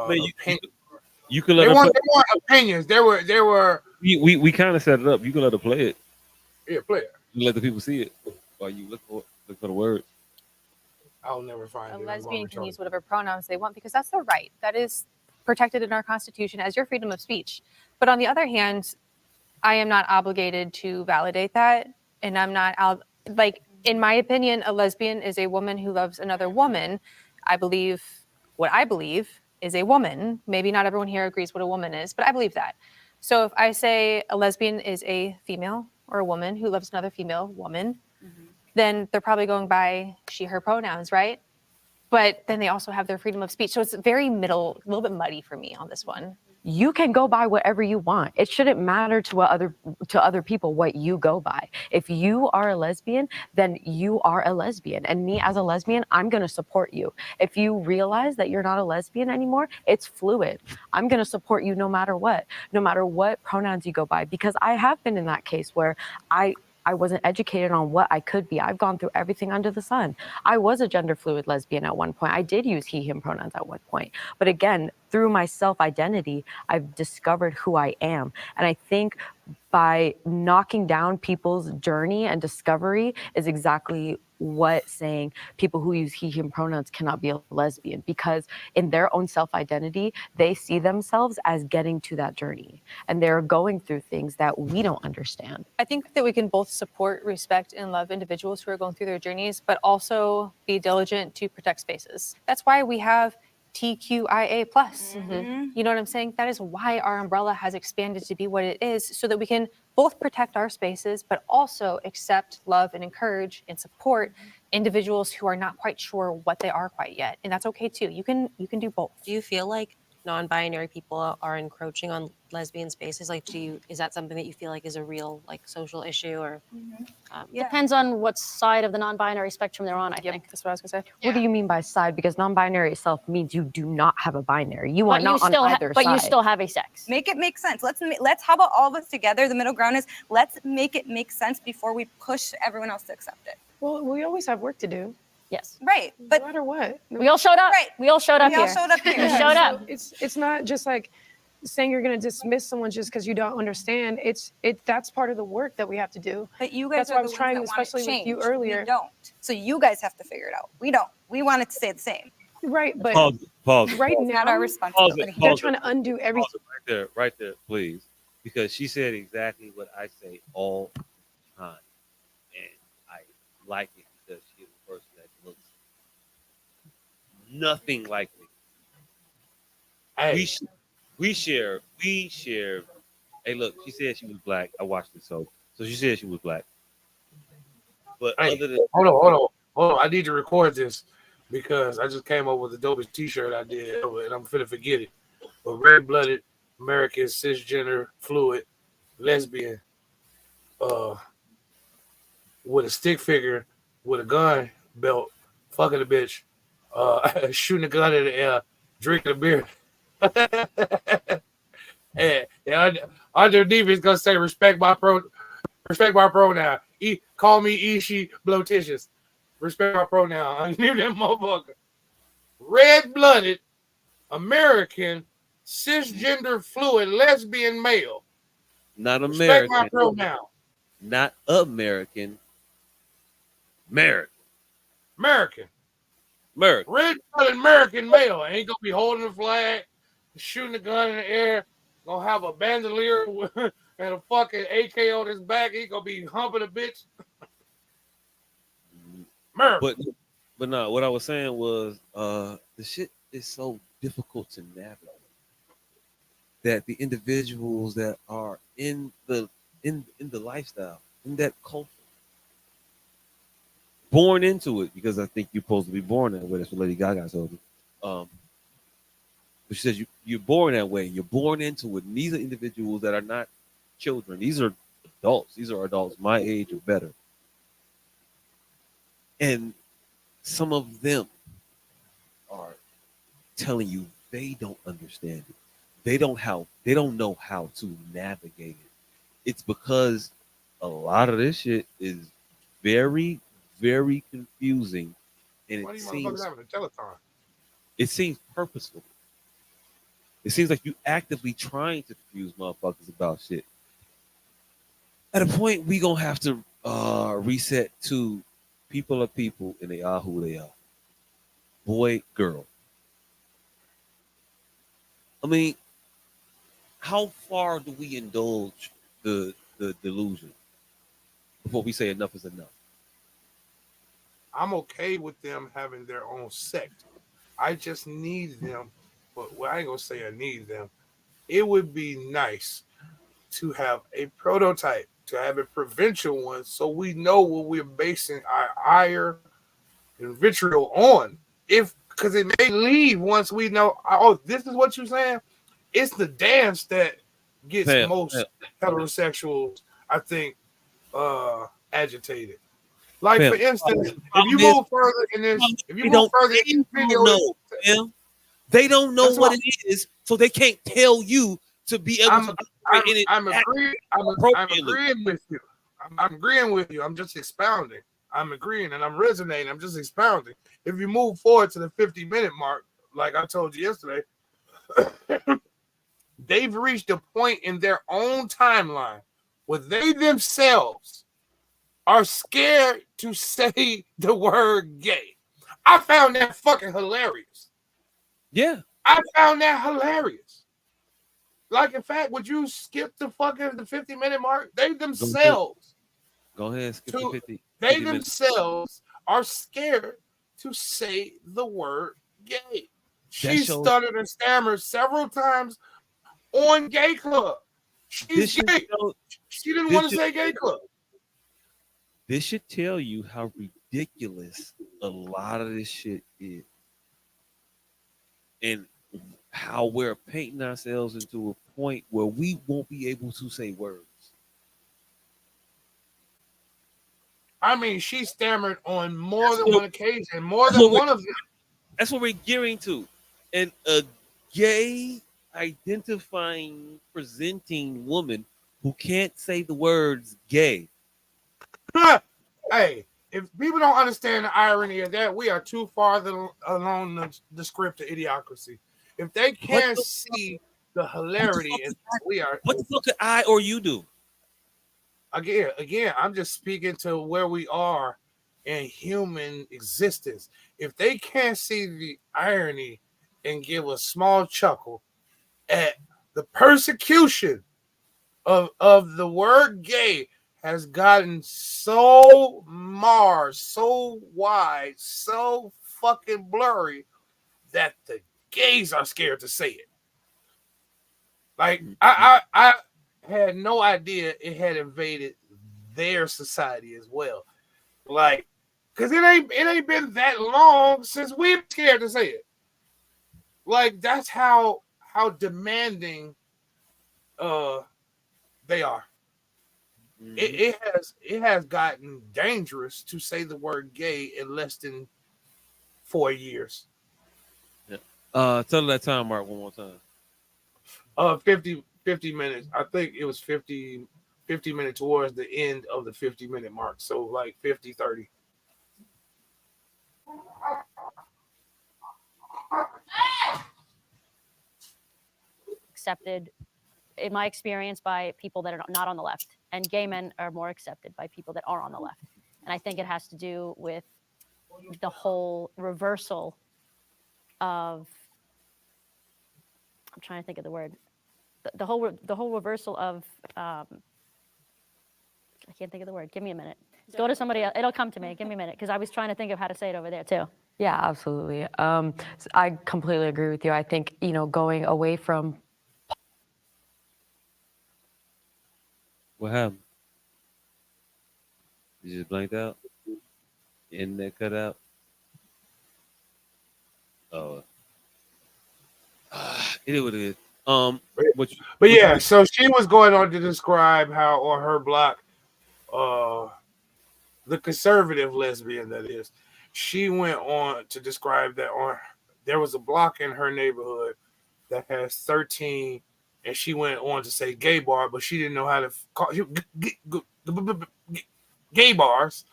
you can let they her weren't play. opinions. There were We kind of set it up. You can let her play it. Yeah, play it. You let the people see it while you look for the words. I'll never find A it. lesbian can use whatever pronouns they want because that's their right. That is protected in our Constitution as your freedom of speech. But on the other hand, I am not obligated to validate that. And I'm not, like, in my opinion, a lesbian is a woman who loves another woman. I believe what I believe is a woman. Maybe not everyone here agrees what a woman is, but I believe that. So if I say a lesbian is a female or a woman who loves another female woman, then they're probably going by she, her pronouns, right? But then they also have their freedom of speech. So it's very middle, a little bit muddy for me on this one. You can go by whatever you want. It shouldn't matter to other people what you go by. If you are a lesbian, then you are a lesbian. And me as a lesbian, I'm going to support you. If you realize that you're not a lesbian anymore, it's fluid. I'm going to support you no matter what pronouns you go by, because I have been in that case where I wasn't educated on what I could be. I've gone through everything under the sun. I was a gender fluid lesbian at one point. I did use he, him pronouns at one point. But again, through my self-identity, I've discovered who I am. And I think by knocking down people's journey and discovery is exactly what saying people who use he, him pronouns cannot be a lesbian, because in their own self-identity, they see themselves as getting to that journey and they're going through things that we don't understand. I think that we can both support, respect, and love individuals who are going through their journeys, but also be diligent to protect spaces. That's why we have TQIA+. You know what I'm saying? That is why our umbrella has expanded to be what it is, so that we can both protect our spaces, but also accept, love, and encourage and support individuals who are not quite sure what they are quite yet. And that's okay too. You can do both. Do you feel like non-binary people are encroaching on lesbian spaces? Like, is that something that you feel like is a real social issue, or? Depends on what side of the non-binary spectrum they're on, I think. That's what I was gonna say. What do you mean by side? Because non-binary itself means you do not have a binary. You are But not on either side. But you still have a sex. Make it make sense. Let's how about all of us together? The middle ground is let's make it make sense before we push everyone else to accept it. Well, we always have work to do. Yes. Right. But no matter what. We all showed up. Right. We all showed up We here. all showed up here. We showed up. It's not just like saying you're going to dismiss someone just because you don't understand. That's part of the work that we have to do. But you guys That's are why I the was ones trying, that want it especially with you changed. earlier. We don't. So you guys have to figure it out. We don't. We want it to stay the same. Right, but Pause. right It's now, not our responsibility. Pause they're it. trying to undo everything. Right there, please, because she said exactly what I say all the time, and I like it because she is a person that looks nothing like me. Hey. We share. Hey, look, she said she was black. I watched it, so she said she was black. But Hey, other than hold on. I need to record this because I just came up with the dopest T-shirt I did, and I'm finna forget it. But red-blooded American cisgender fluid lesbian, with a stick figure, with a gun belt, fucking a bitch, shooting a gun in the air, drinking a beer. and underneath it's gonna say respect my pronoun. Call me Ishi Blotitious. Respect my pronoun. I knew that motherfucker. Red-blooded American cisgender fluid lesbian male. not Respect American, my pronoun. not American, American. Red-blooded American male. Ain't gonna be holding the flag, shooting a gun in the air. Gonna have a bandolier and a fucking AK on his back. He gonna be humping a bitch. American. But no, what I was saying was the shit is so difficult to navigate that the individuals that are in the lifestyle, in that culture, born into it, because I think you're supposed to be born that way. That's what Lady Gaga told me. But she says you're born that way. You're born into it. And these are individuals that are not children. These are adults. These are adults my age or better. And some of them are telling you they don't understand it. They don't know how to navigate it. It's because a lot of this shit is very, very confusing, and Why do you motherfuckers having a telethon? it seems purposeful. It seems like you actively trying to confuse motherfuckers about shit. At a point, we gonna have to reset to people are people and they are who they are. Boy, girl. I mean, how far do we indulge the delusion before we say enough is enough? I'm okay with them having their own sect. I just need them, but well, I ain't gonna say I need them. It would be nice to have a prototype, to have a provincial one, so we know what we're basing our ire and vitriol on. If because it may leave once we know, oh, this is what you're saying. It's the dance that gets Fam, most heterosexuals, I think, agitated. Like for fam. instance, if you Problem is, move further in this, if you they move don't, further in they this don't video, know, fam. They don't know that's what what it is, so they can't tell you to be able to operate in it I'm appropriately. agreeing with you. I'm agreeing with you. I'm just expounding. I'm agreeing and I'm resonating. I'm just expounding. If you move forward to the 50-minute mark, like I told you yesterday, they've reached a point in their own timeline where they themselves are scared to say the word gay. I found that fucking hilarious. Yeah. I found that hilarious. Like, in fact, would you skip the 50-minute mark? They themselves Go ahead, skip the 50 they minutes. themselves are scared to say the word gay. That She shows stuttered and stammered several times on Gay Club. this She's should gay. show, She didn't this want to should say Gay Club. this should tell you how ridiculous a lot of this shit is. And how we're painting ourselves into a point where we won't be able to say words. I mean, she stammered on more That's than what, one occasion, more that's than what we're, one of them. that's what we're gearing to. And a gay identifying presenting woman who can't say the words gay. Hey, if people don't understand the irony of that, we are too far along the script of idiocracy. If they can't see the hilarity, and we are. What the fuck could I or you do? Again, I'm just speaking to where we are in human existence. If they can't see the irony and give a small chuckle at the persecution of the word gay has gotten so marred, so wide, so fucking blurry that the gays are scared to say it. Like I had no idea it had invaded their society as well. Like, cause it ain't been that long since we're scared to say it. Like that's how demanding they are. It has gotten dangerous to say the word gay in less than 4 years. Yeah. Tell that time mark one more time. 50 minutes. I think it was 50 minutes towards the end of the 50-minute mark. So like 50-30. Accepted, in my experience, by people that are not on the left, and gay men are more accepted by people that are on the left. And I think it has to do with the whole reversal of, I'm trying to think of the word, the whole reversal of, I can't think of the word. Give me a minute. Let's go to somebody else. It'll come to me. Give me a minute, because I was trying to think of how to say it over there too. Yeah, absolutely. I completely agree with you. I think, going away from. What happened? You just blanked out? Internet cut out? Oh. It is what it is. But yeah, so she was going on to describe how on her block, the conservative lesbian that is, she went on to describe that there was a block in her neighborhood that has 13, and she went on to say gay bar, but she didn't know how to call gay bars,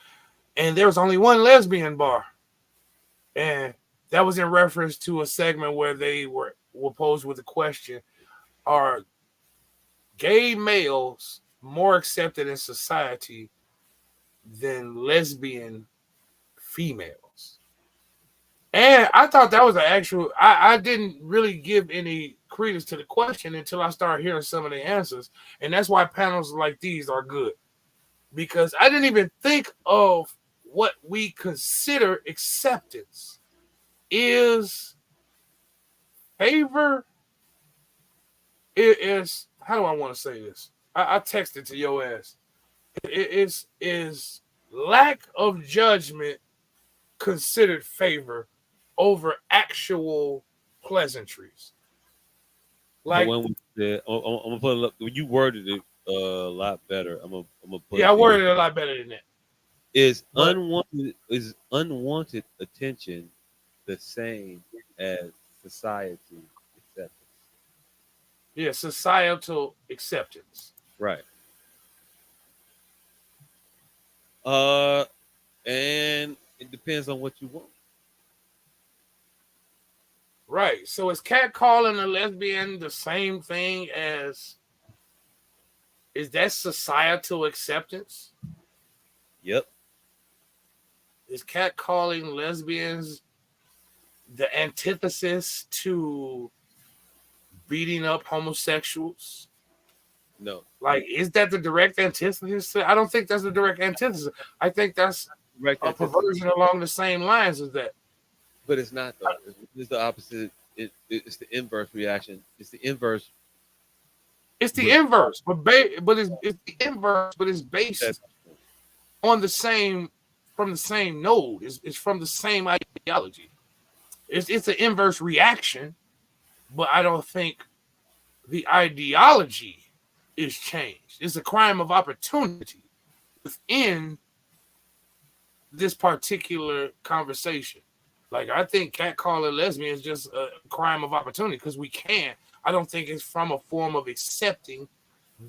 and there was only one lesbian bar, and that was in reference to a segment where they were posed with a question: are gay males more accepted in society than lesbian females? And I thought that was an actual. I didn't really give any credence to the question until I started hearing some of the answers, and that's why panels like these are good, because I didn't even think of what we consider acceptance. Is favor? It is, how do I want to say this? I texted to your ass. It is lack of judgment considered favor over actual pleasantries. Like, when we said, I'm gonna put it up. You worded it a lot better. I'm gonna put yeah, it I here. worded it a lot better than that. Is But unwanted attention the same as society acceptance? yeah, societal acceptance. Right. And it depends on what you want. Right. So is catcalling a lesbian the same thing as, is that societal acceptance? Yep. Is catcalling lesbians the antithesis to beating up homosexuals? No. Like, is that the direct antithesis? I don't think that's the direct antithesis. I think that's a perversion along the same lines as that. But it's not, though. It's the opposite. It's the inverse reaction. It's the inverse. It's the inverse, but it's the inverse, but it's based on the same, from the same node. It's from the same ideology. It's an inverse reaction, but I don't think the ideology is changed. It's a crime of opportunity within this particular conversation. Like, I think catcalling lesbian is just a crime of opportunity because we can. I don't think it's from a form of accepting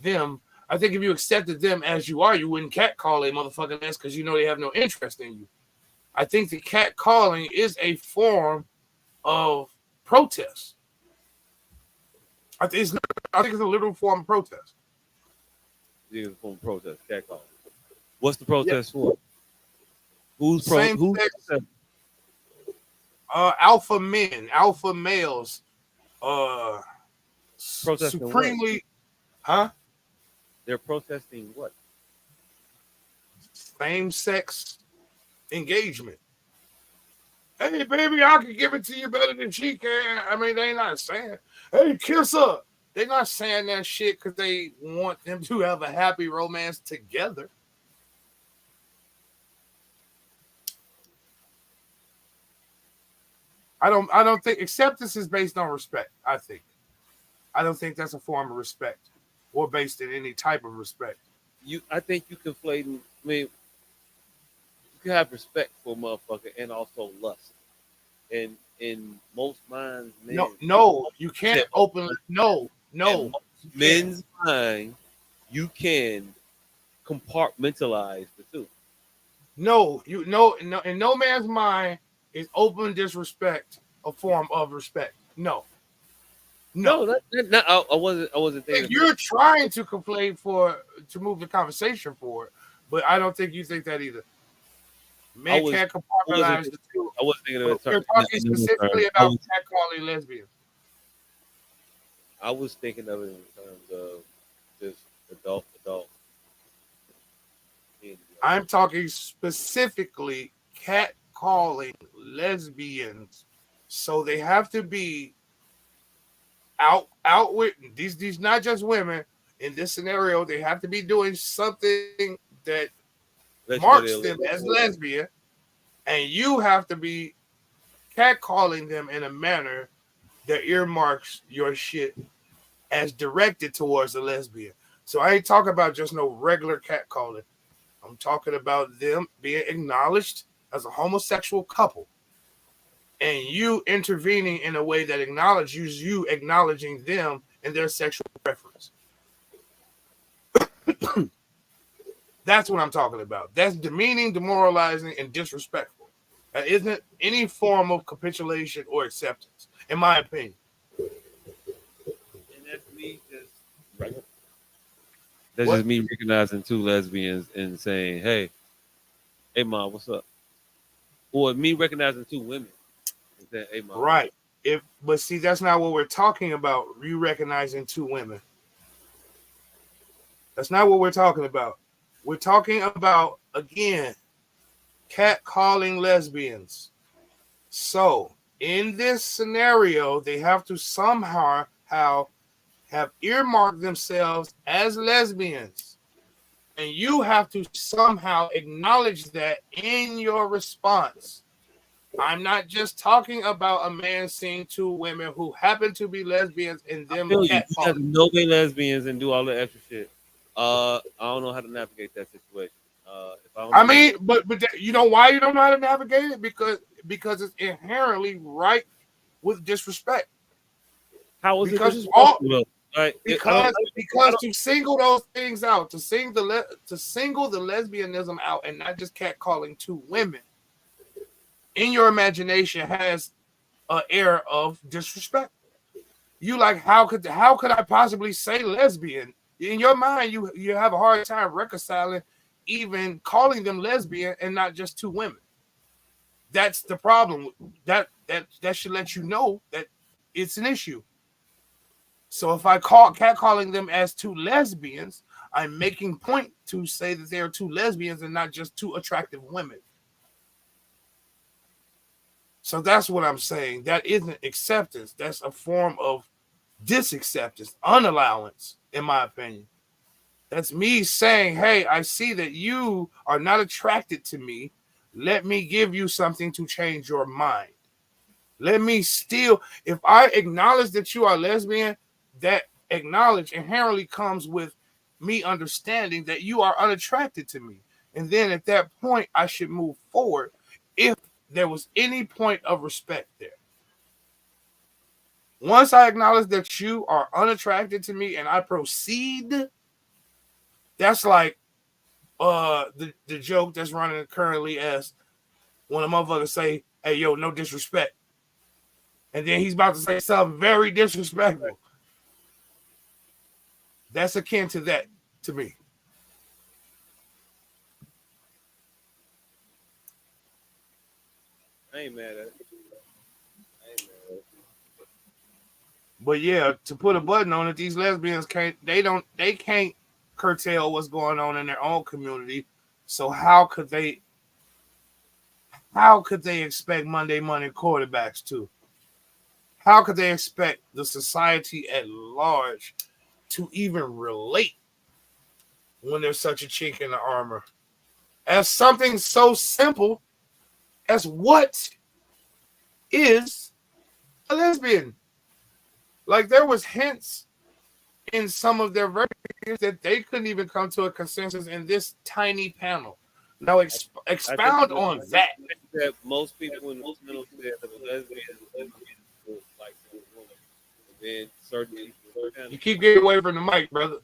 them. I think if you accepted them as you are, you wouldn't catcall a motherfucking ass because you know they have no interest in you. I think the catcalling is a form of protest. I think it's a literal form of protest. It's a form of protest. Catcalling. What's the protest for? Who's sex, alpha men, alpha males, protesting supremely, what? huh? They're protesting what? Same-sex engagement. Hey, baby, I can give it to you better than she can. I mean, they not saying, hey, kiss her. They're not saying that shit because they want them to have a happy romance together. I don't think acceptance is based on respect. I don't think that's a form of respect or based in any type of respect. I think you conflating. I mean, you can have respect for a motherfucker and also lust. And in most minds, no, you can't openly. No. Men's mind, you can compartmentalize the two. No, in no man's mind is open disrespect a form of respect. No. I wasn't thinking. You're trying to conflate to move the conversation forward, but I don't think you think that either. Men can't compartmentalize the two. I wasn't thinking of the term. You're talking specifically about catcalling lesbians. I was thinking of it in terms of just adult. I'm talking specifically catcalling lesbians. So they have to be out with these not just women. In this scenario, they have to be doing something that marks them as lesbian, and you have to be catcalling them in a manner that earmarks your shit as directed towards a lesbian. So I ain't talking about just no regular catcalling. I'm talking about them being acknowledged as a homosexual couple and you intervening in a way that acknowledges you acknowledging them and their sexual preference. That's what I'm talking about. That's demeaning, demoralizing, and disrespectful. That isn't any form of capitulation or acceptance, in my opinion. And that's me just That's just me recognizing two lesbians and saying, hey, mom, what's up? Or me recognizing two women and saying, hey, mom. Right. But see, that's not what we're talking about. You recognizing two women. That's not what we're talking about. We're talking about, again, catcalling lesbians. So, in this scenario, they have to somehow have earmarked themselves as lesbians. And you have to somehow acknowledge that in your response. I'm not just talking about a man seeing two women who happen to be lesbians and them You catcalling. have to know they lesbians and do all the extra shit. I don't know how to navigate that situation. But you know why you don't know how to navigate it? Because it's inherently right with disrespect. How is because it it's all like, because to single those things out, to single the lesbianism out, and not just catcalling two women in your imagination has an air of disrespect. You like how could I possibly say lesbian? In your mind, you have a hard time reconciling even calling them lesbian and not just two women. That's the problem. That should let you know that it's an issue. So if I catcalling them as two lesbians, I'm making point to say that they are two lesbians and not just two attractive women. So that's what I'm saying. That isn't acceptance. That's a form of disacceptance, unallowance, in my opinion. That's me saying, hey, I see that you are not attracted to me. Let me give you something to change your mind. Let me still, if I acknowledge that you are lesbian, that acknowledge inherently comes with me understanding that you are unattracted to me. And then at that point, I should move forward if there was any point of respect there. Once I acknowledge that you are unattracted to me and I proceed, that's like the joke that's running currently as when a motherfucker say, hey, yo, no disrespect. And then he's about to say something very disrespectful. That's akin to that to me. I ain't mad at it. But yeah, to put a button on it, these lesbians can't curtail what's going on in their own community. So how could they expect Monday morning quarterbacks to? How could they expect the society at large to even relate when there's such a chink in the armor? As something so simple as what is a lesbian? Like there was hints in some of their versions that they couldn't even come to a consensus in this tiny panel. Now expound on that. That most people in the panel said that a lesbian like woman. And then certain people. You keep getting away from the mic, brother.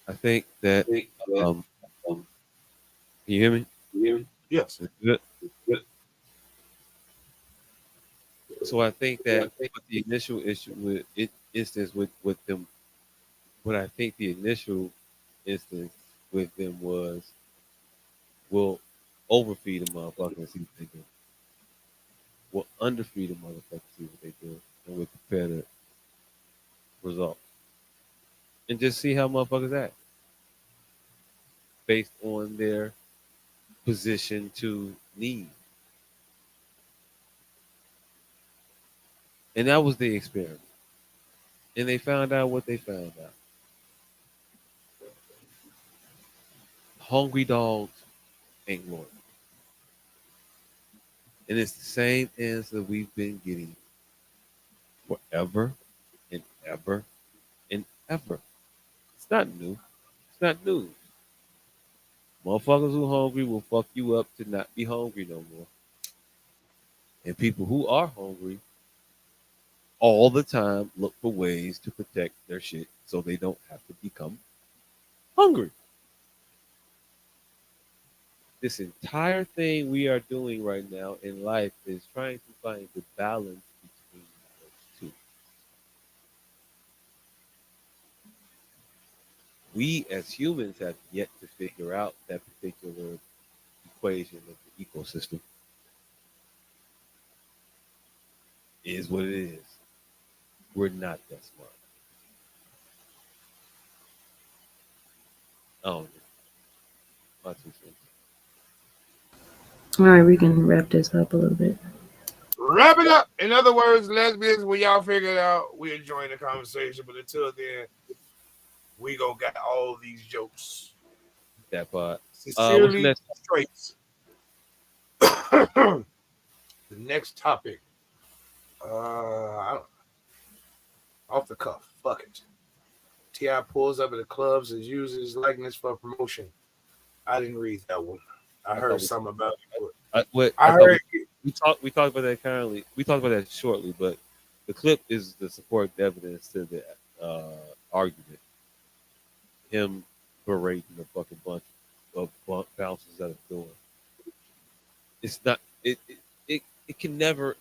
I think that can you hear me? Yes. Good. So I think that the initial issue with instance with them, what I think the initial instance with them was, we'll overfeed the motherfucker and see what they do. We'll underfeed the motherfucker and see what they do, and we'll compare the results and just see how motherfuckers act based on their position to need. And that was the experiment. And they found out what they found out. Hungry dogs ain't loyal. And it's the same answer we've been getting forever and ever and ever. It's not new. It's not news. Motherfuckers who hungry will fuck you up to not be hungry no more. And people who are hungry all the time look for ways to protect their shit so they don't have to become hungry. This entire thing we are doing right now in life is trying to find the balance between those two. We as humans have yet to figure out that particular equation of the ecosystem. It is what it is. We're not that smart. Oh, my 2 cents. All right, we can wrap this up a little bit. Wrap it up. In other words, lesbians, when y'all figure it out, we enjoying the conversation. But until then, we gonna get all these jokes. That part. What's Sincerely, next? straight. The next topic. Off the cuff. Fuck it. T.I. pulls up at the clubs and uses his likeness for promotion. I didn't read that one. I heard something about it. We talked about that currently. We talked about that shortly, but the clip is the support evidence to the argument. Him berating a fucking bunch of bouncers at a door. It's not. It can never.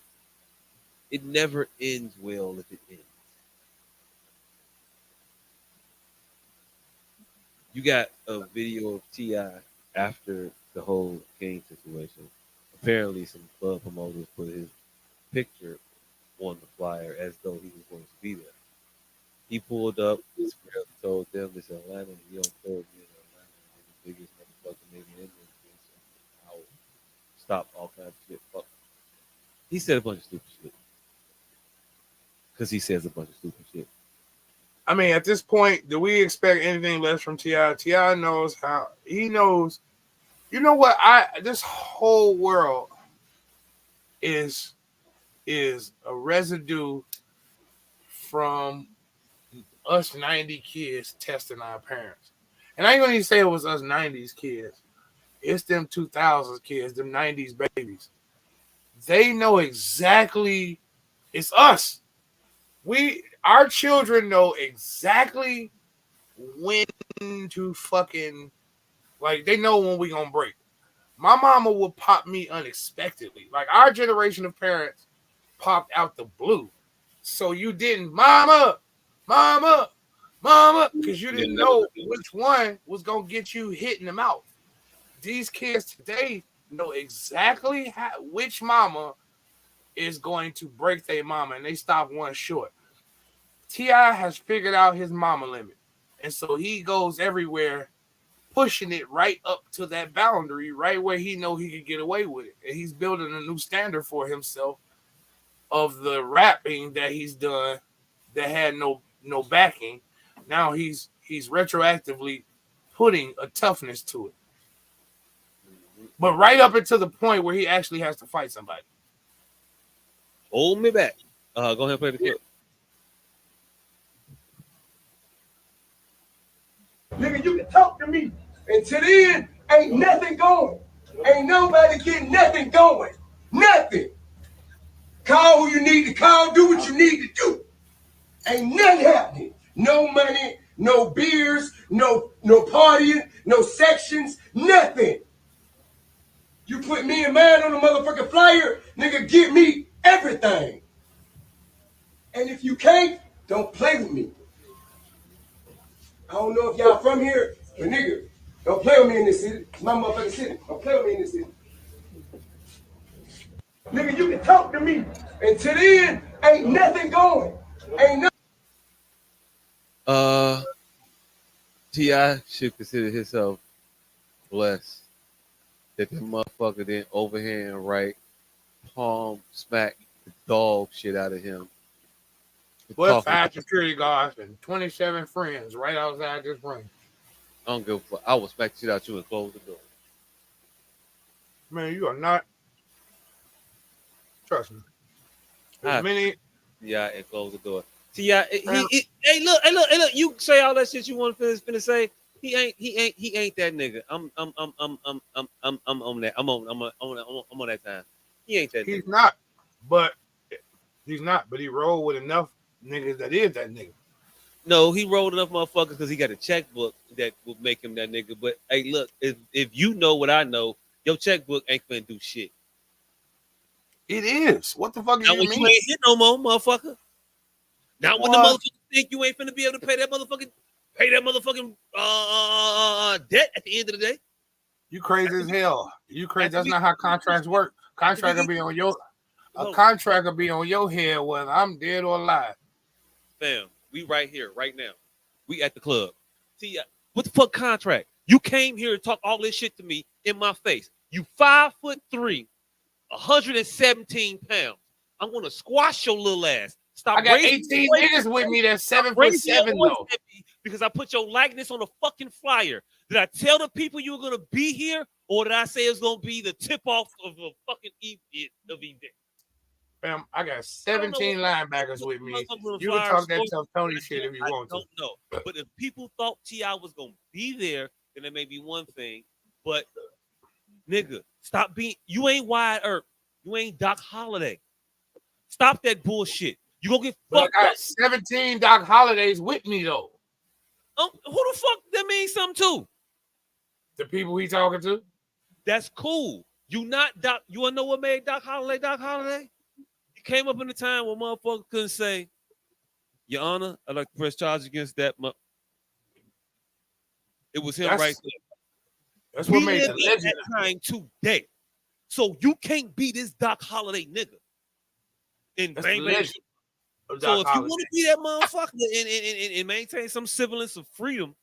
It never ends well if it ends. You got a video of T.I. after the whole Kane situation. Apparently, some club promoters put his picture on the flyer as though he was going to be there. He pulled up, told them it's Atlanta, and you don't throw me in Atlanta, the biggest motherfucking nigga in there. I'll stop all kinds of shit. Fuck. He said a bunch of stupid shit. Because he says a bunch of stupid shit. I mean, at this point, do we expect anything less from T.I.? T.I. knows how. He knows. You know what? This whole world is a residue from us 90 kids testing our parents. And I ain't gonna even say it was us 90s kids. It's them 2000s kids, them 90s babies. They know exactly. It's us. Our children know exactly when to fucking, like, they know when we gonna break. My mama would pop me unexpectedly. Like, our generation of parents popped out the blue. So you didn't, mama, because you didn't know which one was gonna get you hit in the mouth. These kids today know exactly which mama is going to break their mama, and they stop one short. T.I. has figured out his mama limit, and so he goes everywhere, pushing it right up to that boundary, right where he know he could get away with it. And he's building a new standard for himself of the rapping that he's done that had no backing. Now he's retroactively putting a toughness to it. But right up until the point where he actually has to fight somebody. Hold me back. Go ahead and play the clip. Nigga, you can talk to me. Until then, ain't nothing going. Ain't nobody getting nothing going. Nothing. Call who you need to call, do what you need to do. Ain't nothing happening. No money, no beers, no partying, no sections, nothing. You put me and mine on a motherfucking flyer, nigga, give me everything. And if you can't, don't play with me. I don't know if y'all from here, but nigga, don't play with me in this city. It's my motherfucking city. Don't play with me in this city. Nigga, you can talk to me. Until then, ain't nothing going. Ain't nothing. T.I. should consider himself blessed that the motherfucker didn't overhand right, palm smack the dog shit out of him. With 5 security guards and 27 friends right outside this ring. I don't give a fuck. I will smack the shit out you and close the door. Man, you are not. Trust me. Ah, As many. Yeah, and close the door. See, yeah, hey, look. You say all that shit you want to finna say. He ain't that nigga. I'm on that. I'm on that time. He ain't that He's nigga. not, but he rolled with enough niggas that is that nigga. No, he rolled enough motherfuckers because he got a checkbook that would make him that nigga. But hey, look, if you know what I know, your checkbook ain't finna do shit. It is. What the fuck do Now you when mean? you ain't hit no more, motherfucker. Not when the What? motherfuckers think you ain't finna be able to pay that motherfucking debt at the end of the day. You crazy as hell. You crazy. That's not how contracts work. Contract will be on your contract will be on your head whether I'm dead or alive. Fam, we right here, right now. We at the club. See, what the fuck contract? You came here to talk all this shit to me in my face. You 5'3", 117 pounds. I'm gonna squash your little ass. Stop. I got 18 niggas with me that's 7'7" though. Because I put your likeness on a fucking flyer. Did I tell the people you were gonna be here, or did I say it's gonna be the tip off of a fucking event? Fam, I got 17 linebackers with me. You can talk that tough Tony shit if you want to. I don't know. But if people thought T.I. was gonna be there, then it may be one thing. But nigga, stop being. You ain't Wyatt Earp. You ain't Doc Holliday. Stop that bullshit. You gonna get fucked I got up. 17 Doc Holidays with me though. Who the fuck that means something to? The people he talking to. That's cool. You not Doc. You wanna know what made Doc Holliday Doc Holliday? He came up in a time where motherfuckers couldn't say, Your Honor, I'd like to press charges against that. It was him right there. That's what made the legend. That time today. So you can't be this Doc Holliday nigga. And bang, bang. So if you want to be that motherfucker and maintain some semblance of freedom,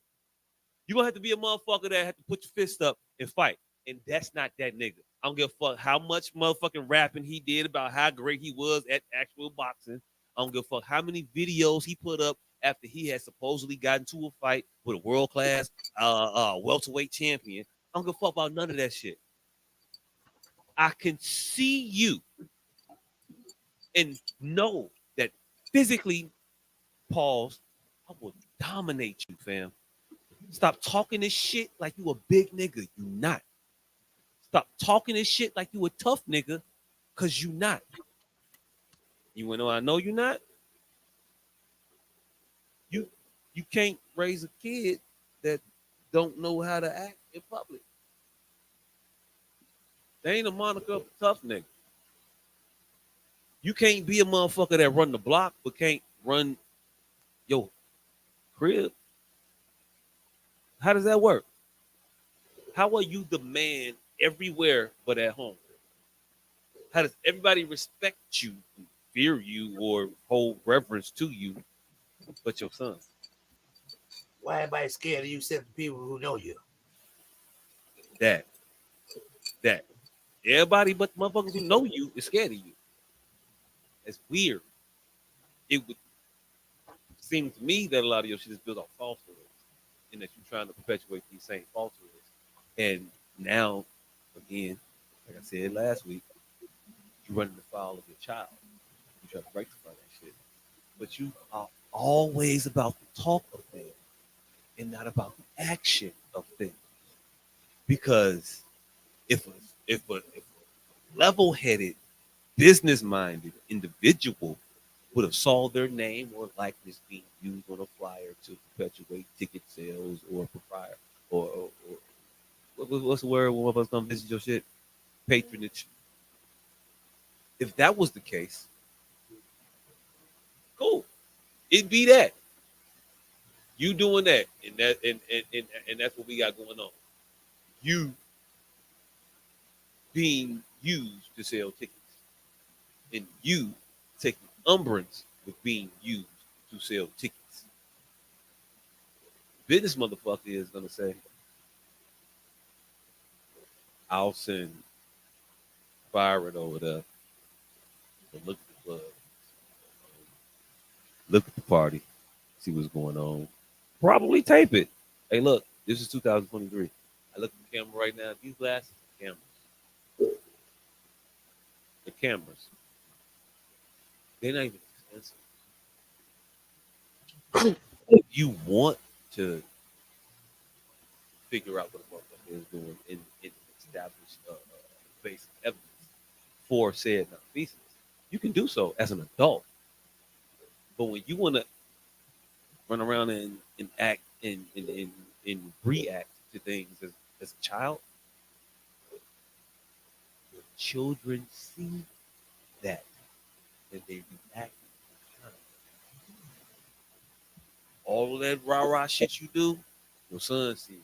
you're gonna have to be a motherfucker that have to put your fist up and fight. And that's not that nigga. I don't give a fuck how much motherfucking rapping he did about how great he was at actual boxing. I don't give a fuck how many videos he put up after he had supposedly gotten into a fight with a world-class welterweight champion. I don't give a fuck about none of that shit. I can see you and know that physically, pause, I will dominate you, fam. Stop talking this shit like you a big nigga. You not. Stop talking this shit like you a tough nigga, cause you not. You wanna know I know you not? You can't raise a kid that don't know how to act in public. They ain't a moniker of a tough nigga. You can't be a motherfucker that run the block but can't run your crib. How does that work? How are you the man everywhere but at home? How does everybody respect you, fear you, or hold reverence to you but your son? Why everybody scared of you except the people who know you? That. Everybody but the motherfuckers who know you is scared of you. It's weird. It would seem to me that a lot of your shit is built off falsehoods and that you're trying to perpetuate these same falsehoods. And now, again, like I said last week, you're running the foul of your child. You try to rectify that shit. But you are always about the talk of things and not about the action of things. Because if a level-headed, business-minded individual would have saw their name or likeness being used on a flyer to perpetuate ticket sales or proprietor or what's the word when one of us come visit your shit? Patronage. If that was the case, cool. It'd be that. You doing that, and that's what we got going on. You being used to sell tickets. And you taking umbrance with being used to sell tickets. Business motherfucker is gonna say, I'll send Byron over there to look at the club, look at the party, see what's going on. Probably tape it. Hey, look, this is 2023. I look at the camera right now. These glasses, cameras. The cameras. They're not even expensive. If you want to figure out what the motherfucker is doing in established basic evidence for said nonfeasance, you can do so as an adult. But when you want to run around and act and react to things as a child, your children see that and they react. All of that rah-rah shit you do, your son see it.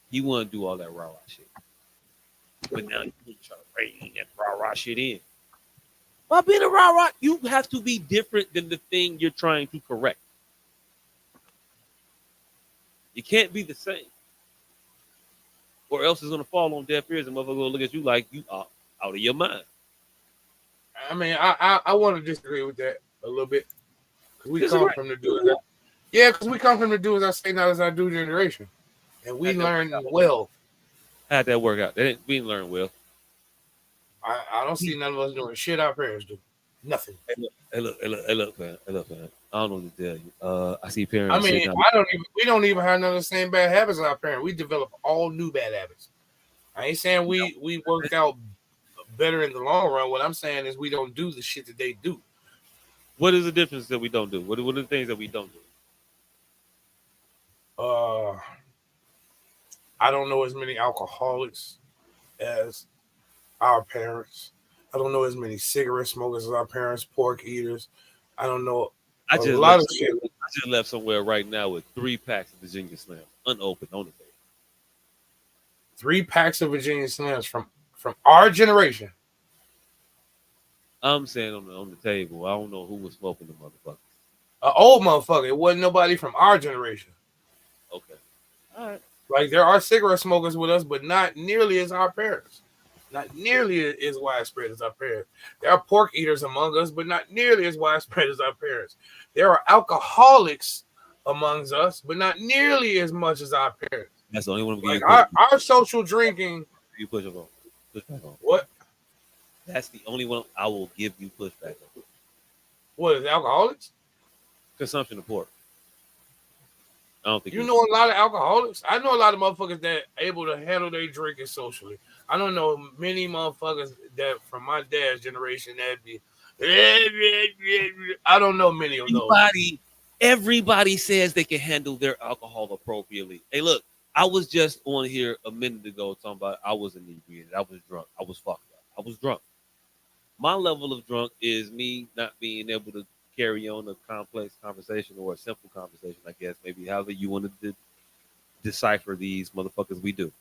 He want to do all that rah-rah shit. But now you try to rein that rah-rah shit in. By being a rah-rah, you have to be different than the thing you're trying to correct. You can't be the same. Or else it's going to fall on deaf ears and motherfuckers going to look at you like you are out of your mind. I mean, I want to disagree with that a little bit. Because we come from the dudes. Because we come from the dudes I say not as I do generation. And we learn well. How'd that work out? We didn't learn well. I don't see none of us doing shit our parents do. Nothing. Hey, look, man. I don't know what to tell you. I see parents. I mean, we don't even have none of the same bad habits as our parents. We develop all new bad habits. I ain't saying we worked out better in the long run. What I'm saying is we don't do the shit that they do. What is the difference that we don't do? What are the things that we don't do? I don't know as many alcoholics as our parents. I don't know as many cigarette smokers as our parents, pork eaters. I don't know I just left somewhere right now with 3 packs of Virginia Slams unopened on the table. 3 packs of Virginia Slams from our generation. I'm saying on the table. I don't know who was smoking the motherfuckers. An old motherfucker. It wasn't nobody from our generation. Okay. All right. Like there are cigarette smokers with us, but not nearly as our parents. Not nearly as widespread as our parents. There are pork eaters among us, but not nearly as widespread as our parents. There are alcoholics amongst us, but not nearly as much as our parents. That's the only one. Like our social drinking. You push on. Push back on. What? That's the only one I will give you pushback on. What is alcoholics? Consumption of pork. I don't think you know a lot of alcoholics. I know a lot of motherfuckers that are able to handle their drinking socially. I don't know many motherfuckers that from my dad's generation that'd be. I don't know many of those. Everybody says they can handle their alcohol appropriately. Hey, look, I was just on here a minute ago talking about I was inebriated. I was drunk. I was fucked up. I was drunk. My level of drunk is me not being able to carry on a complex conversation or a simple conversation, I guess, maybe however you want to decipher these motherfuckers we do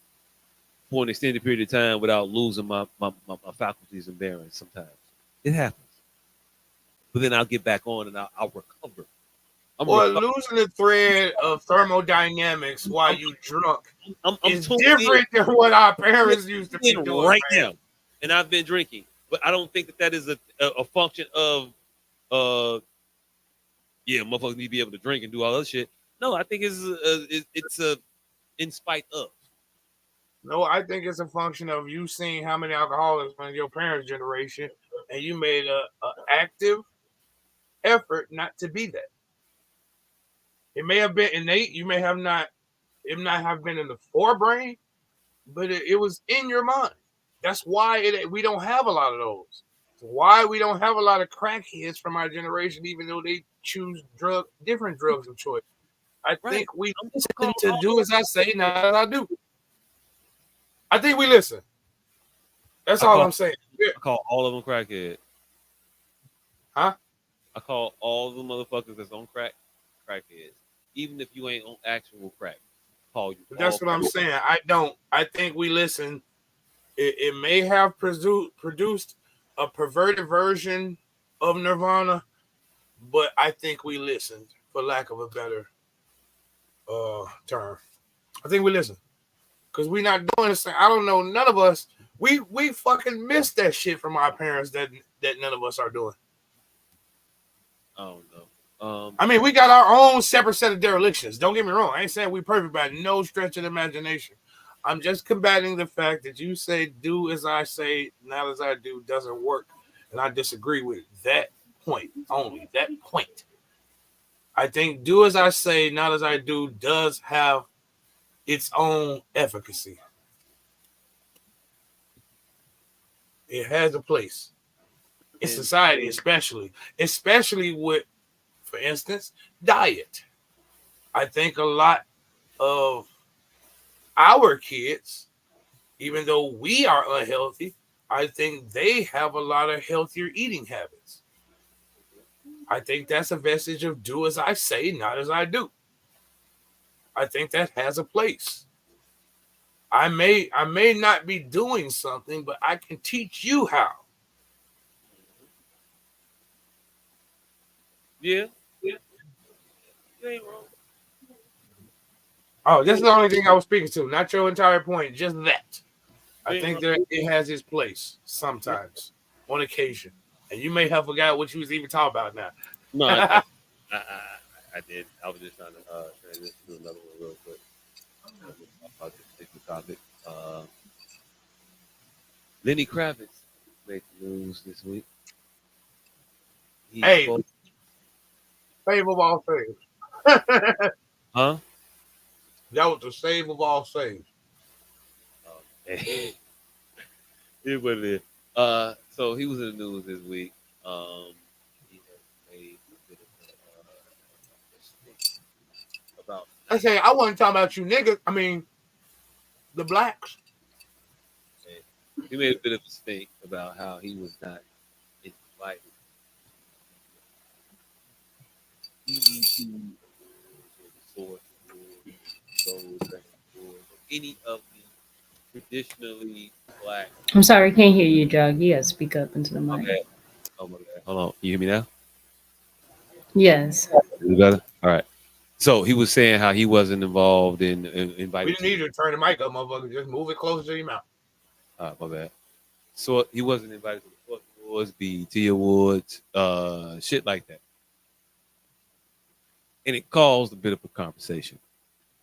for an extended period of time without losing my faculties and bearings sometimes. It happens. But then I'll get back on and I'll recover. Losing the thread of thermodynamics while you drunk is different than what our parents used to be doing right now. And I've been drinking. But I don't think that is a function of motherfuckers need to be able to drink and do all that shit. No, I think it's in spite of. No, I think it's a function of you seeing how many alcoholics from your parents' generation, and you made a active effort not to be that. It may have been innate. You may have not have been in the forebrain, but it was in your mind. That's why we don't have a lot of those. Why we don't have a lot of crackheads from our generation, even though they choose different drugs of choice. I think we listen to do as I say, not as I do. I think we listen. That's all I'm saying. I call all of them crackhead. Huh? I call all the motherfuckers that's on crackheads. Even if you ain't on actual crack. Call you. That's what I'm saying. I don't. I think we listen. It may have produced a perverted version of Nirvana, but I think we listened, for lack of a better term. I think we listened. Because we're not doing this thing. I don't know. None of us, we fucking missed that shit from our parents that none of us are doing. I don't know. I mean, we got our own separate set of derelictions. Don't get me wrong. I ain't saying we perfect by no stretch of the imagination. I'm just combating the fact that you say do as I say, not as I do doesn't work. And I disagree with that point only, that point. I think Do As I Say, Not As I Do does have its own efficacy. It has a place in society, especially with, for instance, diet. I think a lot of our kids, even though we are unhealthy, I think they have a lot of healthier eating habits. I think that's a vestige of Do As I Say, Not As I Do. I think that has a place. I may not be doing something, but I can teach you how. Yeah. You ain't wrong. Oh, that's the only thing I was speaking to, not your entire point, just that. You I ain't think wrong. that it has its place sometimes, on occasion. And you may have forgot what you was even talking about now. No, I did. I was just trying to transition to another one real quick. About this particular topic. Lenny Kravitz made the news this week. He Hey, spoke, save of all saves. huh? That was the save of all saves. Here's what it is. So he was in the news this week. He has made a bit of a statement about. I say I wasn't talking about you niggas. I mean, the blacks. He made a bit of a stink about how he was not invited. Any of the traditionally black. I'm sorry, I can't hear you, Jog. You gotta speak up into the mic. Okay. Oh my God. Hold on. You hear me now? Yes. Is it better? All right. So he was saying how he wasn't involved in We invited. didn't need you to turn the mic up, motherfucker. Just move it closer to your mouth. All right, my bad. So he wasn't invited to the Fuck Awards, BET Awards, shit like that. And it caused a bit of a conversation.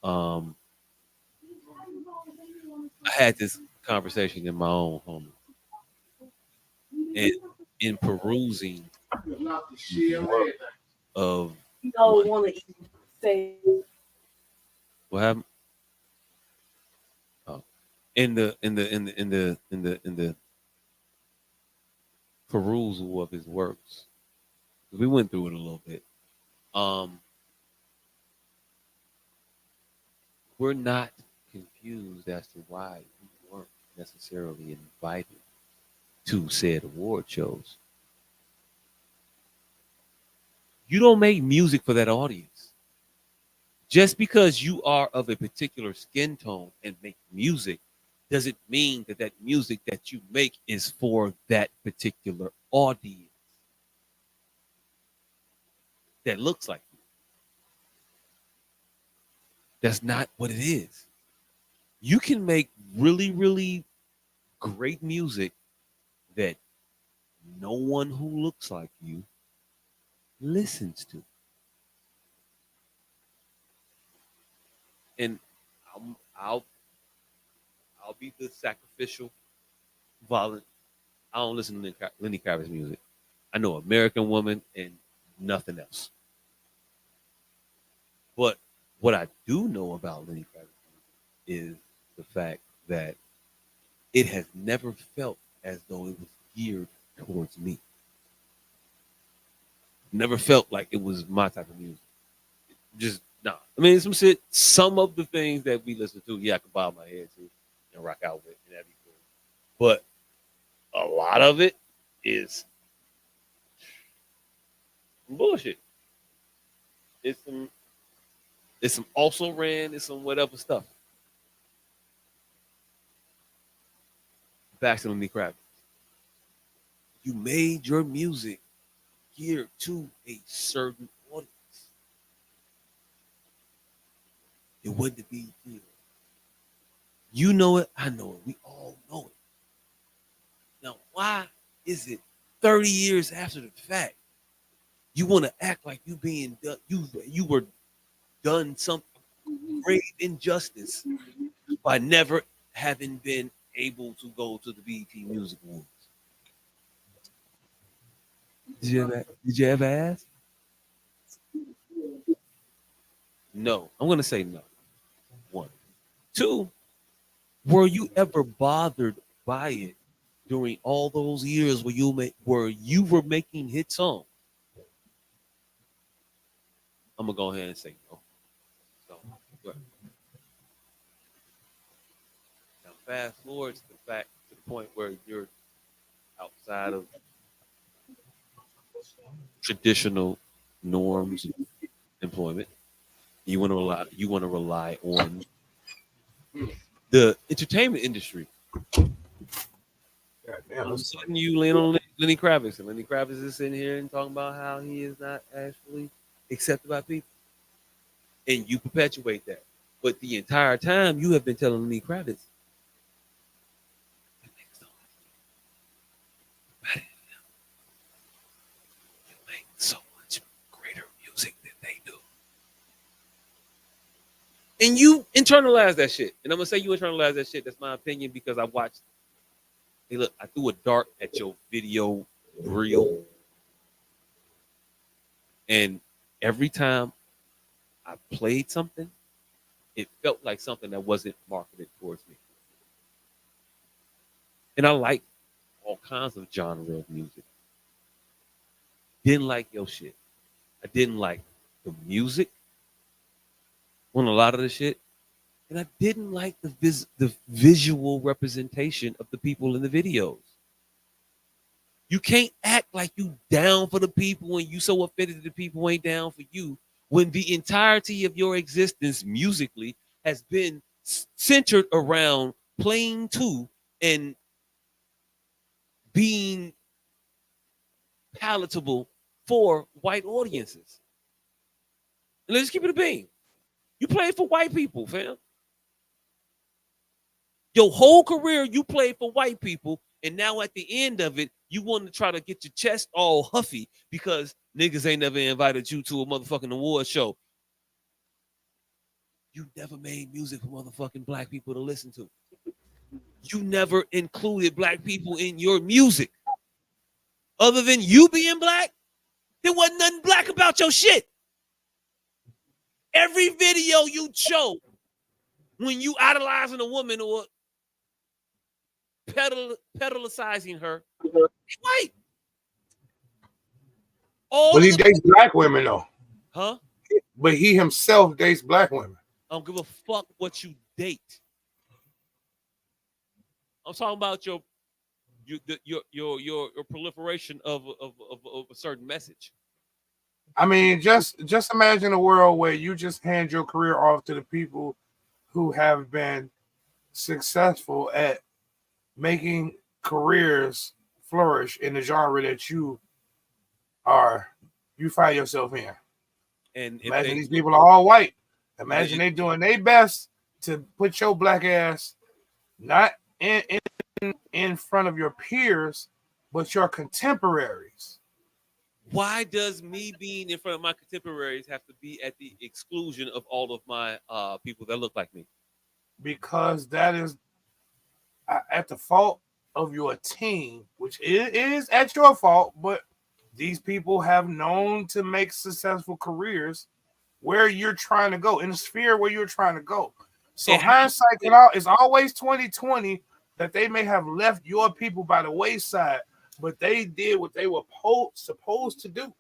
I had this conversation in my own home. And in perusing of what happened? Oh. In the perusal of his works. We went through it a little bit. We're not confused as to why we weren't necessarily invited to said award shows. You don't make music for that audience. Just because you are of a particular skin tone and make music doesn't mean that that music that you make is for that particular audience that looks like you. That's not what it is. You can make really, really great music that no one who looks like you listens to. And I'll be the sacrificial violent. I don't listen to Lenny Kravitz music. I know American Woman and nothing else. But what I do know about Lenny Kravitz is the fact that it has never felt as though it was geared towards me. Never felt like it was my type of music. Just nah. I mean, some of the things that we listen to, yeah, I could bob my head to and rock out with, and that'd be cool. But a lot of it is bullshit. It's some also ran, it's some whatever stuff. Back to Lenny Kravitz. You made your music geared to a certain audience. It wouldn't be you. You know it, I know it, we all know it. Now, why is it 30 years after the fact you want to act like you being done, you were done some great injustice by never having been able to go to the BET Music Awards? Did you ever ask? No. I'm gonna say no. One. Two. Were you ever bothered by it during all those years where you were making hit songs? I'm gonna go ahead and say no. So, but now fast forward to the point where you're outside of traditional norms of employment. You want to rely on the entertainment industry. Goddamn, All of a sudden, you lean on Lenny Kravitz, and Lenny Kravitz is sitting here and talking about how he is not actually accepted by people, and you perpetuate that. But the entire time, you have been telling Lenny Kravitz, you make so much greater music than they do, and you internalize that shit. And I'm gonna say you internalize that shit. That's my opinion because I watched. Hey, look, I threw a dart at your video reel, and every time I played something, it felt like something that wasn't marketed towards me. And I like all kinds of genre of music. Didn't like your shit. I didn't like the music on a lot of the shit. And I didn't like the visual representation of the people in the videos. You can't act like you down for the people and you so offended that the people ain't down for you when the entirety of your existence musically has been centered around playing to and being palatable for white audiences. And let's keep it a bean. You played for white people, fam. Your whole career, you played for white people, and now at the end of it, you want to try to get your chest all huffy because niggas ain't never invited you to a motherfucking award show. You never made music for motherfucking black people to listen to. You never included black people in your music. Other than you being black, there wasn't nothing black about your shit. Every video you show when you idolizing a woman or pedalizing her, it's white. All But he of dates black women though. Huh? But he himself dates black women. I don't give a fuck what you date. I'm talking about your proliferation of a certain message. I mean, just imagine a world where you just hand your career off to the people who have been successful at making careers flourish in the genre that you find yourself in. And imagine these people are all white. Imagine they doing their best to put your black ass not in front of your peers, but your contemporaries. Why does me being in front of my contemporaries have to be at the exclusion of all of my people that look like me? Because that is at the fault of your team, which is at your fault, but these people have known to make successful careers where you're trying to go, in the sphere where you're trying to go. So hindsight is always 20/20 that they may have left your people by the wayside, but they did what they were supposed to do.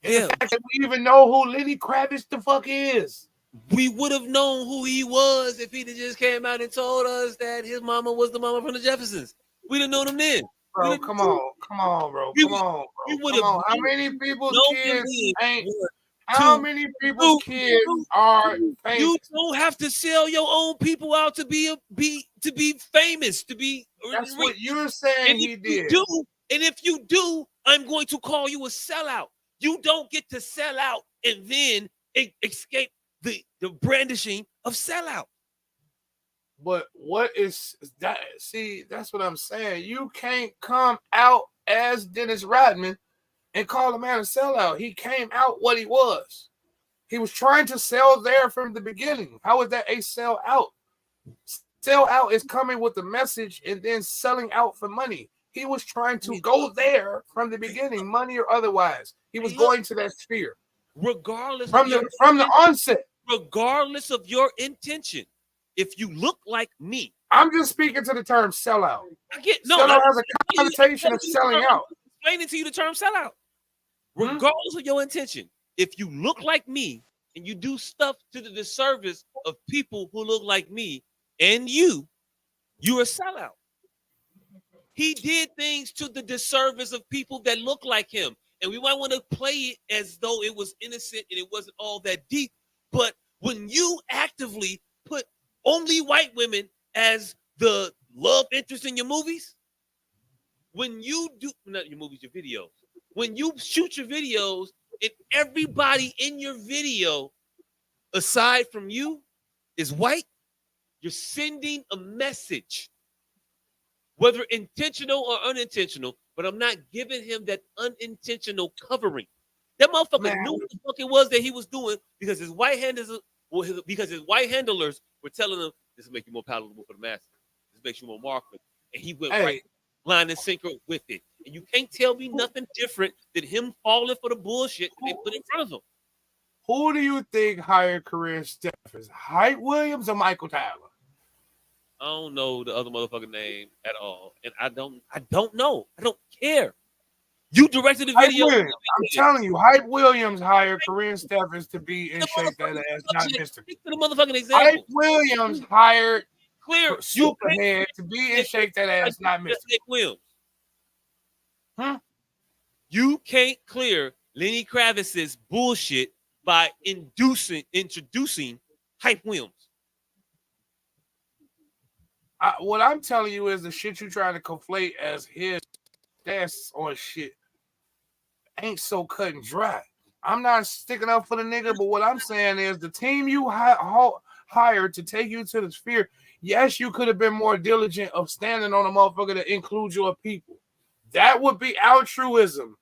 And the fact that we even know who Lenny Kravitz the fuck is. We would have known who he was if he'd just came out and told us that his mama was the mama from the Jeffersons. We'd have known him then. Bro, come on, bro. Come on, bro. How many people's kids ain't? How many people's kids are famous? You don't have to sell your own people out to be famous, to be. That's what you're saying he did. And if you do, I'm going to call you a sellout. You don't get to sell out and then escape the brandishing of sellout. But what is that? See, that's what I'm saying. You can't come out as Dennis Rodman and call a man a sellout. He came out what he was. He was trying to sell there from the beginning. How is that a sell out? Sell out is coming with the message and then selling out for money. He was trying to go there from the beginning, money or otherwise. He was going to that sphere. Regardless from the onset. Regardless of your intention, if you look like me, I'm just speaking to the term sellout. Sellout has a connotation of selling out. Explaining to you the term sellout. Regardless of your intention, if you look like me and you do stuff to the disservice of people who look like me and you're a sellout. He did things to the disservice of people that look like him. And we might want to play it as though it was innocent and it wasn't all that deep. But when you actively put only white women as the love interest in your movies, when you do, not your movies, your videos, when you shoot your videos and everybody in your video, aside from you, is white, you're sending a message, whether intentional or unintentional, but I'm not giving him that unintentional covering. That motherfucker knew what the fuck it was that he was doing because his white handlers were telling him, this will make you more palatable for the masses. This makes you more marketable. And he went right line and sinker with it. And you can't tell me nothing different than him falling for the bullshit that they put in front of him. Who do you think hired career staffers? Hype Williams or Michael Tyler? I don't know the other motherfucking name at all. And I don't know. I don't care. You directed the video. I'm telling you, Hype Williams hired career staffers to be in Shake That Ass, not Mr. The motherfucking example. Hype Williams hired Superhead to be in Shake That Ass, not Mr. Williams. You can't clear Lenny Kravitz's bullshit by introducing Hype Williams. What I'm telling you is the shit you trying to conflate as his stats on shit ain't so cut and dry. I'm not sticking up for the nigga, but what I'm saying is the team you hired to take you to the sphere, yes, you could have been more diligent of standing on a motherfucker to include your people. That would be altruism.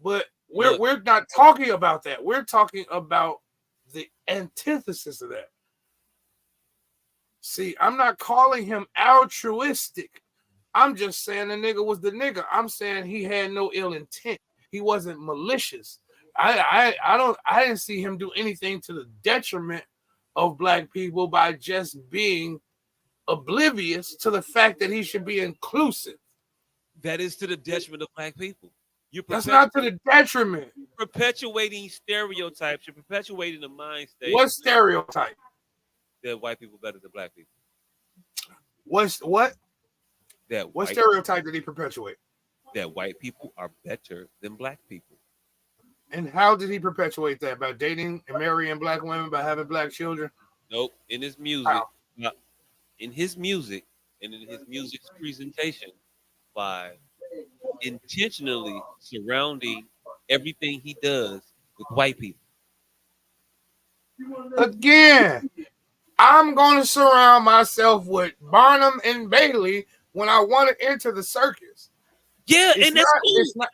But we're not talking about that. We're talking about the antithesis of that. See, I'm not calling him altruistic. I'm just saying the nigga was the nigga. I'm saying he had no ill intent. He wasn't malicious. I didn't see him do anything to the detriment of black people by just being oblivious to the fact that he should be inclusive. That is to the detriment of black people. That's not to the detriment. You're perpetuating stereotypes. You're perpetuating the mind state. What stereotype? That white people better than black people. What stereotype did he perpetuate? That white people are better than black people. And how did he perpetuate that? By dating and marrying black women, by having black children? Nope. In his music, and in his music's presentation, by intentionally surrounding everything he does with white people. Again, I'm going to surround myself with Barnum and Bailey when I want to enter the circus. Yeah, and that's cool. It's not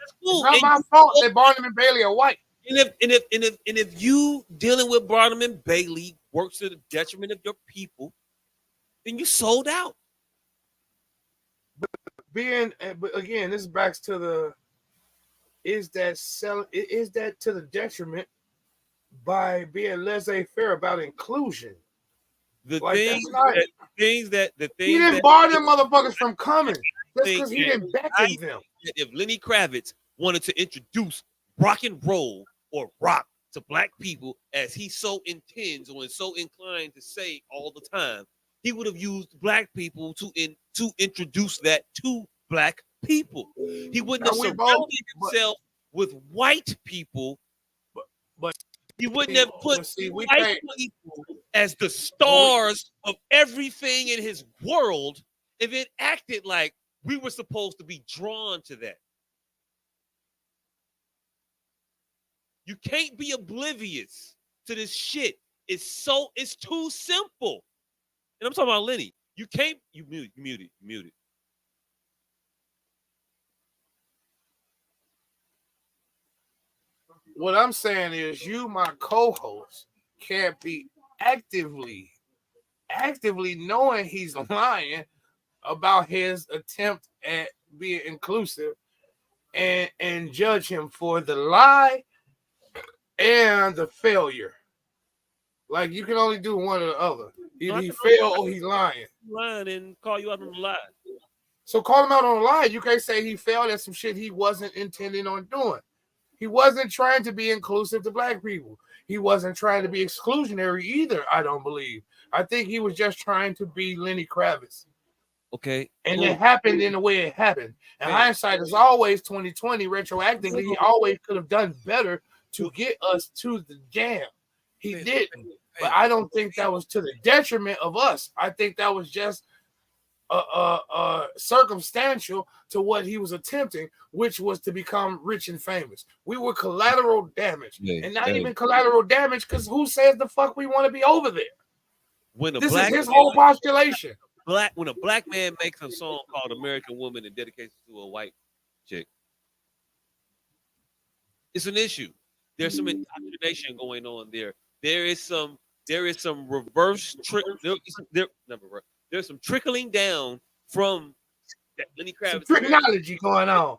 my fault that Barnum and Bailey are white. And if you dealing with Barnum and Bailey works to the detriment of your people, then you sold out. But again, this backs to the is that to the detriment by being laissez-faire about inclusion? The things that he didn't bar them motherfuckers from coming. That's because he didn't beckon them. If Lenny Kravitz wanted to introduce rock and roll or rock to black people, as he so intends or is so inclined to say all the time, he would have used black people to introduce that to black people. He wouldn't have surrounded himself with white people, but he wouldn't have put white people as the stars of everything in his world, and then acted like we were supposed to be drawn to that. You can't be oblivious to this shit. It's too simple. And I'm talking about Lenny. You can't. You muted. What I'm saying is, you, my co-host, can't be actively knowing he's lying about his attempt at being inclusive and judge him for the lie and the failure. Like you can only do one or the other. Either he failed or he's lying. Lying and call you out on the lie. So call him out on the lie. You can't say he failed at some shit he wasn't intending on doing. He wasn't trying to be inclusive to black people. He wasn't trying to be exclusionary either, I don't believe. I think he was just trying to be Lenny Kravitz. Okay. And it happened in the way it happened. And hindsight is always 2020. Retroactively, he always could have done better to get us to the jam. He didn't. But I don't think that was to the detriment of us. I think that was just circumstantial to what he was attempting, which was to become rich and famous. We were collateral damage. And not even collateral damage, because who says the fuck we want to be over there? This is his whole postulation. When a black man makes a song called American Woman and dedicates it to a white chick, it's an issue. There's some indoctrination going on there. There is some reverse trick. There's some trickling down from that Lenny Kravitz. Some technology going on.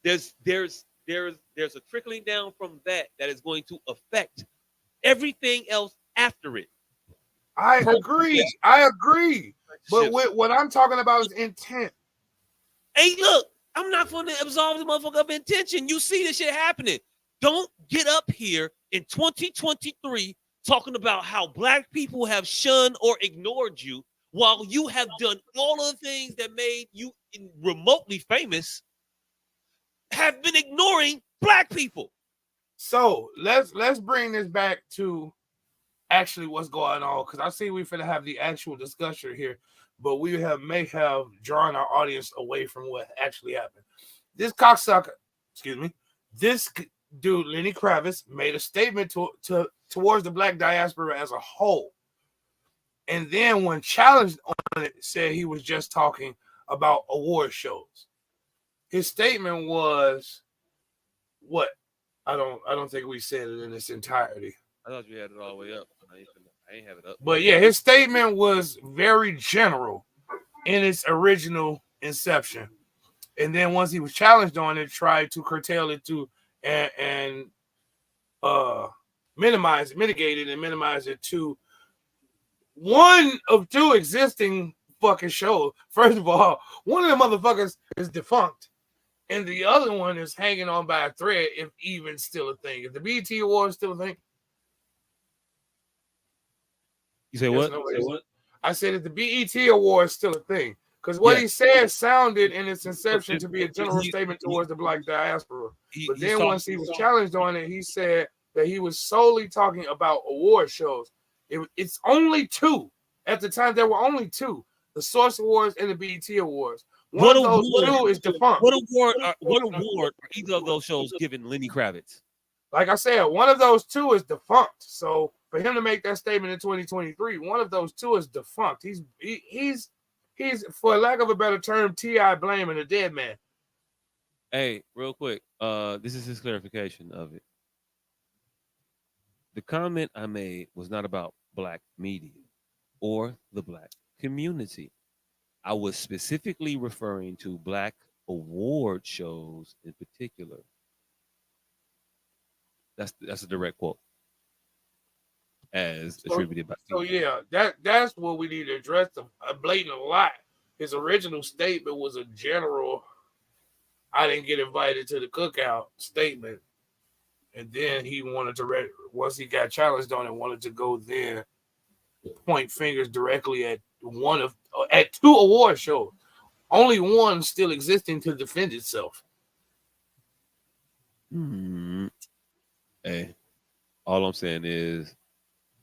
There's a trickling down from that is going to affect everything else after it. I agree. But what I'm talking about is intent. Hey, look, I'm not going to absolve the motherfucker of intention. You see this shit happening. Don't get up here in 2023 talking about how black people have shunned or ignored you while you have done all of the things that made you remotely famous, have been ignoring black people. So let's bring this back to actually what's going on, because I see we finna have the actual discussion here, but we may have drawn our audience away from what actually happened. This cocksucker, this dude Lenny Kravitz made a statement towards the black diaspora as a whole, and then when challenged on it, said he was just talking about award shows. His statement was what? I don't think we said it in its entirety. I thought you had it all the way up. I ain't have it up. But yeah, his statement was very general in its original inception. And then once he was challenged on it, tried to curtail it to and mitigate it and minimize it to one of two existing fucking shows. First of all, one of the motherfuckers is defunct, and the other one is hanging on by a thread, if even still a thing. If the BET Awards still a thing. You say what? I said that the BET Awards still a thing. Because what he said sounded in its inception to be a general statement towards the black diaspora. But then once he was challenged on it, he said that he was solely talking about award shows. It's only two. At the time, there were only two. The S.O.S Awards and the BET Awards. One of those two is defunct. What award are either of those shows given Lenny Kravitz? Like I said, one of those two is defunct. So for him to make that statement in 2023, one of those two is defunct. He's for lack of a better term, T.I. blaming a dead man. Hey, real quick, this is his clarification of it. The comment I made was not about black media or the black community. I was specifically referring to black award shows in particular. That's a direct quote, as attributed by. So yeah, that's what we need to address. A blatant lie. His original statement was a general, I didn't get invited to the cookout statement. And then he wanted to, once he got challenged on it, wanted to go then point fingers directly at two award shows. Only one still existing to defend itself. Hey, all I'm saying is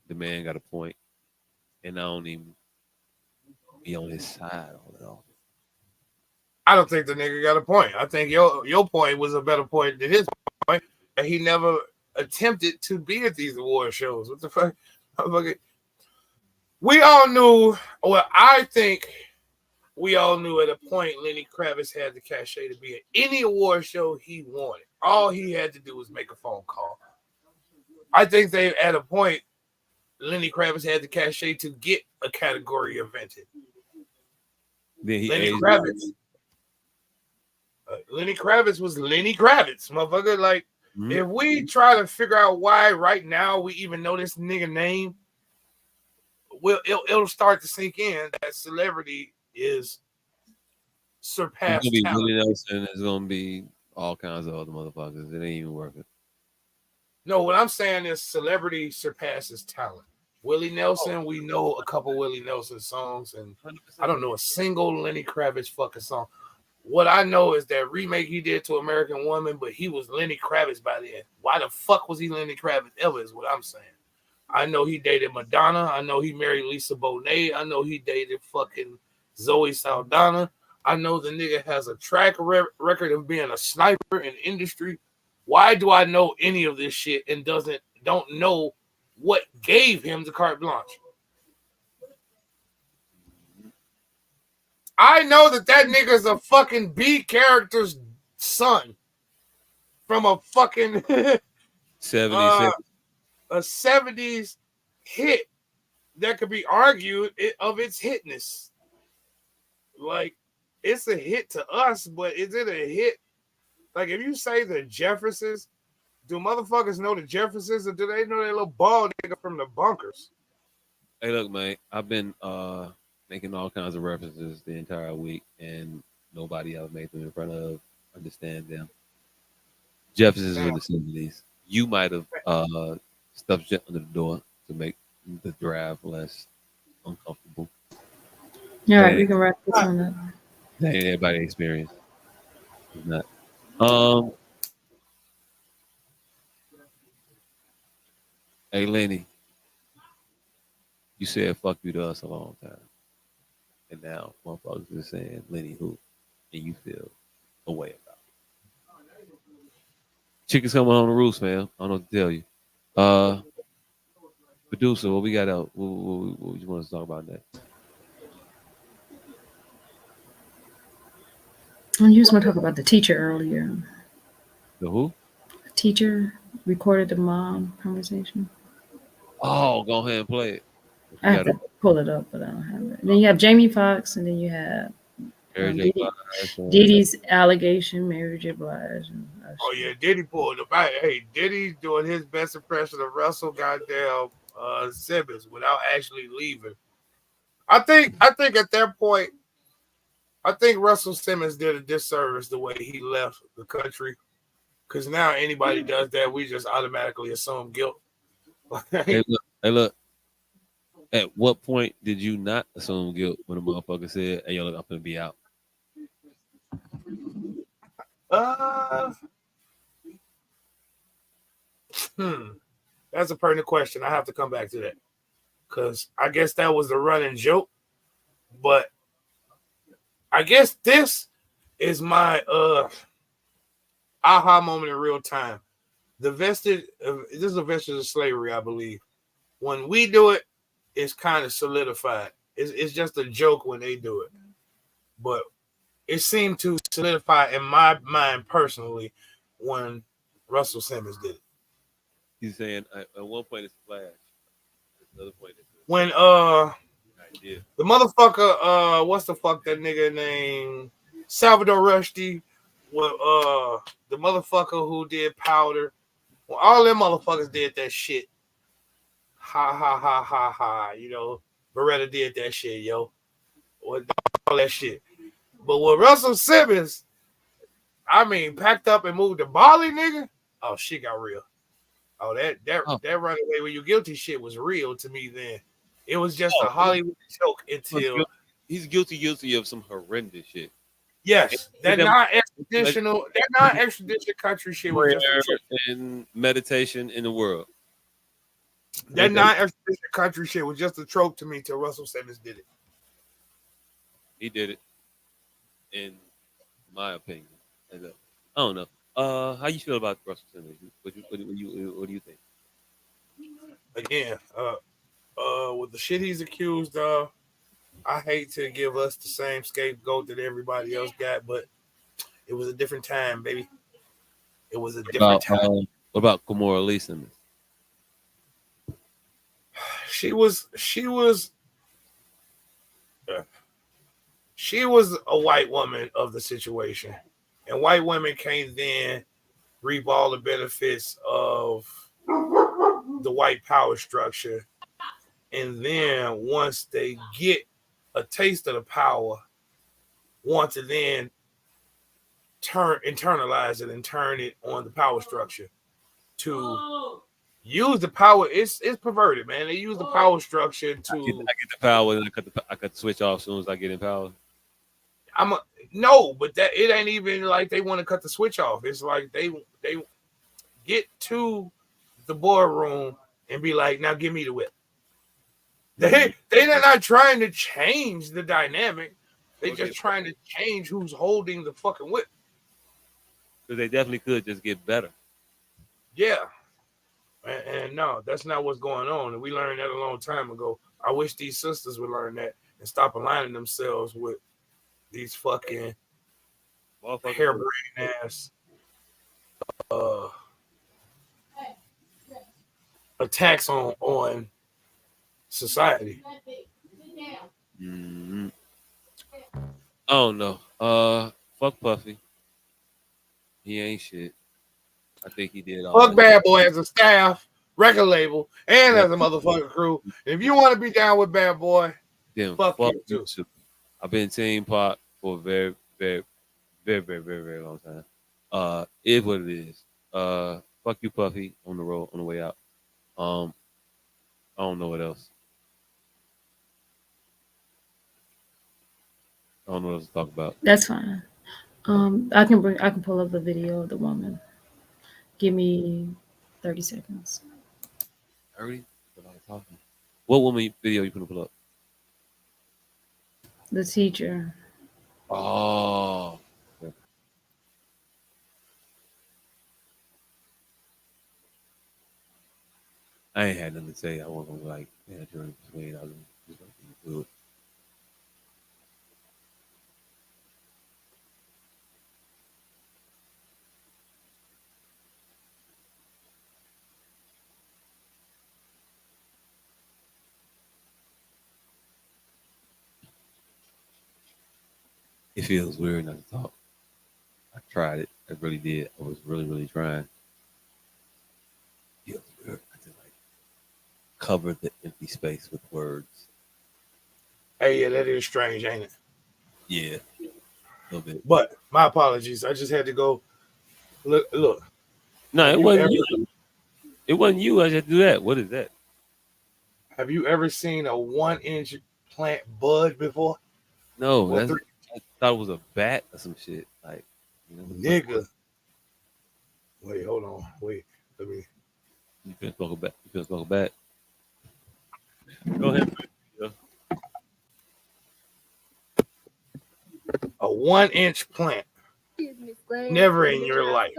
the man got a point, and I don't even be on his side all in all. I don't think the nigga got a point. I think your point was a better point than his point. And he never attempted to be at these award shows. What the fuck? We all knew, well, I think we all knew at a point Lenny Kravitz had the cachet to be at any award show he wanted. All he had to do was make a phone call. I think they, at a point, Lenny Kravitz had the cachet to get a category invented. Then he Lenny aged. Kravitz. Lenny Kravitz was Lenny Kravitz, motherfucker. Like, if we try to figure out why right now we even know this nigga name, it'll start to sink in that celebrity is It's gonna surpassed be talent. Willie Nelson. It's gonna be all kinds of other motherfuckers. It ain't even working. No, what I'm saying is celebrity surpasses talent. Willie Nelson, we know a couple Willie Nelson songs, and 100%. I don't know a single Lenny Kravitz fucking song. What I know is that remake he did to American Woman, but he was Lenny Kravitz by then. Why the fuck was he Lenny Kravitz ever is what I'm saying. I know he dated Madonna. I know he married Lisa Bonet. I know he dated fucking Zoe Saldana. I know the nigga has a track record of being a sniper in industry. Why do I know any of this shit and don't know what gave him the carte blanche? I know that nigga's a fucking B character's son from a fucking 70s. A 70s hit that could be argued of its hitness. Like, it's a hit to us, but is it a hit? Like, if you say the Jeffersons, do motherfuckers know the Jeffersons, or do they know that little bald nigga from the Bunkers? Hey, look, man, I've been making all kinds of references the entire week, and nobody else made them in front of understand them. Jefferson's in the 70s. You might have stuffed shit under the door to make the drive less uncomfortable. All right, we can wrap this one up. That ain't everybody experience. It's not. Hey, Lenny, you said fuck you to us a long time. And now motherfuckers is saying Lenny who? And you feel a way about it. Chickens coming on the roost, man. I don't know what to tell you. Producer, what we got out? What you want us to talk about next? You just want to talk about the teacher earlier. The who? The teacher recorded the mom conversation. Oh, go ahead and play it. I have to pull it up, but I don't have it. Then you have Jamie Foxx, and then you have Diddy's allegation, Mary J. Blige. Oh yeah, Diddy pulled the back. Hey, Diddy's doing his best impression of Russell goddamn Simmons without actually leaving. I think at that point, I think Russell Simmons did a disservice the way he left the country. Because now anybody does that, we just automatically assume guilt. Hey, look. At what point did you not assume guilt when a motherfucker said, "Hey, yo, look, I'm gonna be out"? That's a pertinent question. I have to come back to that. Because I guess that was the running joke. But I guess this is my aha moment in real time. This is a vestige of slavery, I believe. When we do it, it's kind of solidified. It's just a joke when they do it. But it seemed to solidify in my mind personally when Russell Simmons did it. He's saying at one point it's a flash. At another point it's when the motherfucker what's the fuck that nigga named Salvador Rushdie with the motherfucker who did Powder. Well, all them motherfuckers did that shit. Ha ha ha ha ha. You know, Beretta did that shit, yo. All that shit. But with Russell Simmons, I mean, packed up and moved to Bali, nigga. Oh, shit got real. Oh, that runaway when you guilty shit was real to me then. It was just a Hollywood joke until he's guilty of some horrendous shit. Yes, that non-extradition country shit was just a joke. And meditation in the world. That non-extradition country shit was just a trope to me till Russell Simmons did it. He did it, in my opinion. I don't know. How you feel about Russell Simmons? What do you think? Again, with the shit he's accused of, I hate to give us the same scapegoat that everybody else got, but it was a different time, baby. It was a different time. What about Kimora Lee Simmons? she was a white woman of the situation, and white women can then reap all the benefits of the white power structure. And then once they get a taste of the power, want to then internalize it and turn it on the power structure to use the power. It's perverted, man. They use the power structure to. I get the power and I cut the switch off as soon as I get in power. No, but that it ain't even like they want to cut the switch off. It's like they get to the boardroom and be like, now give me the whip. They're not trying to change the dynamic. They're just trying to change who's holding the fucking whip. Because they definitely could just get better. Yeah. And no, that's not what's going on. And we learned that a long time ago. I wish these sisters would learn that and stop aligning themselves with these fucking harebrained ass attacks on society. Mm-hmm. I don't know. Fuck Puffy. He ain't shit. I think he did all. Fuck Bad Boy as a staff, record label, and as a motherfucking crew. If you want to be down with Bad Boy, then fuck you too. I've been Team Pop for a very, very, very, very, very, very long time. Is what it is. Fuck you, Puffy, on the road, on the way out. I don't know what else. I don't know what else to talk about. That's fine. I can pull up the video of the woman. Give me 30 seconds. 30? What woman video you gonna pull up? The teacher. Oh. I ain't had nothing to say. I wasn't gonna like, man, during between. I was just gonna do it. It feels weird not to talk. I tried it. I really did. I was really, really trying. It feels weird. I just like cover the empty space with words. Hey, yeah, that is strange, ain't it? Yeah, a little bit. But my apologies. I just had to go. Look. No, it wasn't you. It wasn't you. I had to do that. What is that? Have you ever seen a 1-inch plant bud before? No, I thought it was a bat or some shit. Like, you know, nigga. Wait, hold on. Wait, let me. You can smoke a bat. You can smoke a bat. Go ahead. A 1-inch plant. Never in your life.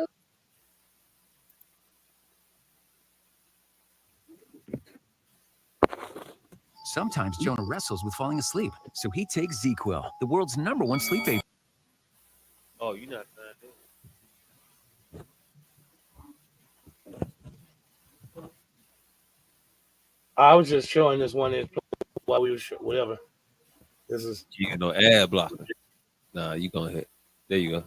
Sometimes Jonah wrestles with falling asleep, so he takes Z-Quil, the world's #1 sleep aid. Oh, you're not I was just showing this 1-inch while we were whatever. This is. You got no ad blocker. Nah, you gonna hit. There you go.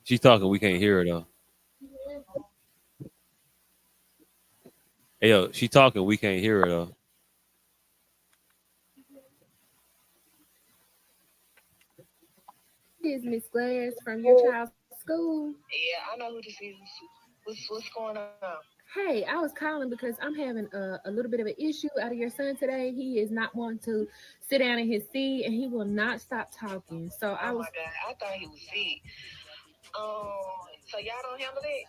She's talking. We can't hear her though. Hey yo, she talking. We can't hear her though. This is Miss Glass from your child's school. Yeah, I know who this is. What's going on? Hey, I was calling because I'm having a little bit of an issue out of your son today. He is not wanting to sit down in his seat, and he will not stop talking. So Oh my God, I thought he was sick. So y'all don't handle that?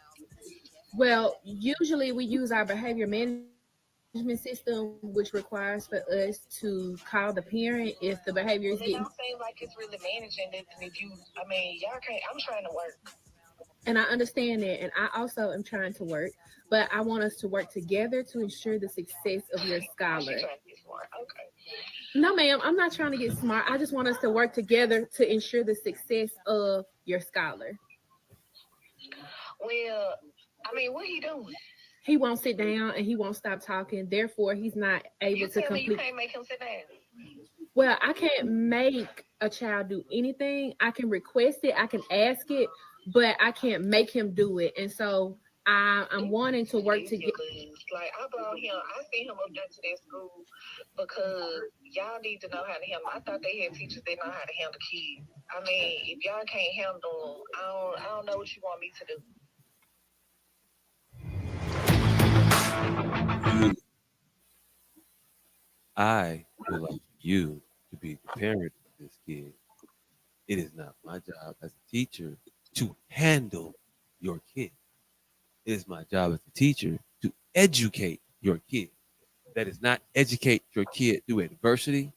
Well, usually we use our behavior management system, which requires for us to call the parent if the behavior is It getting. don't seem like it's really managing it. Y'all can't. I'm trying to work. And I understand that, and I also am trying to work, but I want us to work together to ensure the success of your scholar. Okay. No, ma'am, I'm not trying to get smart. I just want us to work together to ensure the success of your scholar. Well, what he doing? He won't sit down and he won't stop talking. Therefore, he's not able to You complete. can't make him sit down. Well, I can't make a child do anything. I can request it, I can ask it, but I can't make him do it. And so I'm wanting to work together. Like I brought him, I sent him up there to that school because y'all need to know how to handle. I thought they had teachers that know how to handle kids. I mean, if y'all can't handle them, I don't know what you want me to do. I would like you to be the parent of this kid. It is not my job as a teacher to handle your kid. It is my job as a teacher to educate your kid. That is not educate your kid through adversity,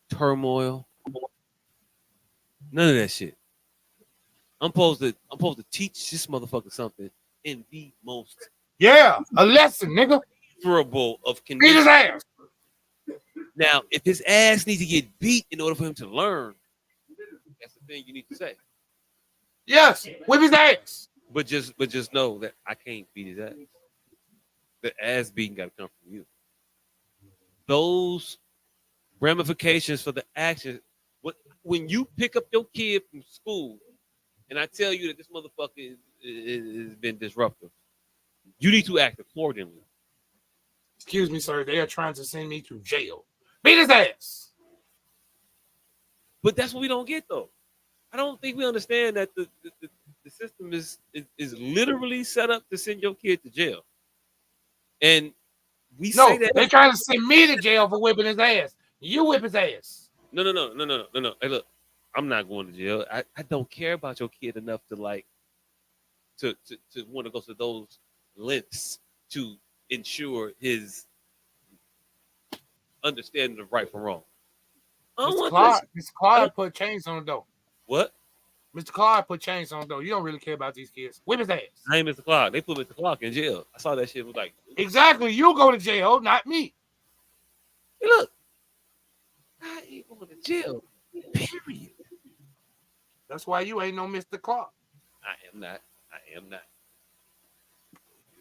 turmoil, none of that shit. I'm supposed to teach this motherfucker something in the most a lesson, nigga. favorable of Beat his conditions. ass. Now, if his ass needs to get beat in order for him to learn, that's the thing you need to say. Yes, whip his ass. But just know that I can't beat his ass. The ass beating got to come from you. Those ramifications for the action. When you pick up your kid from school, and I tell you that this motherfucker has been disruptive, you need to act accordingly. Excuse me, sir. They are trying to send me to jail. Beat his ass. But that's what we don't get, though. I don't think we understand that the system is literally set up to send your kid to jail. And we say that they're trying to send me to jail for whipping his ass. You whip his ass. No. Hey, look, I'm not going to jail. I don't care about your kid enough to want to go to those lengths to ensure his understanding of right from wrong. Mr. Clark put chains on the door. What? Mr. Clark put chains on the door. You don't really care about these kids. Whip his ass. I ain't Mr. Clark. They put Mr. Clark in jail. I saw that shit. Was like, exactly. You go to jail, not me. Hey, look, I ain't going to jail. Period. That's why you ain't no Mr. Clark. I am not.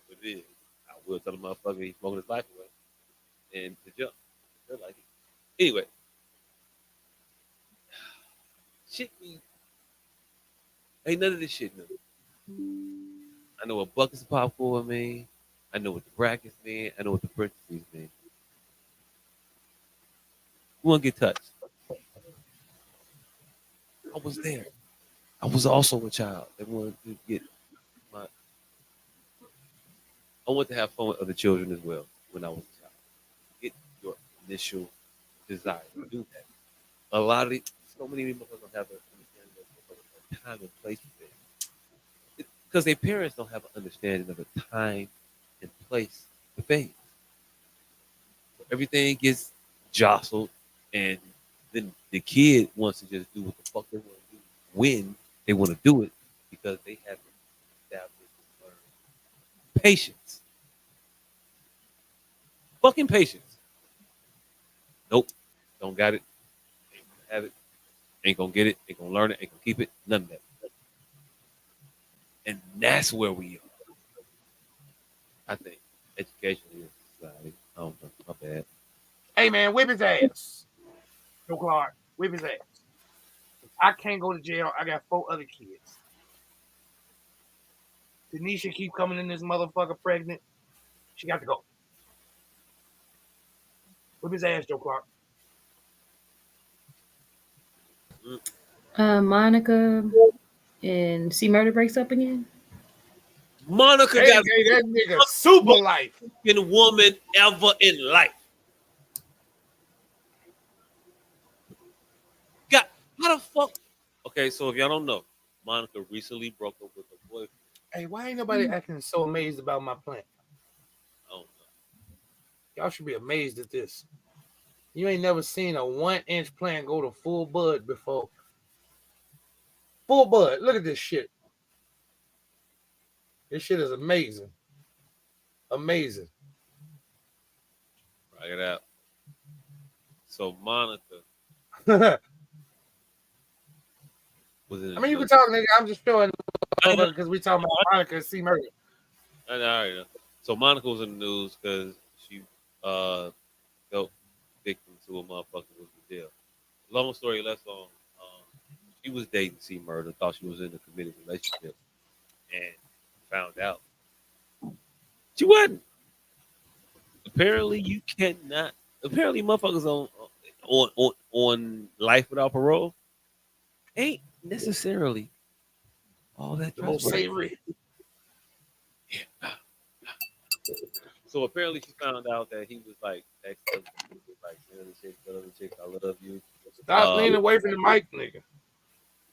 What it is. I will tell the motherfucker he's smoking his life away and to jump. They're like it. Anyway. Shit me. Ain't none of this shit new. I know what buckets of popcorn mean. I know what the brackets mean. I know what the parentheses mean. Who want to get touched? I was there. I was also a child that wanted to get my. I want to have fun with other children as well when I was a child. Get your initial desire to do that. A lot of so many people don't have an understanding of time and place for things. Because their parents don't have an understanding of a time and place for things. Everything gets jostled, and then the kid wants to just do what the fuck they want to do when they want to do it because they haven't established patience. Fucking patience. Nope. Don't got it. Ain't gonna have it. Ain't gonna get it. Ain't gonna learn it. Ain't gonna keep it. None of that. And that's where we are. I think education is society. I don't know. My bad. Hey man, whip his ass. Joe Clark, whip his ass. I can't go to jail. I got 4 other kids. Tanisha keep coming in this motherfucker pregnant. She got to go. Whip his ass, Joe Clark. Monica and C Murder breaks up again. Monica got that nigga super life. Woman ever in life. Got how the fuck? Okay, so if y'all don't know, Monica recently broke up with her boyfriend. Hey, why ain't nobody acting so amazed about my plant? I don't know. Y'all should be amazed at this. You ain't never seen a 1-inch plant go to full bud before. Full bud. Look at this shit. This shit is amazing. Amazing. Write it out. So Monica was in. I mean, you can talk, nigga. I'm just showing because we talking about Monica and C Murder. I know. So Monica was in the news because she fell victim to a motherfucker who was in jail. long story less long. She was dating C Murder, thought she was in a committed relationship, and found out she wasn't. Apparently, you cannot. Apparently, motherfuckers on life without parole ain't necessarily all that The most trustworthy. savory. So apparently, she found out that he was like ex-husband, like tell other chicks, I love you. Stop leaning away from the mic, nigga.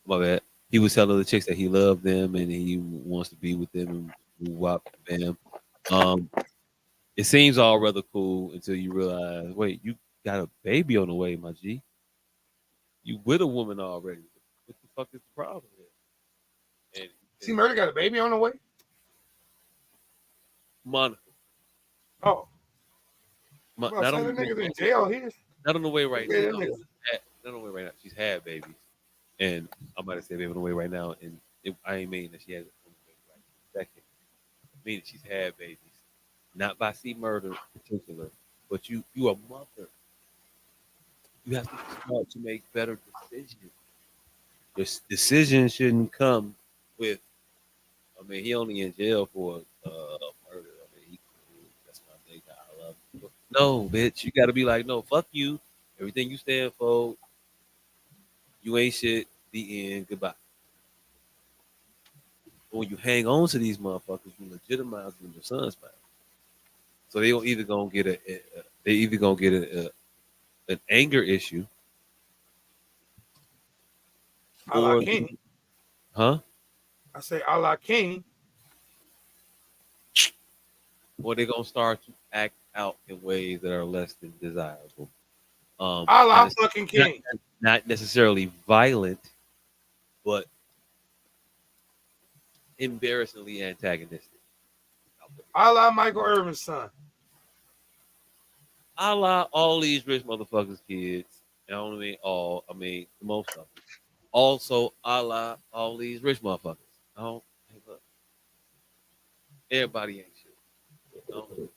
My bad. He was telling the chicks that he loved them and he wants to be with them and wop them. It seems all rather cool until you realize, wait, you got a baby on the way, my G. You with a woman already. What the fuck is the problem here? And See, Murder got a baby on the way. Monica. Oh, Not well, on the the way, niggas in jail here. not on the way right Yeah, now. that nigga. Not on the way right now. She's had babies, and I might have said baby on the way right now, and I ain't mean that she has it on the way right second. I mean she's had babies, not by C Murder in particular, but you a mother. You have to be smart to make better decisions. Your decision shouldn't come with. I mean, he only in jail for murder. I mean, that's my nigga. I love him. No, bitch, you got to be like, no, fuck you. Everything you stand for, you ain't shit. The end. Goodbye. But when you hang on to these motherfuckers, you legitimize them in your son's mouth. So they either gonna get an anger issue, A la or King. huh? I say a la King. Or they're gonna start to act out in ways that are less than desirable. A la Not, fucking King. not necessarily violent, but embarrassingly antagonistic. A la Michael Irvin's son. A la all these rich motherfuckers' kids. And I don't mean all, I mean most of them. Also, a la all these rich motherfuckers. I don't hey, look. Everybody ain't shit. I don't know.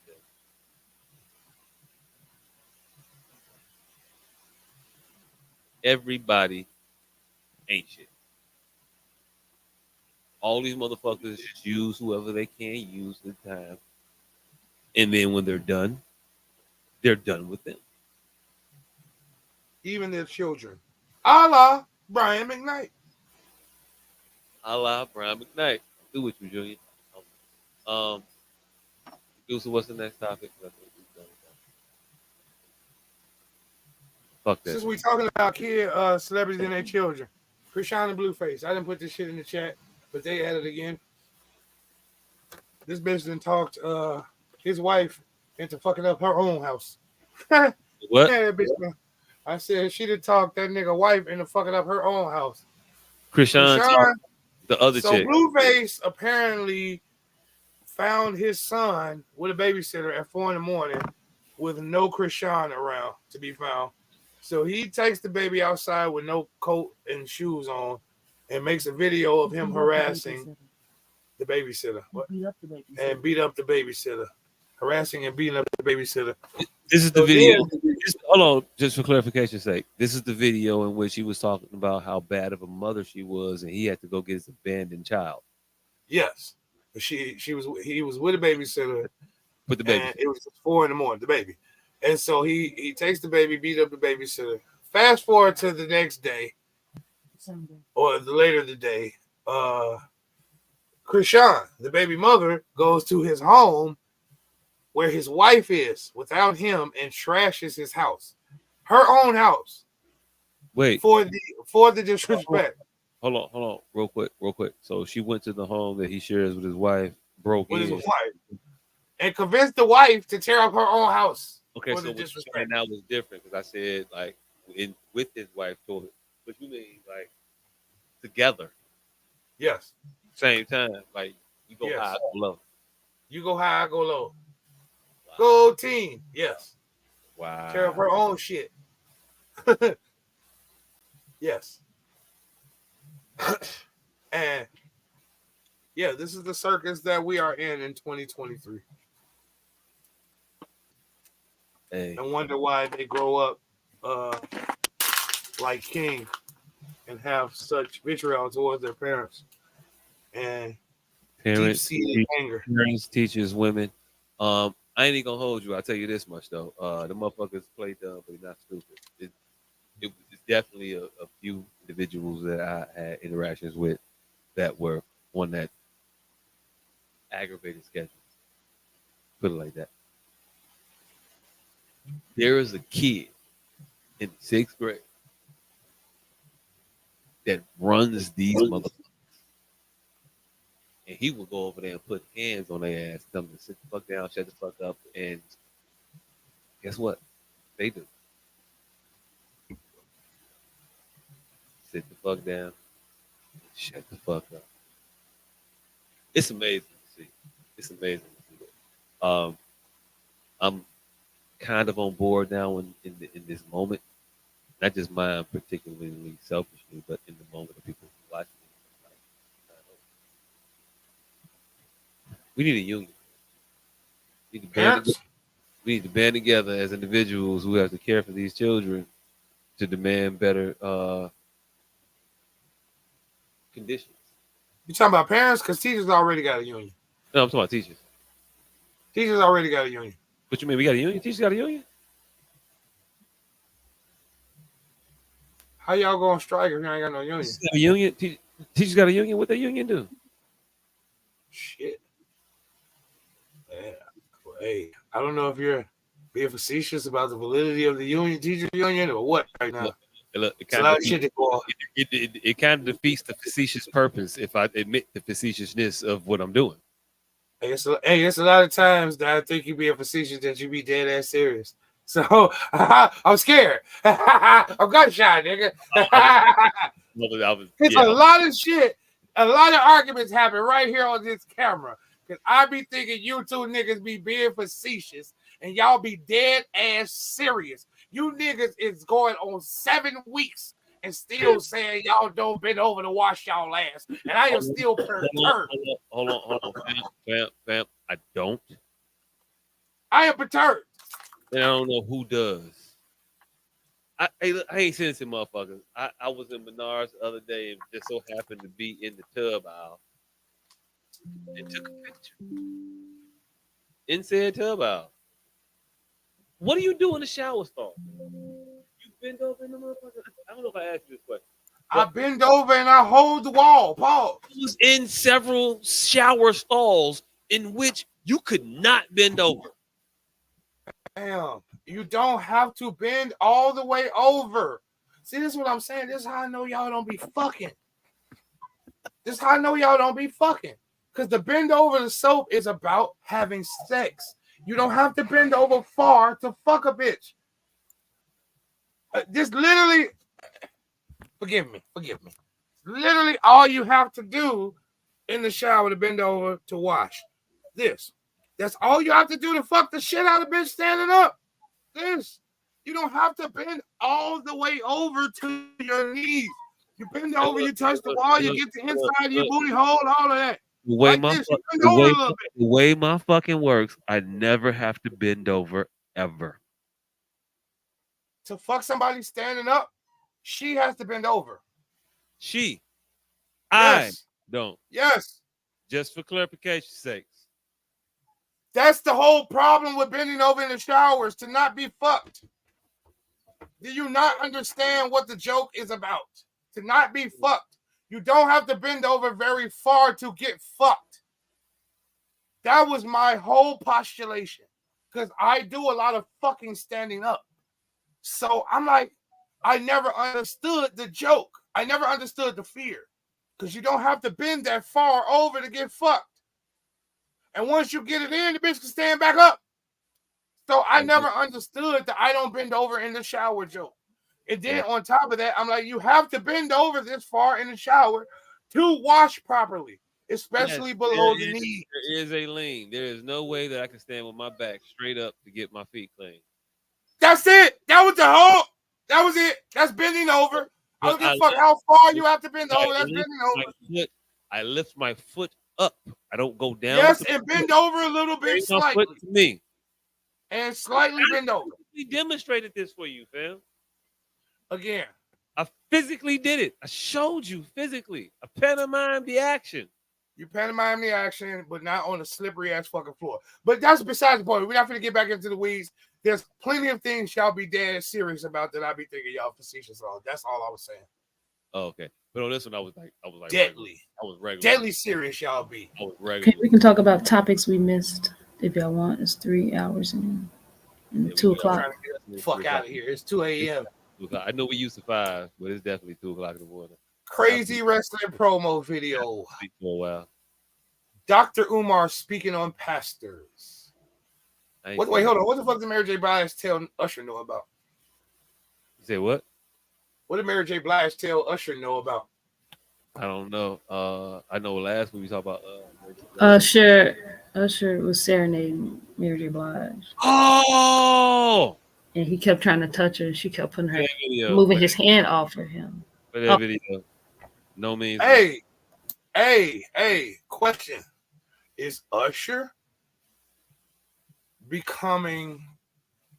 Everybody ain't shit. All these motherfuckers just use whoever they can use at the time. And then when they're done with them. Even their children. A la Brian McKnight. A la Brian McKnight. Do with you, Junior. So what's the next topic? Fuck that. Since we talking about celebrities and their children, Krishan and Blueface. I didn't put this shit in the chat, but they added it again. This bitch done talked his wife into fucking up her own house. What? Yeah, bitch, I said she done talked that nigga wife into fucking up her own house. Krishan, the other chick. Blueface apparently found his son with a babysitter at 4 a.m. with no Krishan around to be found. So he takes the baby outside with no coat and shoes on and makes a video of him harassing the babysitter. And beat up the babysitter. Harassing and beating up the babysitter. This is the video. Hold on, just for clarification's sake. This is the video in which he was talking about how bad of a mother she was, and he had to go get his abandoned child. Yes, he was with a babysitter. With the baby, and it was 4 a.m. The baby, and so he takes the baby, beat up the babysitter. Fast forward to the next day, or later the day. Krishan, the baby mother, goes to his home where his wife is without him and trashes his house, her own house. Wait, for the disrespect. Hold on, real quick. So she went to the home that he shares with his wife, broke in, his wife, and convinced the wife to tear up her own house. Okay, so and that was different because I said like with his wife told it, but you mean like together? Yes. Same time, like you go high, I go low. You go high, I go low. Wow. Go team, yes. Wow. Tear up her own shit. Yes. And yeah, this is the circus that we are in 2023. Hey. And wonder why they grow up like King and have such vitriol towards their parents and deep-seated anger. Parents, teachers, women. I ain't even gonna hold you. I'll tell you this much though. The motherfuckers play dumb, but not stupid. It's definitely a few individuals that I had interactions with that were on that aggravated schedule. Put it like that. There is a kid in 6th grade that runs these motherfuckers. And he will go over there and put hands on their ass, tell them to sit the fuck down, shut the fuck up, and guess what? They do. Sit the fuck down, shut the fuck up. It's amazing to see. It's amazing to see. I'm kind of on board now in this moment. Not just mine particularly selfishly, but in the moment of people who watch me. We need a union. We need to band together as individuals who have to care for these children to demand better conditions. You talking about parents? Because teachers already got a union. No, I'm talking about teachers. Teachers already got a union. What you mean? We got a union? Teachers got a union? How y'all going to strike if you ain't got no union? A union? Teachers got a union? What that union do? Shit. Yeah. Hey, I don't know if you're being facetious about the validity of the union, teacher union, or what right now. Look, it kind of defeats the facetious purpose if I admit the facetiousness of what I'm doing. Hey, it's a lot of times that I think you being facetious that you be dead ass serious. So I'm scared. I'm gunshot, nigga. It's a lot of shit. A lot of arguments happen right here on this camera. Cause I be thinking you two niggas be being facetious and y'all be dead ass serious. You niggas is going on 7 weeks and still saying y'all don't bend over to wash y'all ass. And I am still perturbed. Hold on. Fam. I don't. I am perturbed. And I don't know who does. I ain't seen some motherfuckers. I was in Menards the other day and just so happened to be in the tub aisle and took a picture. In said tub aisle. What do you do in the shower stall? You bend over in the motherfucker? I don't know if I asked you this question. I bend over and I hold the wall. Pause. I was in several shower stalls in which you could not bend over. Damn, you don't have to bend all the way over. See, this is what I'm saying. This is how I know y'all don't be fucking. This is how I know y'all don't be fucking. Because the bend over the soap is about having sex. You don't have to bend over far to fuck a bitch. Just literally, forgive me. Literally all you have to do in the shower to bend over to wash. This. That's all you have to do to fuck the shit out of a bitch standing up. This. You don't have to bend all the way over to your knees. You bend over, you touch the wall, you get the inside of your booty hole, all of that. The way, like the way my fucking works, I never have to bend over ever. To fuck somebody standing up, she has to bend over. Yes. I don't. Yes. Just for clarification's sake. That's the whole problem with bending over in the showers, to not be fucked. Do you not understand what the joke is about? To not be fucked. You don't have to bend over very far to get fucked. That was my whole postulation. Because I do a lot of fucking standing up. So I'm like, I never understood the joke. I never understood the fear. Because you don't have to bend that far over to get fucked. And once you get it in, the bitch can stand back up. So I never understood the I don't bend over in the shower joke. And then on top of that, I'm like, you have to bend over this far in the shower to wash properly, especially below the knee. There is a lane. There is no way that I can stand with my back straight up to get my feet clean. That's it. That was it. That's bending over. I don't give a fuck how far you have to bend over. That's bending over. I lift my foot up. I don't go down. Yes, and bend over a little bit slightly. To me. And slightly bend over. We demonstrated this for you, fam. Again, I physically did it. I showed you physically. I pantomimed the action. You pantomime the action, but not on a slippery ass fucking floor. But that's besides the point. We're not going to get back into the weeds. There's plenty of things y'all be dead serious about that I be thinking y'all facetious on. That's all I was saying. Oh, okay. But on this one, I was like deadly. Regular. I was regular. Deadly serious, y'all be. I was regular. Okay, we can talk about topics we missed if y'all want. It's 3 hours and 2 o'clock. Fuck out of here. It's 2 a.m. I know we used to 5, but it's definitely 2 o'clock in the morning. Crazy wrestling promo video. For a while. Dr. Umar speaking on pastors. Wait, hold on. What the fuck did Mary J. Blige tell Usher know about? You say what? What did Mary J. Blige tell Usher know about? I don't know. I know last week we talked about Usher was serenading Mary J. Blige. Oh! And he kept trying to touch her. She kept putting her, moving his hand off of him. For that video. No means. Hey, question. Is Usher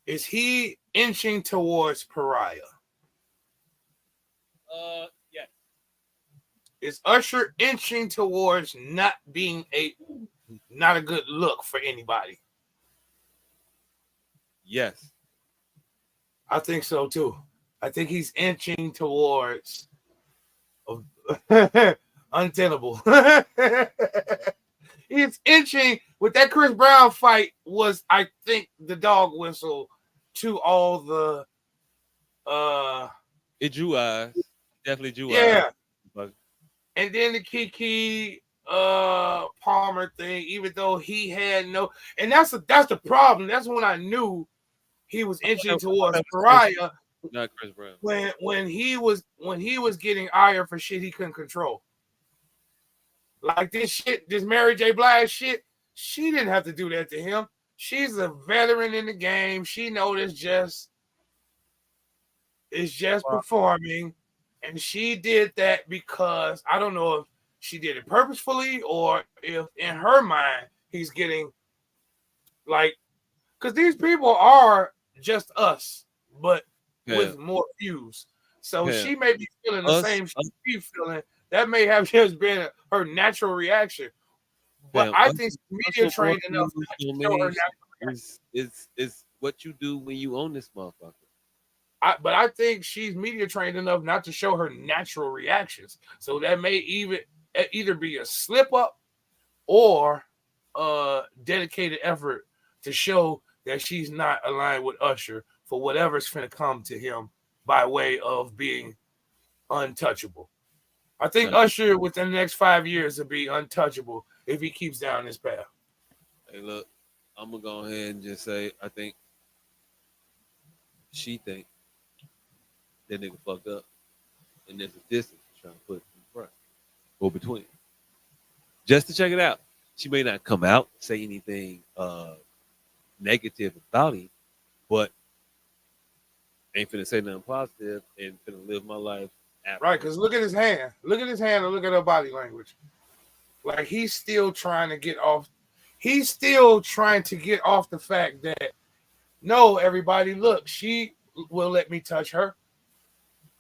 is he inching towards pariah? Yes. Is Usher inching towards not being not a good look for anybody? Yes. I think so too. I think he's inching towards untenable. He's inching with that Chris Brown fight was, I think, the dog whistle to all the it drew eyes. Definitely drew eyes. Yeah. And then the Kiki Palmer thing, even though he had no, and that's the problem. That's when I knew he was inching towards pariah. Not Chris Brown. When he was getting ire for shit he couldn't control. Like this Mary J. Blige shit, she didn't have to do that to him. She's a veteran in the game. She knows it's just performing. And she did that because I don't know if she did it purposefully or if in her mind he's getting because these people are just us, but with more views. So she may be feeling the same shit she's feeling. That may have just been her natural reaction. But I think media trained enough to show her it's what you do when you own this motherfucker. But I think she's media trained enough not to show her natural reactions. So that may either be a slip up or a dedicated effort to show that she's not aligned with Usher for whatever's going to come to him by way of being untouchable. I think Usher within the next 5 years will be untouchable if he keeps down this path. Hey, look, I'm going to go ahead and just say I think she think that nigga fucked up. And there's a distance trying to put in front or between. Just to check it out. She may not come out, say anything negative about him, but ain't finna say nothing positive and finna live my life after. Right, because look at his hand. Look at his hand and look at her body language. Like he's still trying to get off. He's still trying to get off the fact that, no, everybody, look, she will let me touch her.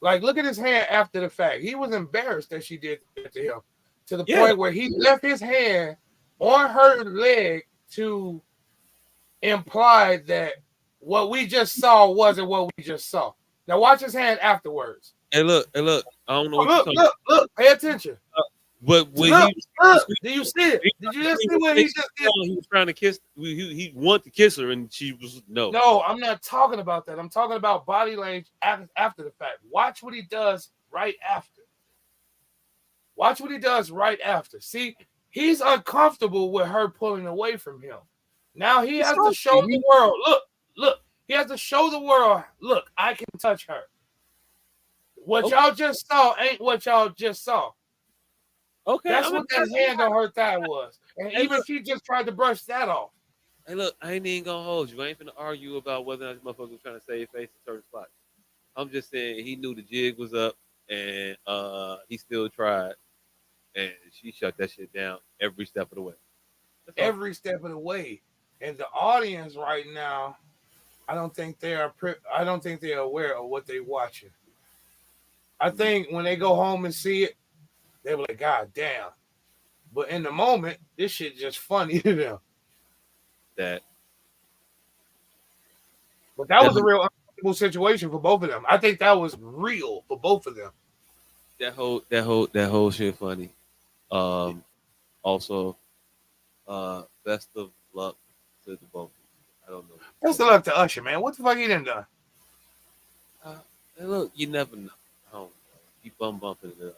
Like, look at his hand after the fact. He was embarrassed that she did that to him to the point where he left his hand on her leg to imply that what we just saw wasn't what we just saw. Now watch his hand afterwards. Hey, look. I don't know. Look. Pay attention. But when do you see it? Did you just see what he just did? He was trying to kiss. He wanted to kiss her, and she was no. No, I'm not talking about that. I'm talking about body language after the fact. Watch what he does right after. Watch what he does right after. See, he's uncomfortable with her pulling away from him. Now he has to show the world. Look. He has to show the world. Look, I can touch her. What y'all just saw ain't what y'all just saw. Okay, that's what that hand on her thigh was. And even if she just tried to brush that off. Hey, look, I ain't even gonna hold you. I ain't finna argue about whether or not this motherfucker was trying to save face in certain spots. I'm just saying he knew the jig was up and he still tried. And she shut that shit down every step of the way. Every step of the way. And the audience right now, I don't think they are aware of what they're watching. I think when they go home and see it, they were like, God damn. But in the moment, this shit just funny to them. That. But that was a real uncomfortable situation for both of them. I think that was real for both of them. That whole shit funny. Also, best of luck to the both. I don't know. Best of luck to Usher, man. What the fuck he done done? Hey, look, you never know. I don't know. Keep bumping it up.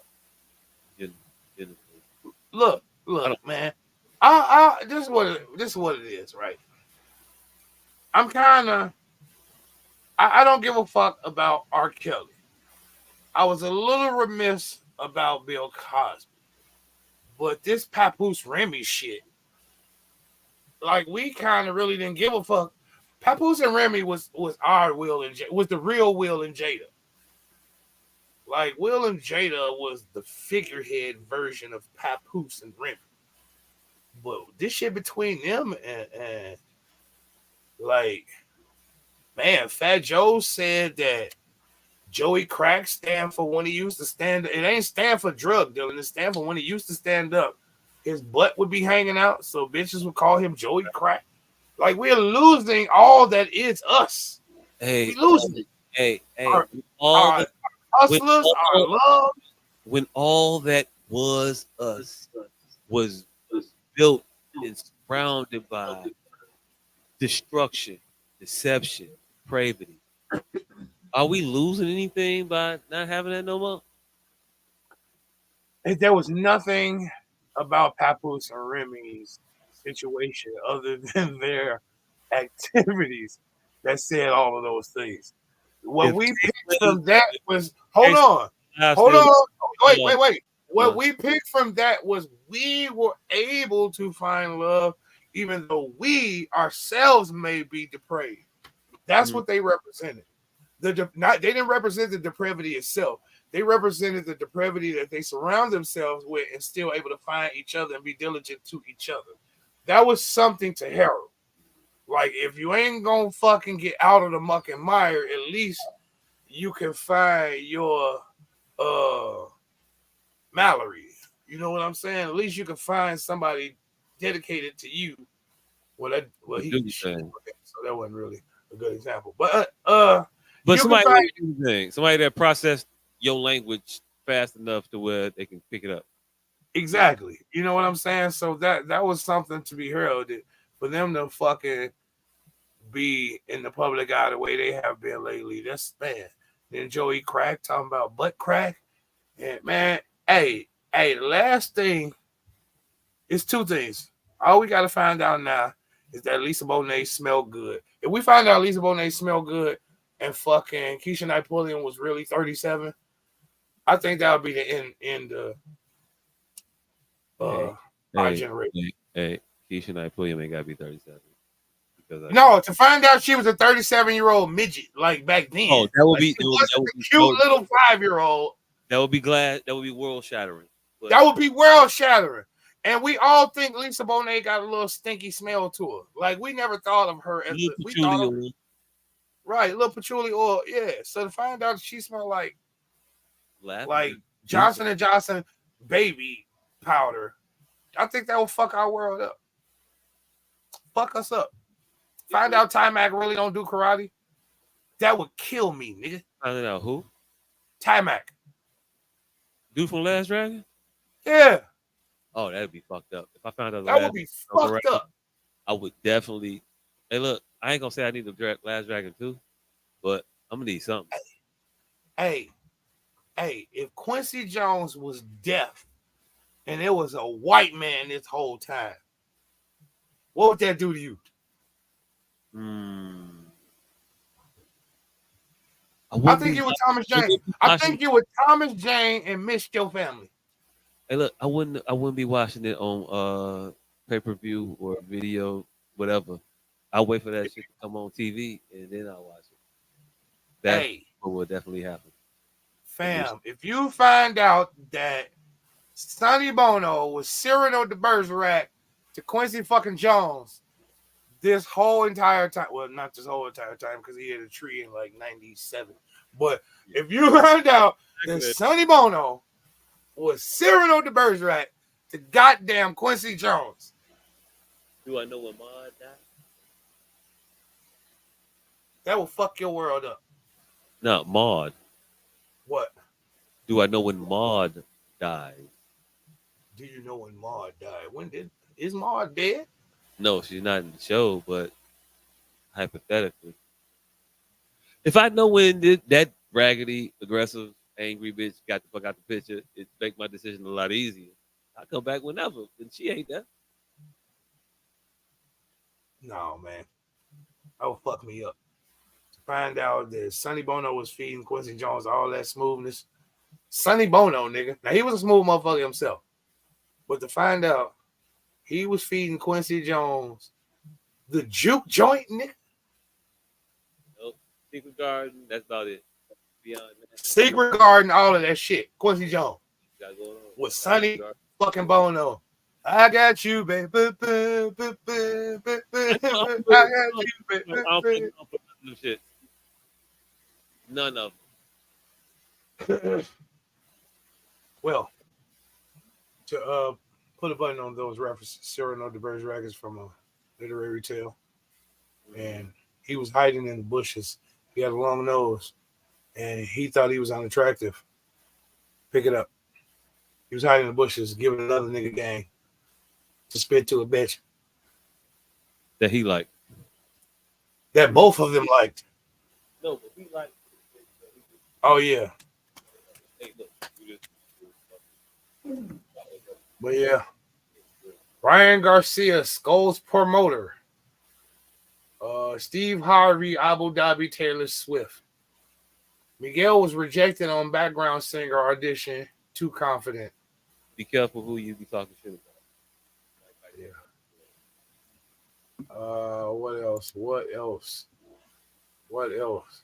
Look, man. This is what it is, right? I'm kind of. I don't give a fuck about R. Kelly. I was a little remiss about Bill Cosby, but this Papoose Remy shit, like we kind of really didn't give a fuck. Papoose and Remy was our Will and was the real Will and Jada. Like Will and Jada was the figurehead version of Papoose and Remy. But this shit between them and like, man, Fat Joe said that Joey Crack stand for when he used to stand. It ain't stand for drug dealing. It stand for when he used to stand up. His butt would be hanging out, so bitches would call him Joey Crack. Like we're losing all that is us. Hey, we losing it. Hey, Our hustlers, our love. When all that was us was built and surrounded by destruction, deception, depravity. Are we losing anything by not having that no more? There was nothing about Papoose and Remy's situation other than their activities that said all of those things. What we picked from that was hold on. Wait. What we picked from that was we were able to find love, even though we ourselves may be depraved. That's what they represented. They didn't represent the depravity itself. They represented the depravity that they surround themselves with and still able to find each other and be diligent to each other. That was something to herald. Like, if you ain't gonna fucking get out of the muck and mire, at least you can find your Mallory. You know what I'm saying? At least you can find somebody dedicated to you. So that wasn't really a good example. But somebody that processed your language fast enough to where they can pick it up. Exactly. You know what I'm saying? So that was something to be heralded for them to fucking be in the public eye the way they have been lately. That's man. Then Joey Crack talking about butt crack. And man, hey, the last thing is two things. All we gotta find out now is that Lisa Bonet smelled good. If we find out Lisa Bonet smelled good and fucking Keisha Knight Pulliam was really 37, I think that would be the end of our generation. Hey, Keisha Knight Pulliam ain't gotta be 37. No, to find out she was a 37-year-old midget like back then. Oh, that would be cute little 5-year-old. That would be glad. That would be world shattering. That would be world shattering. And we all think Lisa Bonet got a little stinky smell to her. Like we never thought of her as we thought of, right, little patchouli oil. Yeah. So to find out she smelled like Johnson & Johnson baby powder, I think that will fuck our world up. Fuck us up. Find out Timac really don't do karate. That would kill me, nigga. Find out who? Timac. Dude from Last Dragon? Yeah. Oh, that'd be fucked up. If I found out that would be fucked up. I would definitely. Hey, look, I ain't gonna say I need the Last Dragon too, but I'm gonna need something. Hey, if Quincy Jones was deaf and it was a white man this whole time, what would that do to you? I think you were Thomas Jane. I think you were Thomas Jane and missed your family. Hey, look, I wouldn't be watching it on pay-per-view or video, whatever. I'll wait for that shit to come on TV and then I'll watch it. That's what will definitely happen. Fam, if you find out that Sonny Bono was Cyrano de Bergerac to Quincy fucking Jones this whole entire time, well, not this whole entire time because he had a tree in like 97, But if you find out that Sonny Bono was Cyrano de Bergerac to goddamn Quincy Jones. Do I know when Maud died? That will fuck your world up. No, Maud. What? Do I know when Maud died? Do you know when Maud died? Is Maud dead? No, she's not in the show, but hypothetically. If I know when that raggedy, aggressive, angry bitch got the fuck out the picture, it make my decision a lot easier. I come back whenever, and she ain't there. No, man. That would fuck me up. To find out that Sonny Bono was feeding Quincy Jones all that smoothness. Sonny Bono, nigga. Now, he was a smooth motherfucker himself. But to find out he was feeding Quincy Jones the juke joint, nigga. Nope. Secret Garden, that's about it. Beyond that. Secret Garden, all of that shit. Quincy Jones. With Sonny fucking Bono. I got you, baby. I got you, baby. Shit. None of them. Well, to put a button on those references, Cyrano de Bergerac is from a literary tale. And he was hiding in the bushes. He had a long nose. And he thought he was unattractive. Pick it up. He was hiding in the bushes, giving another nigga gang to spit to a bitch. That he liked. That both of them liked. No, but he liked. Oh, yeah. But yeah. Ryan Garcia, Skulls promoter. Steve Harvey, Abu Dhabi, Taylor Swift. Miguel was rejected on background singer audition. Too confident. Be careful who you be talking shit about. What else?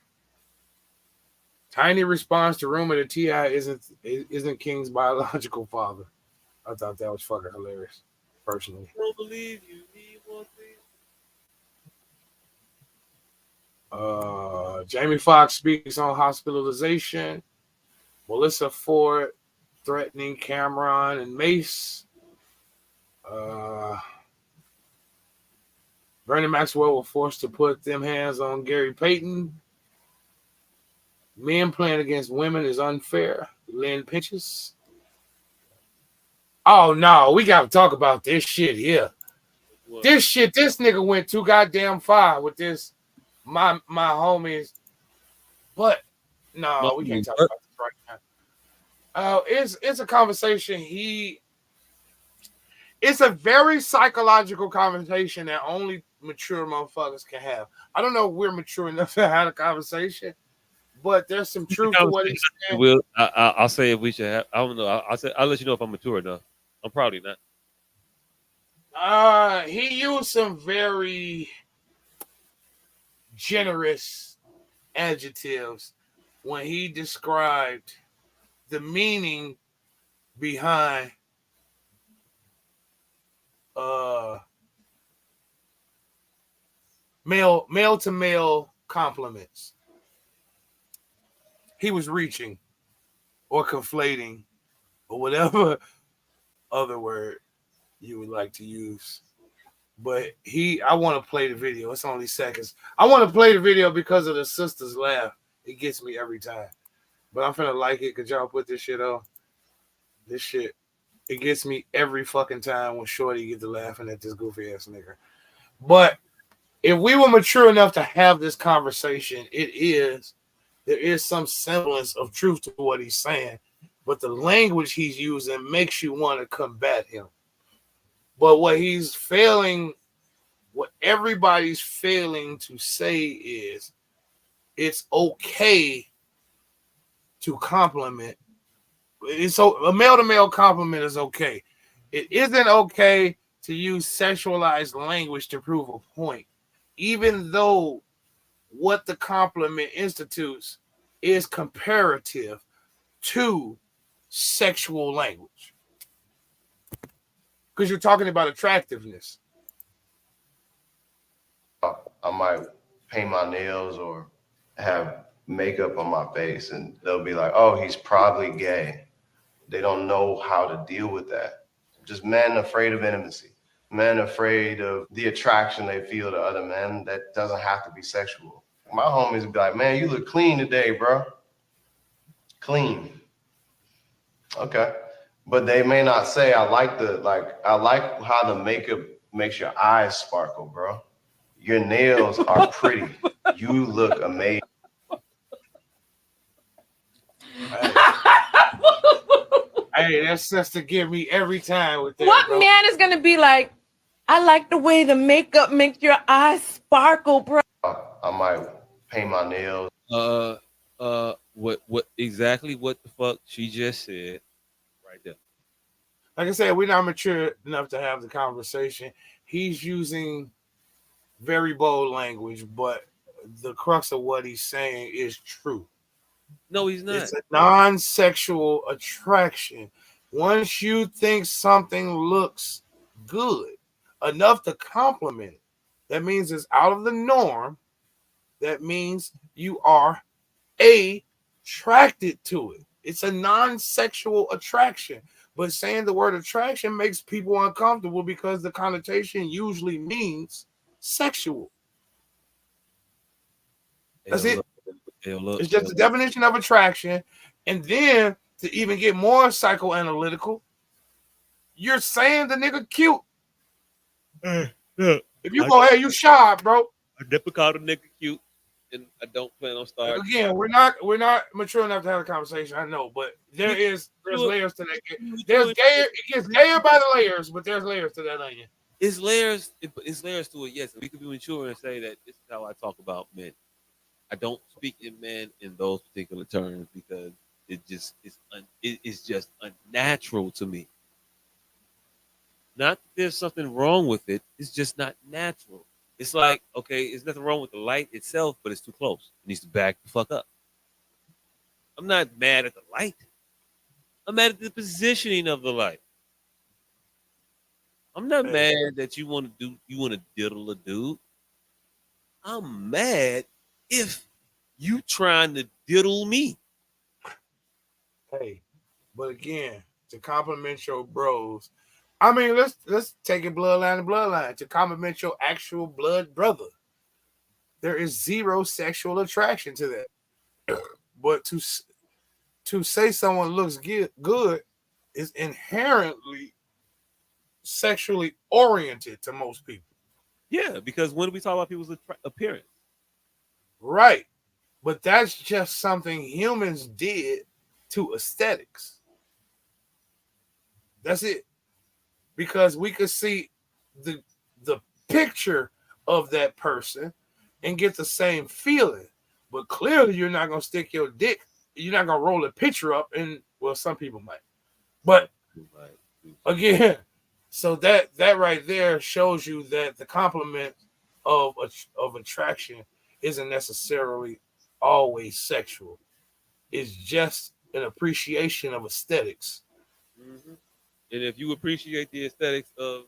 Tiny response to rumor that T.I. isn't King's biological father. I thought that was fucking hilarious, personally. I don't believe you. Jamie Foxx speaks on hospitalization. Melissa Ford threatening Cameron and Mace. Bernie Maxwell was forced to put them hands on Gary Payton. Men playing against women is unfair. Lynn Pitches. Oh no, we gotta talk about this shit here. What? This nigga went too goddamn far with this. My homies. But no, we can't talk about this right now. It's a conversation. It's a very psychological conversation that only mature motherfuckers can have. I don't know if we're mature enough to have a conversation, but there's some truth to what he's saying. I'll say if we should have. I don't know. I'll let you know if I'm mature enough. I'm probably not. He used some very generous adjectives when he described the meaning behind male to male compliments. He was reaching or conflating or whatever other word you would like to use. But I want to play the video. It's only seconds. I want to play the video because of the sister's laugh. It gets me every time. But I'm finna like it. Could y'all put this shit on? This shit, it gets me every fucking time when Shorty get to laughing at this goofy ass nigga. But if we were mature enough to have this conversation, there is some semblance of truth to what he's saying. But the language he's using makes you want to combat him. But what everybody's failing to say is it's okay to compliment. A male-to-male compliment is okay. It isn't okay to use sexualized language to prove a point, even though what the compliment institutes is comparative to sexual language. Because you're talking about attractiveness. I might paint my nails or have makeup on my face, and they'll be like, "Oh, he's probably gay." They don't know how to deal with that. Just men afraid of intimacy, men afraid of the attraction they feel to other men that doesn't have to be sexual. My homies would be like, "Man, you look clean today, bro. Clean." Okay. But they may not say, I like how the makeup makes your eyes sparkle, bro. Your nails are pretty. You look amazing. Hey, that's just to give me every time with that. What bro. man is gonna be like, I like the way the makeup makes your eyes sparkle, bro? I might paint my nails. What exactly what the fuck she just said right there. Like I said, we're not mature enough to have the conversation. He's using very bold language, but the crux of what he's saying is true. No, he's not. It's a non-sexual attraction. Once you think something looks good enough to compliment it, that means it's out of the norm. That means you are attracted to it. It's a non-sexual attraction. But saying the word attraction makes people uncomfortable because the connotation usually means sexual. That's it. It's just the definition of attraction. And then to even get more psychoanalytical, you're saying the nigga cute. If you go, hey, you shy, bro. I never called a nigga cute, and I don't plan on starting. Again, we're not mature enough to have a conversation. I know, but there's layers to that. There's gayer. It gets gayer by the layers, but there's layers to that onion. It's layers. It's layers to it. Yes, we could be mature and say that this is how I talk about men. I don't speak in men in those particular terms because it's just unnatural to me. Not that there's something wrong with it. It's just not natural. It's like, okay, there's nothing wrong with the light itself, but it's too close. It needs to back the fuck up. I'm not mad at the light. I'm mad at the positioning of the light. I'm not mad that you want to diddle a dude. I'm mad if you trying to diddle me. Hey, but again, to compliment your bros, I mean, let's take it bloodline to bloodline. To compliment your actual blood brother, there is zero sexual attraction to that. But to say someone looks good is inherently sexually oriented to most people. Yeah, because when do we talk about people's appearance? Right. But that's just something humans did to aesthetics. That's it. Because we could see the picture of that person and get the same feeling. But clearly you're not going to stick your dick. You're not going to roll a picture up and, well, some people might. But again, so that right there shows you that the compliment of attraction isn't necessarily always sexual. It's just an appreciation of aesthetics. Mm-hmm. And if you appreciate the aesthetics of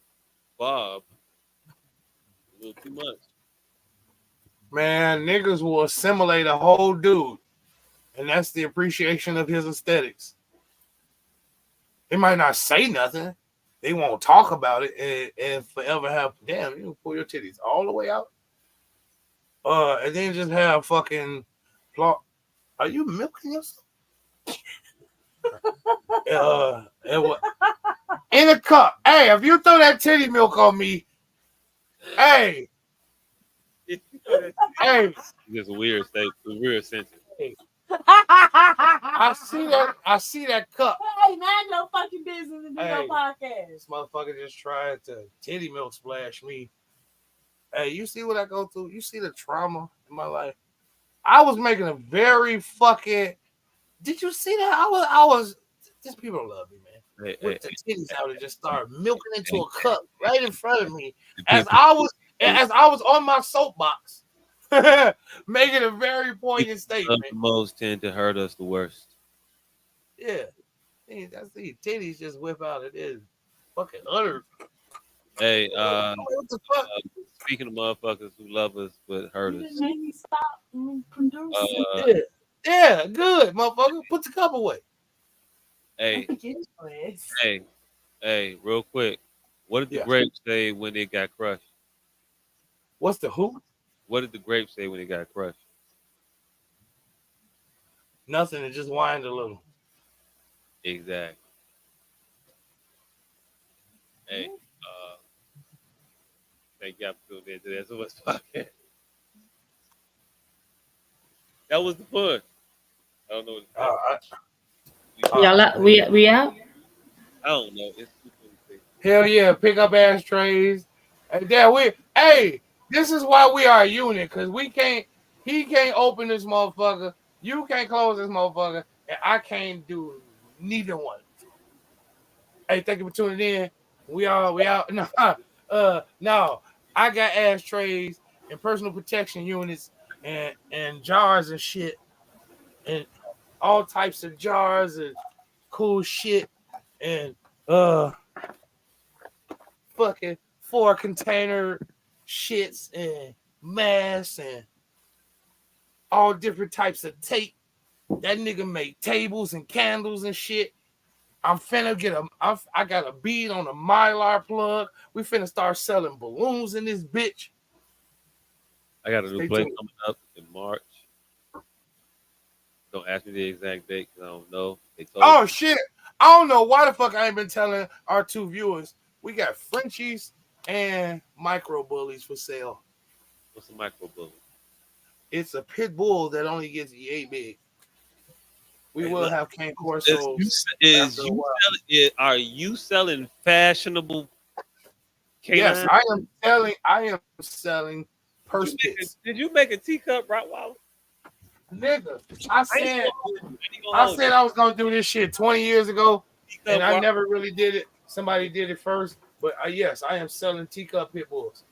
Bob, a little too much. Man, niggas will assimilate a whole dude. And that's the appreciation of his aesthetics. They might not say nothing. They won't talk about it and forever have, damn, you pull your titties all the way out. And then just have fucking, are you milking yourself? In a cup. Hey, if you throw that titty milk on me, hey. Hey. It's a weird sentence. Hey. I see that cup. Hey, mind your fucking business and do your podcast. This motherfucker just tried to titty milk splash me. Hey, you see what I go through? You see the trauma in my life? I was making a very fucking. Did you see that? I was. These people love me, man. With the titties out and just started milking into a cup right in front of me as I was on my soapbox, making a very poignant statement. The most tend to hurt us the worst. Yeah, that's the titties just whip out. It is fucking utter. Hey, What the fuck? speaking of motherfuckers who love us but hurt us, Yeah, yeah, good, motherfucker. Put the cup away. hey, hey, real quick, what did the Yeah. grapes say when they got crushed? What's the who? What did the grapes say when they got crushed? Nothing. It just whined a little. Exactly. Hey, thank y'all for tuning in to the S.O.S podcast. That was the fun. I don't know what We out. I don't know. It's 2:26. Hell yeah, pick up ashtrays. And then this is why we are a unit, because he can't open this motherfucker, you can't close this motherfucker, and I can't do neither one. Hey, thank you for tuning in. We out. No, I got ashtrays and personal protection units and jars and shit and all types of jars and cool shit and fucking 4-container shits and masks and all different types of tape. That nigga make tables and candles and shit. I'm finna get I got a bead on a Mylar plug. We finna start selling balloons in this bitch. I got a new Stay play tuned. coming up in March. Don't ask me the exact date because I don't know. They told Oh me. shit. I don't know why the fuck I ain't been telling our two viewers. We got Frenchies and micro bullies for sale. What's a micro bully? It's a pit bull that only gets yay big. We will have cane corsos after a while. Are you selling fashionable Yes, canines? I am selling purse pits. Did you make a teacup Rottweiler? Nigga, I said hold you. I was gonna do this shit 20 years ago, Teacup and I Rottweiler. never really did it. Somebody did it first, but yes, I am selling teacup pit bulls.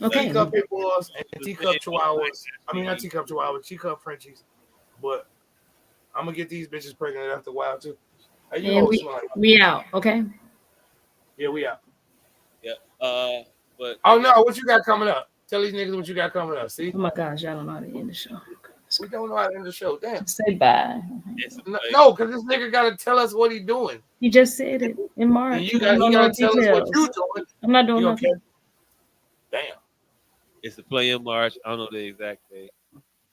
Okay. Teacup pit bulls and teacup chihuahuas. I mean, not teacup chihuahuas, teacup Frenchies. But I'm gonna get these bitches pregnant after a while too. Hey, you And always smell like we out. Okay. yeah, we out. Yeah. But Oh no, what you got coming up? Tell these niggas what you got coming up. See? Oh my gosh, y'all don't know how to end the show. We don't know how to end the show. Damn. Just say bye. No, because this nigga gotta tell us what he doing. He just said it in March. And He he don't gotta know tell us what details. you doing. I'm not doing You nothing. Damn. it's a play in March. I don't know the exact date.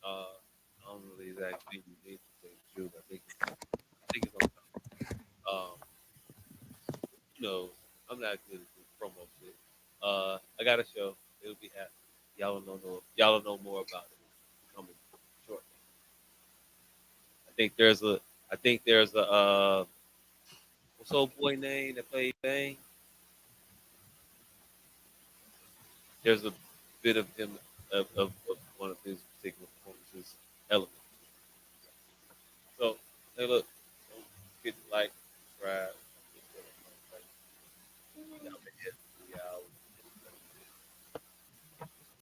I don't know the exact thing you need to say June. I think it's on time. You know, I'm not good at this promo shit. I got a show. It'll be happening. Y'all will know more about it coming shortly. I think there's a what's old boy name that played Bang? There's a bit of him of one of his